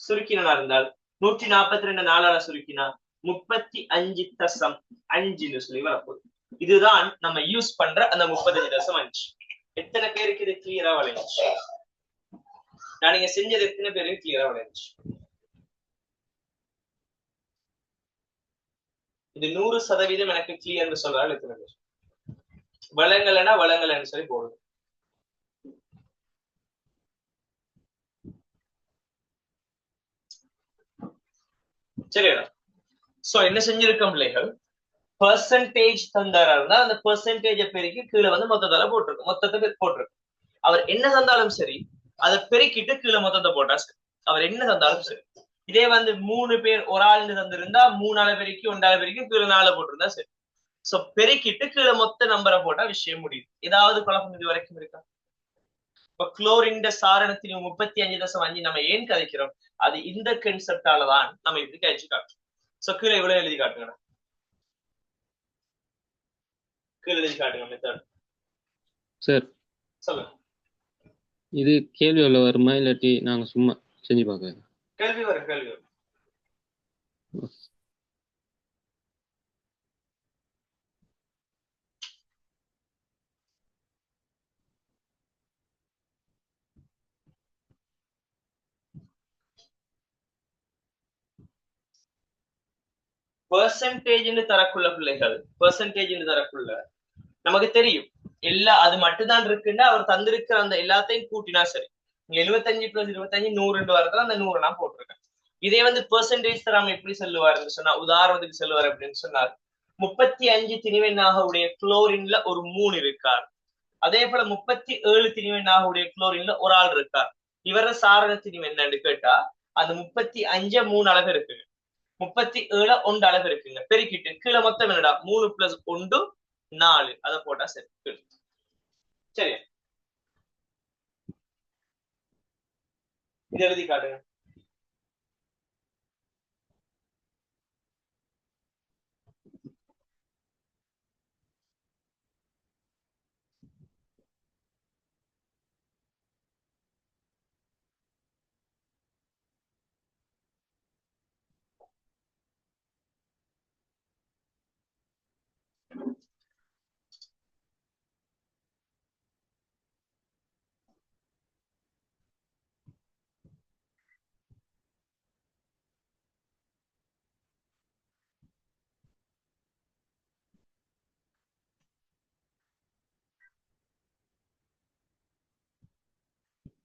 சுருக்கினா இருந்தால் 142 4ஆல சுருக்கினா 35.5 சொல்லி வரப்போகுது. இதுதான் நம்ம யூஸ் பண்ற அந்த 35.5. எத்தனை பேருக்கு இது கிளியரா விளைஞ்சிச்சு? நான் நீங்க செஞ்சது எத்தனை பேருக்கு கிளியரா விளைஞ்சிச்சு? இது 100% எனக்கு கிளியர்னு சொல்றாரு எத்தனை பேர்? வளங்கலைன்னா வளங்கலைன்னு சொல்லி போடுது. சரியா? சோ என்ன செஞ்சிருக்கோம் பிள்ளைகள்? பெர்சன்டேஜ் தந்தாரா இருந்தா அந்த பெர்சன்டேஜ பெருக்கி கீழே வந்து மொத்தத்தால போட்டிருக்கும். மொத்தத்தை போட்டிருக்கும். அவர் என்ன தந்தாலும் சரி அதை பெருக்கிட்டு கீழே மொத்தத்தை போட்டா சரி. அவர் என்ன தந்தாலும் சரி. இதே வந்து 3 பேர் ஒரு ஆள் தந்திருந்தா 3ஆல பெருக்கி 1ஆல பெருக்கி கீழே 4 போட்டிருந்தா சரி. சோ பெருக்கிட்டு கீழே மொத்த நம்பரை போட்டா விஷயம் முடியுது. ஏதாவது குழப்பம் இது வரைக்கும் இருக்கா? இப்ப குளோரின் சாரணத்தின் 35.5 நம்ம ஏன் கதைக்கிறோம்? அது இந்த கன்செப்டாலதான் நம்ம இப்படி கழிச்சு காட்டுறோம். சோ கீழே இவ்வளவு எழுதி காட்டுங்க. கீழே எழுதி காட்டுங்க மெத்தட். சார் சொல்லுங்க. இது கேள்வி உள்ள வருமா இல்லாட்டி நாங்க சும்மா செஞ்சு பார்க்க? கேள்வி வரும், கேள்வி வரும். பெர்சன்டேஜ் தரக்குள்ள பிள்ளைகள், பெர்சன்டேஜ் தரக்குள்ள நமக்கு தெரியும் எல்லா அது மட்டும்தான் இருக்குன்னா அவர் தந்திருக்கிற அந்த எல்லாத்தையும் கூட்டினா சரி. 75 + 25 100 வரதுல அந்த 100 நான் போட்டிருக்கேன். இதே வந்து பெர்சன்டேஜ் தராம எப்படி சொல்லுவாருன்னு சொன்னா, உதாரணத்துக்கு சொல்லுவார் அப்படின்னு சொன்னார், 35 திணிவெண்ணாக உடைய குளோரின்ல ஒரு 3 இருக்கார். அதே போல 37 திணிவெண்ணாக உடைய குளோரின்ல ஒரு ஆள் இருக்கார். இவர சாரண திணிவு என்னன்னு கேட்டா அந்த 35 3 அளவு இருக்குங்க, 37 1 அளவு இருக்குங்க. பெருக்கிட்டு கீழே மொத்தம் என்னடா 3 + 1 4 அதை போட்டா சரி. சரியா? இது எழுதி காட்டுங்க.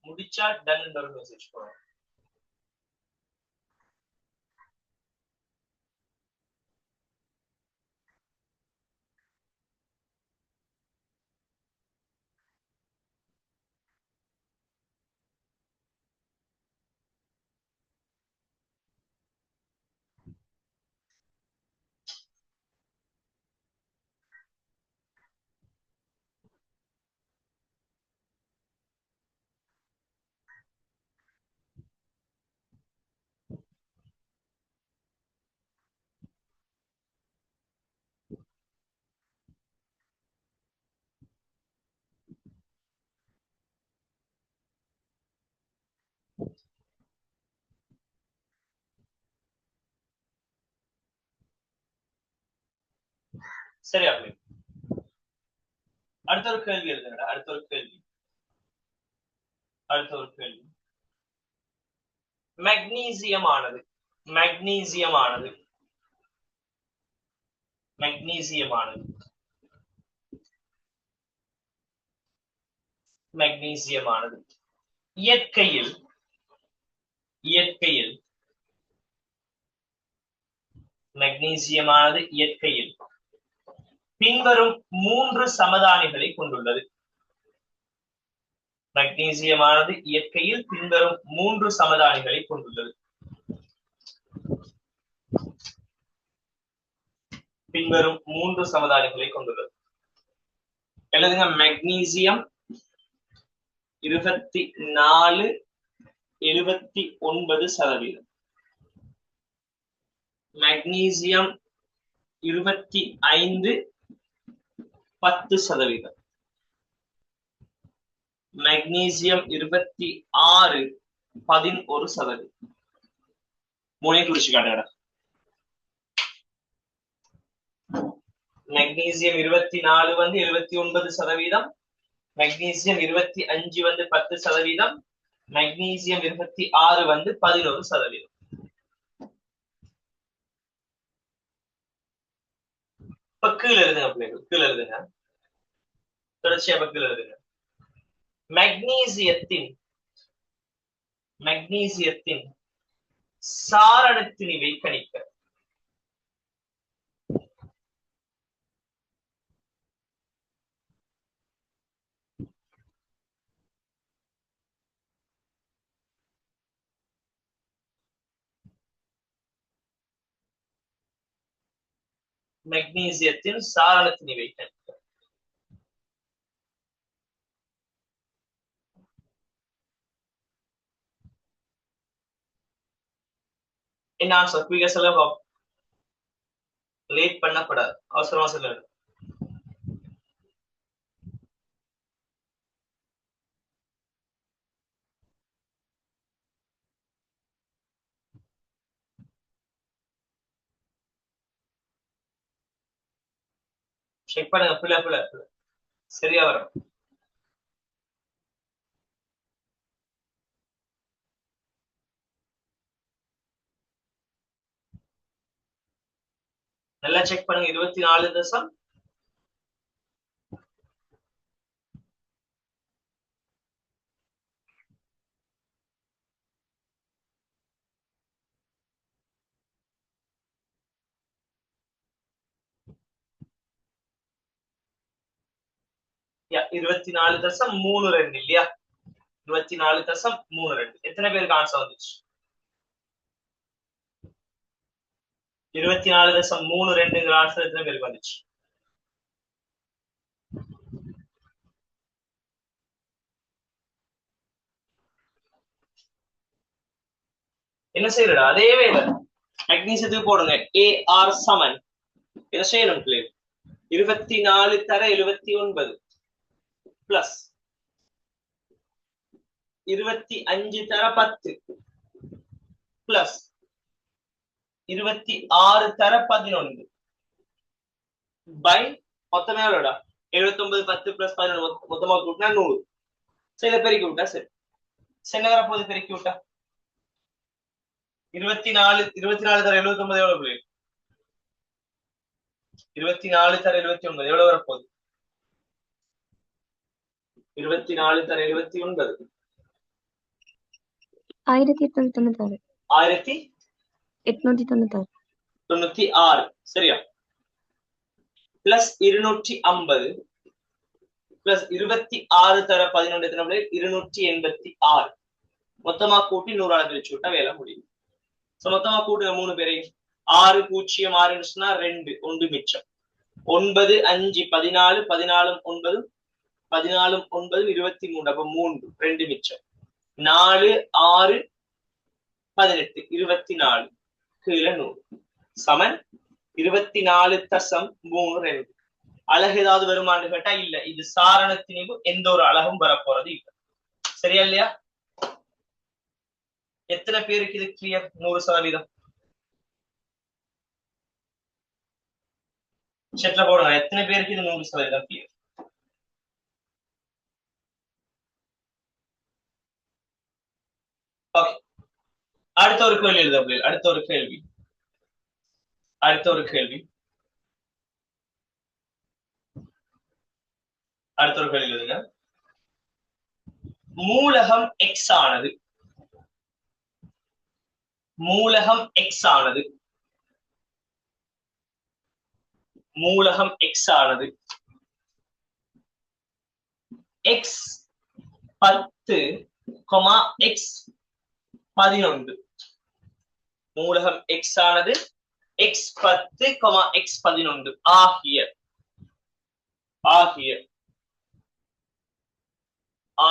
முடிச்சா டன் ஒரு மெசேஜ் போடுங்க. சரியா பிள்ளை? அடுத்த ஒரு கேள்வி எழுதுங்கடா. அடுத்த ஒரு கேள்வி. மெக்னீசியமானது இயற்கையில் பின்வரும் மூன்று சமதானிகளை கொண்டுள்ளது. மெக்னீசியமானது இயற்கையில் பின்வரும் மூன்று சமதானிகளை கொண்டுள்ளது. எழுதுங்க. மெக்னீசியம் 24 79%. மெக்னீசியம் 25 10%. மெக்னீசியம் 26 11%. மூணையும் குறிச்சு காட்டுங்க. மெக்னீசியம் 24 வந்து 79%, மெக்னீசியம் 25 வந்து 10%, மெக்னீசியம் 26 வந்து 11%. இப்ப கீழே எழுதுங்க பிள்ளைகள், கீழே எழுதுங்க, தொடர்ச்சியா கீழே எழுதுங்க. மெக்னீசியத்தின் சாரணத்திணிவை கணிக்க. மெக்னீசியத்தின் சாரணத்திணிவை கணிக்க. என்ன ஆன்சர்? குயிக்கா சொல்லுங்க. லேட் பண்ணக்கூடாது, அவசரமா சொல்லுங்க. செக் பண்ணுங்க. பிள்ளை சரியா வரும். நல்லா செக் பண்ணுங்க. 24 தசம் -34.32 இல்லையா? 24.32. எத்தனை பேருக்கு ஆன்சர் வந்துச்சு? 24.32 ஆன்சர் எத்தனை பேருக்கு வந்துச்சு? என்ன செய்யறா அதே வேலை மெக்னீசியத்துக்கு போடுங்க ஏஆர் சமன் இதை செய்யணும் பிள்ளை 24 தர 79 பிளஸ் 25 தர 10 பிளஸ் 26 தர 11 பை மொத்தமே எவ்வளோடா 79 10 பிளஸ் 11 மொத்தமா கூட்டினா 100 சரி பெருக்கி விட்டா சரி சென்ன வரப்போது பெருக்கி விட்டா 24 தர 79 எவ்வளவு பிள்ளை 24 தர 79 எவ்வளவு வரப்போகுது 24 தர 79 1896 1896 சரியா பிளஸ் 250 பிளஸ் 26 தர 11 எத்தனை பிள்ளை 286 மொத்தமா கூட்டி 100 கழிச்சு விட்டா வேலை முடியும் மொத்தமா கூட்டுங்க 3 பேரையும் 6 0 6 சொன்னா 2 1 மிச்சம் 9 5 14 14 9 14 9 23 அப்ப 3 2 மிச்சம் 4 6 18 24 கீழே 100 சமன் 24.32 அழகு ஏதாவது வருமானு கேட்டா இல்ல இது சாரணத்தினிவு எந்த ஒரு அழகும் வரப்போறது இல்ல சரியா இல்லையா எத்தனை பேருக்கு இது கிளியர் 100% செட்ல போடுங்க எத்தனை பேருக்கு இது 100% கிளியர் ஓகே அடுத்த ஒரு கேள்வி எழுத அடுத்த ஒரு கேள்வி எழுதுங்க மூலகம் எக்ஸ் ஆனது மூலகம் எக்ஸ் ஆனது எக்ஸ் 10, எக்ஸ் 11 மூலகம் எக்ஸ் ஆனது எக்ஸ் 10, எக்ஸ் 11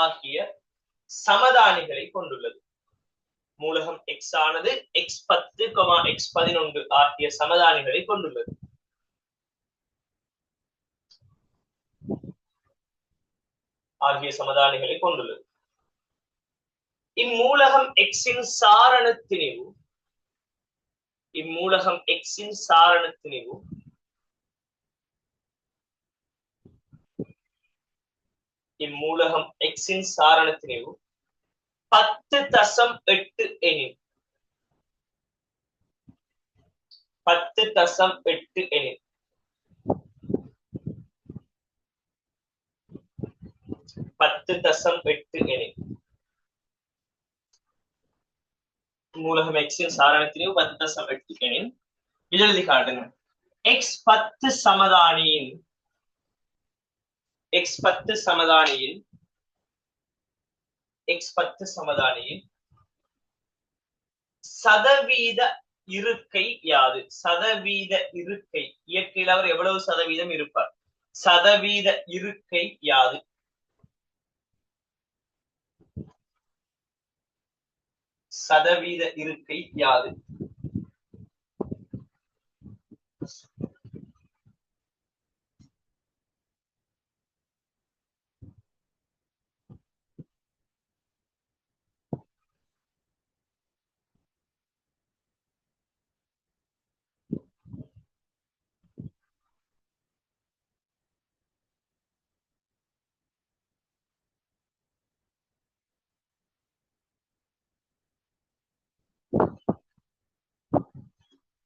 ஆகிய சமதானிகளை கொண்டுள்ளது மூலகம் எக்ஸ் ஆனது எக்ஸ் 10, எக்ஸ் 11 ஆகிய சமதானிகளை கொண்டுள்ளது இம்மூலகம் எக்ஸின் சாரணத்தினிவு இம்மூலகம் எக்ஸின் சாரணத்தினிவு 10.8 எனில் 10.8 எனில் மூலகம் எக்ஸின் சாரணத்தினிவு 10.8 எனில் எழுதி காட்டுங்க எக்ஸ் 10 சமதானியின் சதவீத இருக்கை யாது சதவீத இருக்கை இயற்கையில் அவர் எவ்வளவு சதவீதம் இருப்பார் சதவீத இருக்கை யாது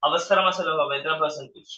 அவசரமா சொல்லுங்க எத்தனை பர்சன்டேஜ்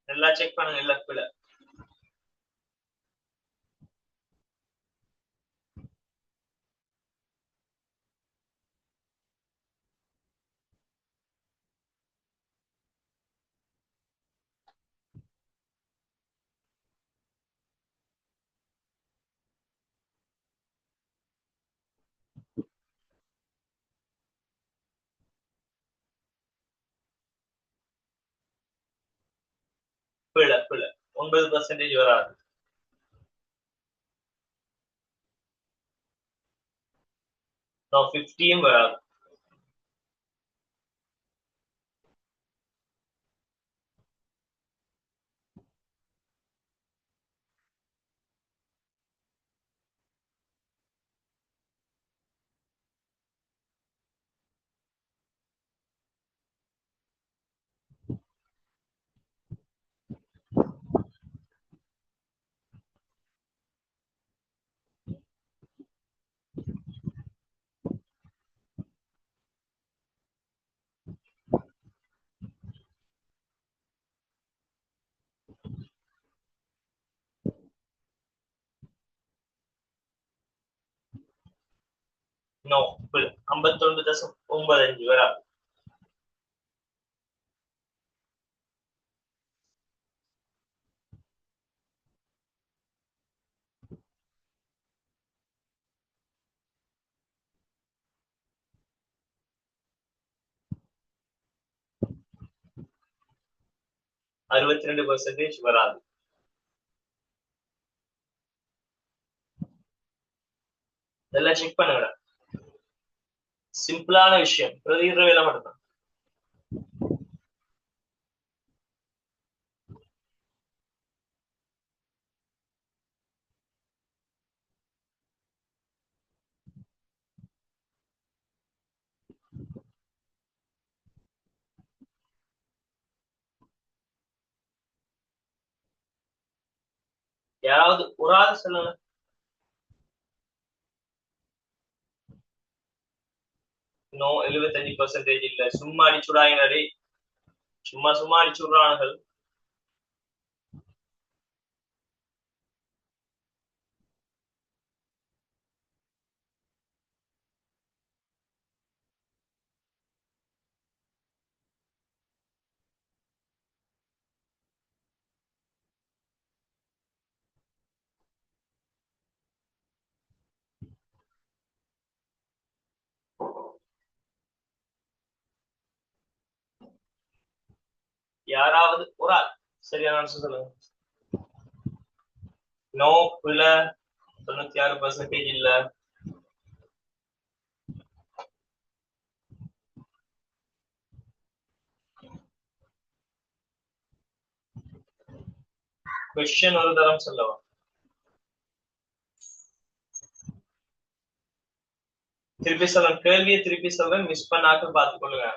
நல்லா செக் பண்ணுங்க. இல்ல பிழை. பிழை பிழை 9% வராது. No, 50 வராது. No, பிழை. 51.95 வராது. அறுபத்தி 62% வராது. இதெல்லாம் செக் பண்ணுங்க. சிம்பிளான விஷயம். பிரதிகிற வேலை மட்டும்தான். யாராவது ஒரு ஆள் சொல்லுங்க. நோ, 75% இல்ல. சும்மா அடிச்சுடாயினரே. சும்மா அடிச்சு விடுறானுகள். யாராவது ஒரு ஆள் சரியான ஆன்சர் சொல்லுங்க. நோ, பிழை. 96% இல்ல. கொஸ்டின் ஒரு தரம் சொல்லவா? திருப்பி சொல்றேன். கேள்வியை திருப்பி சொல்றேன். மிஸ் பண்ணாக்க பார்த்துக் கொள்ளுங்க.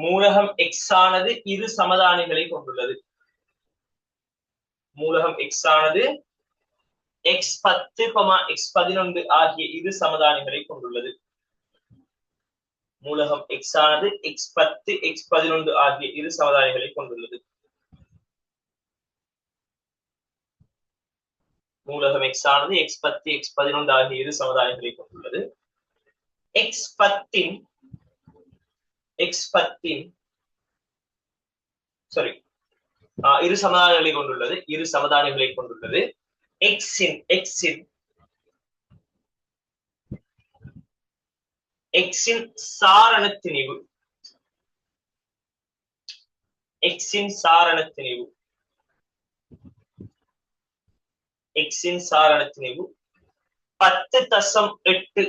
மூலகம் எக்ஸ் ஆனது இரு சமதானிகளை கொண்டுள்ளது. மூலகம் எக்ஸ் ஆனது x10, x11 ஆகிய இரு சமதானிகளை கொண்டுள்ளது. மூலகம் எக்ஸ் ஆனது x10, x11 ஆகிய இரு சமதானிகளை கொண்டுள்ளது. மூலகம் எக்ஸ் ஆனது x10, x11 ஆகிய இரு சமதானிகளை கொண்டுள்ளது. x10 இரு சமதானிகளை கொண்டுள்ளது. இரு சமதானிகளை கொண்டுள்ளது. எக்ஸின் சாரணத்திணிவு. எக்ஸின் சாரணத்திணிவு 10.8.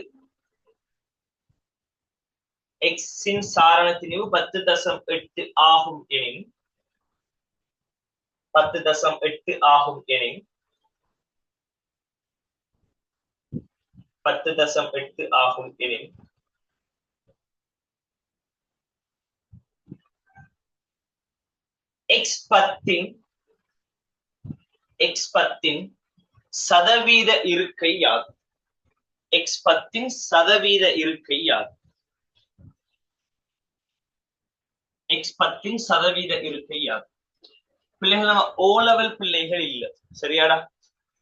எக்ஸின் சாரணத்திணிவு 10.8 ஆகும் எனின் 10.8 ஆகும் எனின் 10.8 ஆகும் எனின் x10 சதவீத இருக்கை யாது? x10 சதவீத இருக்கை யாது? x10 சதவீத இருக்கை யாது? பிள்ளைகள் நம்ம ஓ லெவல் பிள்ளைகள் இல்ல, சரியாடா?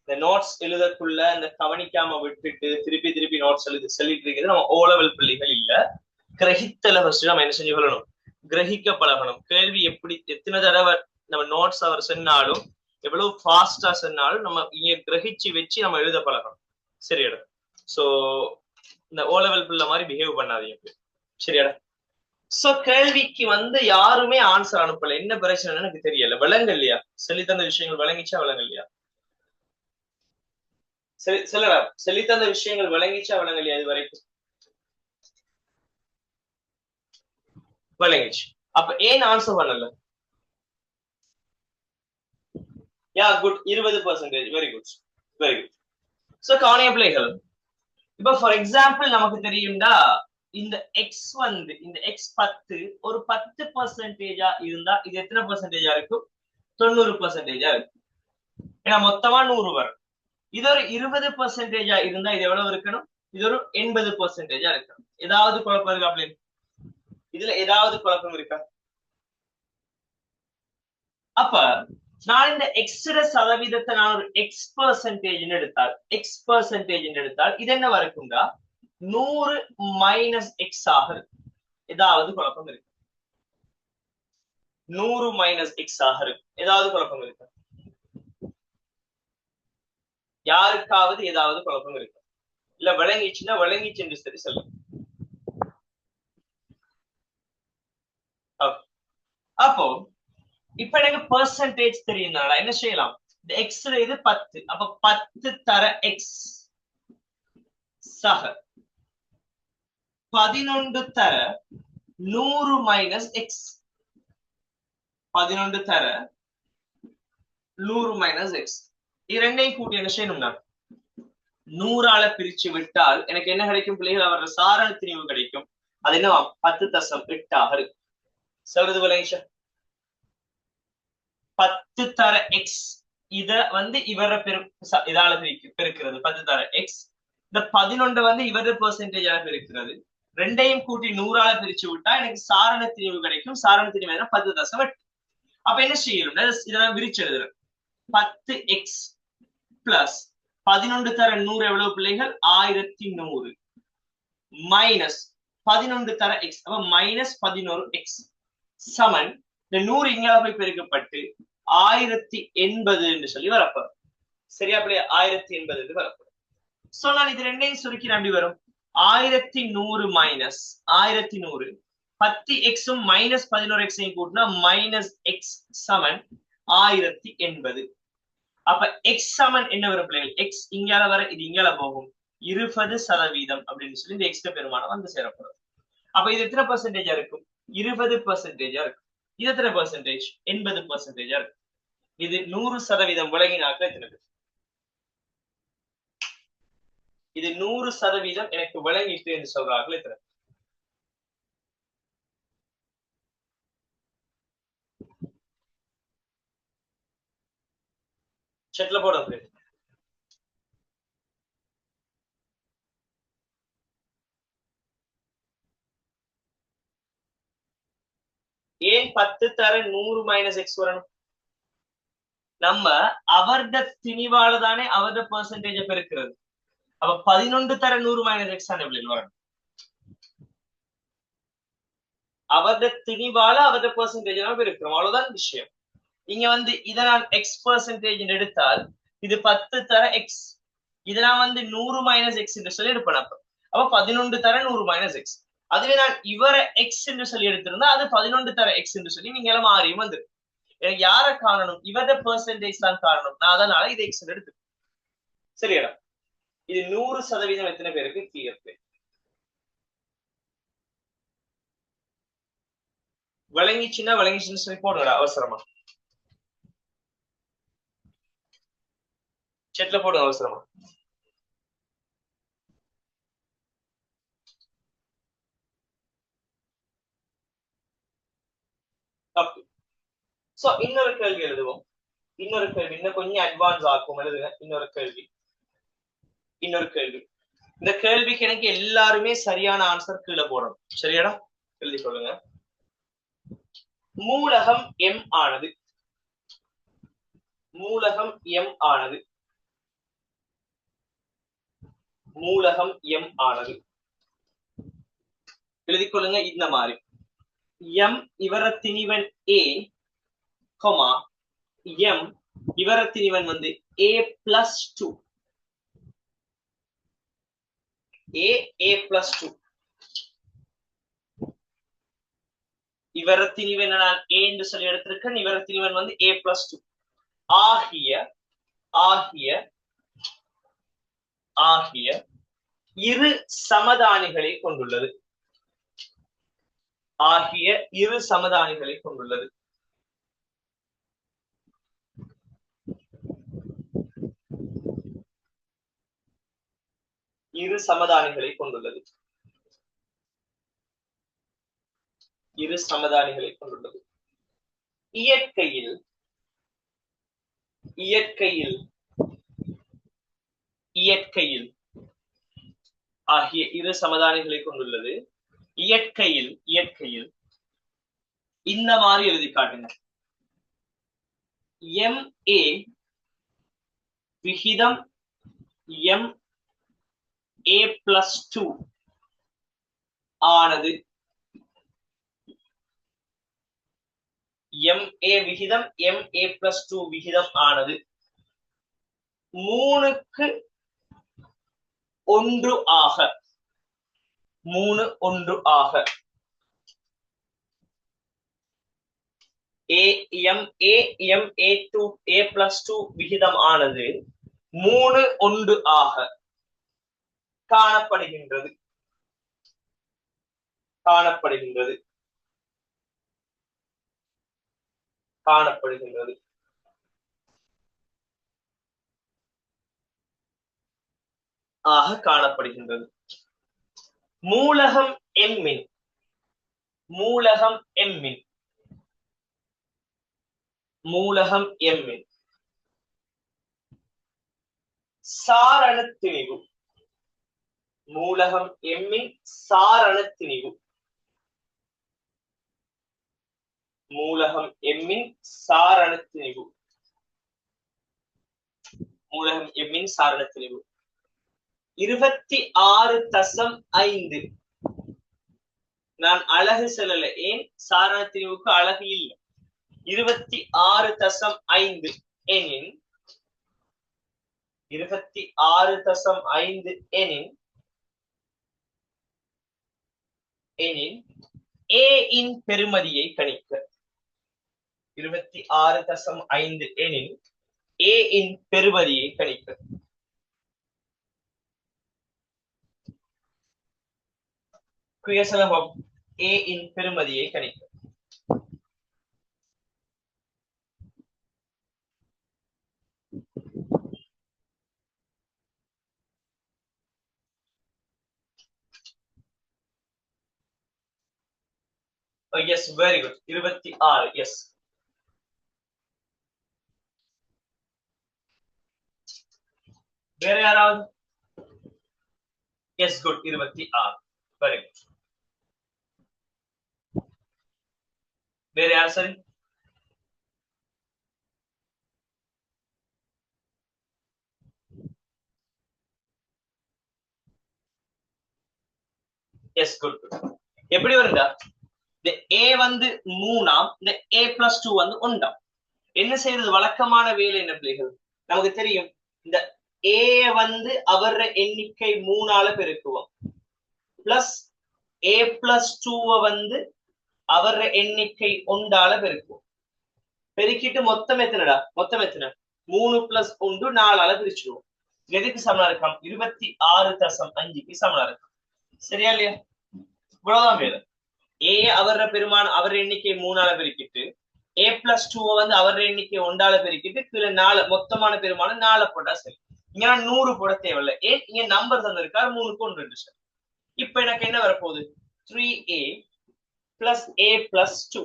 இந்த நோட்ஸ் எழுதக்குள்ள இந்த கவனிக்காம விட்டுட்டு திருப்பி திருப்பி நோட்ஸ் சொல்லிட்டு இருக்கிறது நம்ம ஓ லெவல் பிள்ளைகள் இல்ல. கிரகித்தல ஃபர்ஸ்ட் நம்ம என்ன செஞ்சு கொள்ளணும், கிரகிக்க பழகணும். கேள்வி எப்படி எத்தனை தடவை நம்ம நோட்ஸ் அவர் சொன்னாலும் எவ்வளவு ஃபாஸ்டா சொன்னாலும் நம்ம இங்க கிரகிச்சு வச்சு நம்ம எழுத பழகணும், சரியாடா? சோ இந்த ஓ லெவல் பிள்ளை மாதிரி பிஹேவ் பண்ணாதீங்க, சரியாடா? சோ கேள்விக்கு யாருமே ஆன்சர் அனுப்பல. என்ன பிரச்சனைன்னு எனக்கு தெரியல. விளங்க இல்லையா? சொல்லித்தந்த விஷயங்கள் விளங்கிச்சா விளங்க இல்லையா? சரி சொல்லடா, சொல்லித்தந்த விஷயங்கள் விளங்கிச்சா விளங்க இல்லையா? இது வரைக்கும் விளங்கிச்சு. அப்ப ஏன் ஆன்சர் பண்ணல? Yeah good, 20%. Very good, very good. So கவனிய பிள்ளைகள், இப்ப ஃபார் எக்ஸாம்பிள் நமக்கு தெரியும்டா இந்த எக்ஸ் இந்த எக்ஸ் 10 ஒரு 10% இருந்தா இது எத்தனை பர்சன்டேஜா இருக்கும்? 90% இருக்கும். ஏன்னா மொத்தமா 100 வரும். இது ஒரு 20% இருந்தா இது எவ்வளவு இருக்கணும்? இது ஒரு 80% இருக்கணும். ஏதாவது குழப்பம் இருக்கா அப்படின்னு? இதுல ஏதாவது குழப்பம் இருக்கா? அப்ப நான் இந்த எக்ஸ்ட சதவீதத்தை நான் ஒரு எக்ஸ் பர்சன்டேஜ் எடுத்தால் இது என்ன இருக்கும்டா 100 மைனஸ் எக்ஸ் ஆக இருக்கும். ஏதாவது குழப்பம் இருக்கு? 100 மைனஸ் எக்ஸ் ஆக இருக்கும். ஏதாவது குழப்பம் இருக்கு? யாருக்காவது ஏதாவது குழப்பம் இருக்கு? இல்ல விளங்கிச்சுன்னா விளங்கிச்சு என்று சரி சொல்லுங்க. அப்போ இப்ப எனக்கு பெர்சன்டேஜ் தெரியும்னால என்ன செய்யலாம்? இந்த எக்ஸ் இது 10, அப்ப 10 தர எக்ஸ் சக 11 தர 100 மைனஸ் எக்ஸ். 11 தர 100 மைனஸ் எக்ஸ். இரண்டையும் கூட்டி என்ன செய்யணும்னா 100ஆல பிரிச்சு விட்டால் எனக்கு என்ன கிடைக்கும் பிள்ளைகள்? அவரோட சாரண திணிவு கிடைக்கும். அது என்ன 10.8 ஆக இருக்கு. சொல்றது விளங்கிச்சா? 10 தர எக்ஸ் இத இவர இதால பெருக்கிறது 10 தர எக்ஸ். இந்த 11 இவர பெர்சன்டேஜால பெருக்கிறது. ரெண்டையும் கூட்டி 100ஆல பிரிச்சு விட்டா எனக்கு சாரண திணிவு கிடைக்கும். சாரண திணிவு 10.8. அப்ப என்ன செய்யணும்? இதெல்லாம் விரிச்சு எழுதுறேன். 10x பிளஸ் 11 தர 100 எவ்வளவு பிள்ளைகள்? 1100 மைனஸ் 11 தர x, அப்ப மைனஸ் 11x சமன் இந்த 100 இங்கே போய் பெருக்கப்பட்டு 1080 என்று சொல்லி வரப்போம். சரியா பிள்ளையா? 1080 என்று வரப்போம். சோ நான் இது ரெண்டையும் சுருக்கி நம்பி வரும் 1100 மைனஸ் 1100 10x மைனஸ் 11x கூட்டினா மைனஸ் எக்ஸ் சமன் 1080. அப்ப எக்ஸ் சமன் என்ன வரும் பிள்ளைகள்? எக்ஸ் இங்கால வர இது இங்கால போகும் 20% அப்படின்னு சொல்லி இந்த எக்ஸ்ட்ரா பெருமானம் சேரப்படும். அப்ப இது எத்தனை பர்சன்டேஜா இருக்கும்? 20% இருக்கும். இது எத்தனை பர்சன்டேஜ்? 80% இருக்கும். இது 100% விலகினாக்க எத்தனை பேர்? இது 100% எனக்கு விளங்கிட்டு என்று சொல்றார்கள் எத்தனை? செட்ல போட ஏன் 10 தர 100 மைனஸ் எக்ஸ் வரணும்? நம்ம அவர்த திணிவால தானே அவர்த பெர்சன்டேஜ பெருக்கிறது. அப்ப 11 தர 100 மைனஸ் எக்ஸ் தானே வரணும். அவர்த திணிவால அவர்த பெர்சன்டேஜ் தான் பெருக்கிறோம். அவ்வளவுதான் விஷயம். இங்க இதை நான் எக்ஸ் பெர்சன்டேஜ் எடுத்தால் இது 10 தர எக்ஸ். இதை நான் 100 மைனஸ் எக்ஸ் என்று சொல்லி எடுப்பேன். அப்ப 11 தர 100 மைனஸ் எக்ஸ். அதுவே நான் இவரை எக்ஸ் என்று சொல்லி எடுத்திருந்தா அது 11 தர எக்ஸ் என்று சொல்லி நீங்க எல்லாம் மாறியும் வந்துரு. எனக்கு யார காரணம்? இவர பெர்சன்டேஜ் தான் காரணம். நான் அதனால இதை எக்ஸ் எடுத்து. சரியா? இது 100% எத்தனை பேருக்கு கிளியர்? விளங்கிச்சுன்னா விளங்கிச்சுன்னு சொல்லி போடுங்கடா அவசரமா. செட்ல போடுங்க அவசரமா. சோ இன்னொரு கேள்வி எழுதுவோம். இன்னொரு கேள்வி இன்னும் கொஞ்சம் அட்வான்ஸ் ஆகும். எழுதுங்க. இன்னொரு கேள்வி. இந்த கேள்விக்கு எனக்கு எல்லாருமே சரியான ஆன்சர் கீழே போடணும். சரியாடா? எழுதி சொல்லுங்க. மூலகம் m ஆனது மூலகம் m ஆனது மூலகம் m ஆனது எழுதிக் கொள்ளுங்க. இந்த மாதிரி m இவர திணிவன் a, m இவர திணிவன் வந்து a+2 a+2 இவர திணிவன் நான் a என்று சொல்லி எடுத்திருக்கேன். இவர திணிவன் வந்து a+2 ஆகிய இரு சமதானிகளை கொண்டுள்ளது. இரு சமதானிகளை கொண்டுள்ளது. இரு சமதானிகளை கொண்டுள்ளது. இரு சமதானிகளை கொண்டுள்ளது. இயற்கையில் ஆகிய இரு சமதானிகளை கொண்டுள்ளது. இயற்கையில் இந்த மாதிரி எழுதி காட்டுங்க. MA விகிதம் MA+2 ஆனது MA விகிதம் MA+2 விகிதம் ஆனது 3:1 ஆக 3:1 ஆக MA+2 விகிதம் ஆனது 3:1 ஆக காணப்படுகின்றது. மூலகம் எம்மின் சாரண திணிவு. மூலகம் எம்மின் சாரண திணிவு. மூலகம் எம்மின் சாரண திணிவு. 26.5. நான் அழகு செல்லல, ஏன் சாரண திணிவுக்கு அழகு இல்லை. 26.5 எனின் 26.5 எனின் A இன் பெறுமதியை கணிக்க. 26.5 எனின் A இன் பெறுமதியை கணிக்க. குயசலகம் A இன் பெறுமதியை கணிக்க. Oh, yes, very good. 26, yes. Where are you? Yes, good. 26. Very good. Where are you? Yes, good. எப்படி வருதா? இந்த A வந்து 3ஆம், இந்த A+2 வந்து 1ஆம். என்ன செய்யறது? வழக்கமான வேலை என்ன பிள்ளைகள்? நமக்கு தெரியும், இந்த A வந்து அவர எண்ணிக்கை 3ஆல பெருக்குவோம், பிளஸ் A+2 வந்து அவர எண்ணிக்கை 1ஆல பெருக்குவோம். பெருக்கிட்டு மொத்தம் எத்தனைடா? மொத்தம் எத்தனை? 3 + 1 4ஆல பிரிச்சுடுவோம். எதுக்கு சமனா இருக்காம்? 26.5க்கு சமனா இருக்கும். சரியா இல்லையா? இவ்வளவுதான் வேலை. A அவர பெருமானம் அவர எண்ணிக்கை 3ஆல பெருக்கிட்டு, A+2 வந்து அவர எண்ணிக்கை 1ஆல பெருக்கிட்டு, கீழே 4 மொத்தமான பெருமானம் 4 போட்டா சரி. இங்க 100 போட தேவையில்லை. ஏன்? இங்க நம்பர் தந்திருக்காரு 3க்கு 1 சரி. இப்ப எனக்கு என்ன வரப்போகுது? 3A + A+2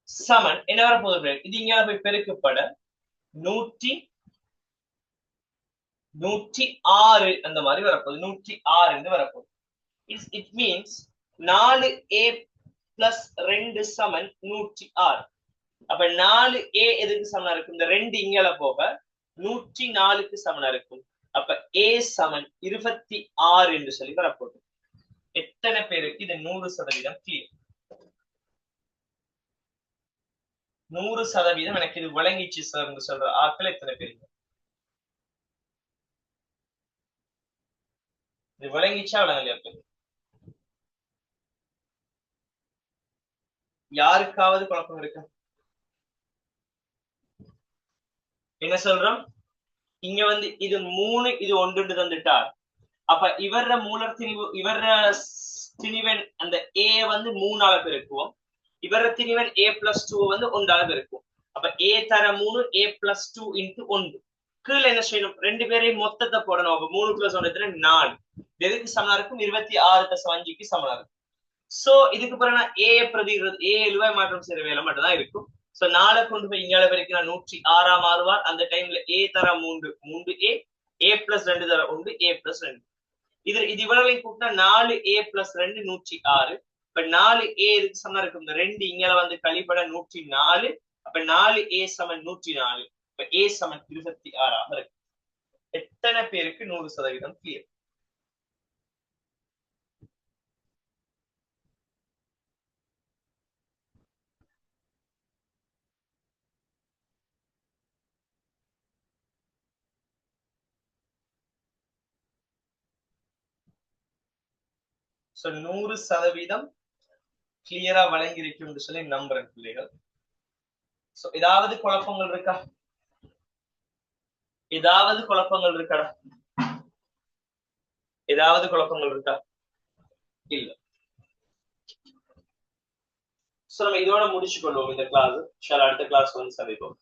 சமன் என்ன வரப்போகுது? இது இங்க போய் பெருக்கப்பட 106 அந்த மாதிரி வரப்போகுது. 106 வரப்போகுது. It means 4A + 2 = 106. அப்ப 4a எதுக்கு சமனா இருக்கும்? இந்த 2 இங்கல போக 104க்கு சமனா இருக்கும். அப்ப a சமன் 26 என்று சொல்லி வரப்போகுது. எத்தனை பேருக்கு இது 100% கிளியர்? 100% எனக்கு இது விளங்கிச்சு சார் சொல்ற ஆட்கள் எத்தனை பேருக்கு இது விளங்கிச்சா விளங்கலையா? யாருக்காவது குழப்பம் இருக்கா? என்ன சொல்றோம்? இங்க வந்து இது 3 இது 1 தந்துட்டார். அப்ப இவர மூலர் திணிவு இவர திணிவன் அந்த a வந்து 3ஆல பெருக்குவோம். இவர திணிவன் a+2 வந்து 1ஆல பெருக்குவோம். அப்ப a தர 3 a+2 into 1. கீழே என்ன செய்யணும்? 2 பேரையும் மொத்தத்தை போடணும். அப்ப 3 + 1 எத்தனை? 4. எதுக்கு சமனா இருக்கும்? 26+5க்கு சமனா இருக்கும். சோ இதுக்கு பிறகு நான் a பிரதிகிறது a எழுவாய் மாற்றம் செய்யற வேலை மட்டும் தான் இருக்கும். சோ 4 கொண்டு போய் இங்கால வரைக்கும் நான் 106 மாறுவார். அந்த டைம்ல a தர 3 3a a+2 தர 1 a+2. இது இவ்வளவு கூட்டினா 4a + 2 106. இப்ப 4a இதுக்கு சமனா இருக்கும். இந்த 2 இங்கால வந்து கழிப்பட 104. அப்ப 4a = 104. இப்ப a = 26 ஆக இருக்கு. எத்தனை பேருக்கு 100% கிளியர்? சோ 100% கிளியரா வழங்கி இருக்கும் சொல்லி நம்புறேன் பிள்ளைகள். சோ ஏதாவது குழப்பங்கள் இருக்கா? ஏதாவது குழப்பங்கள் இருக்காடா? ஏதாவது குழப்பங்கள் இருக்கா? இல்ல. சோ நம்ம இதோட முடிச்சுக்கொள்வோம் இந்த கிளாஸ். அடுத்த கிளாஸ் வந்து சந்திப்போம்.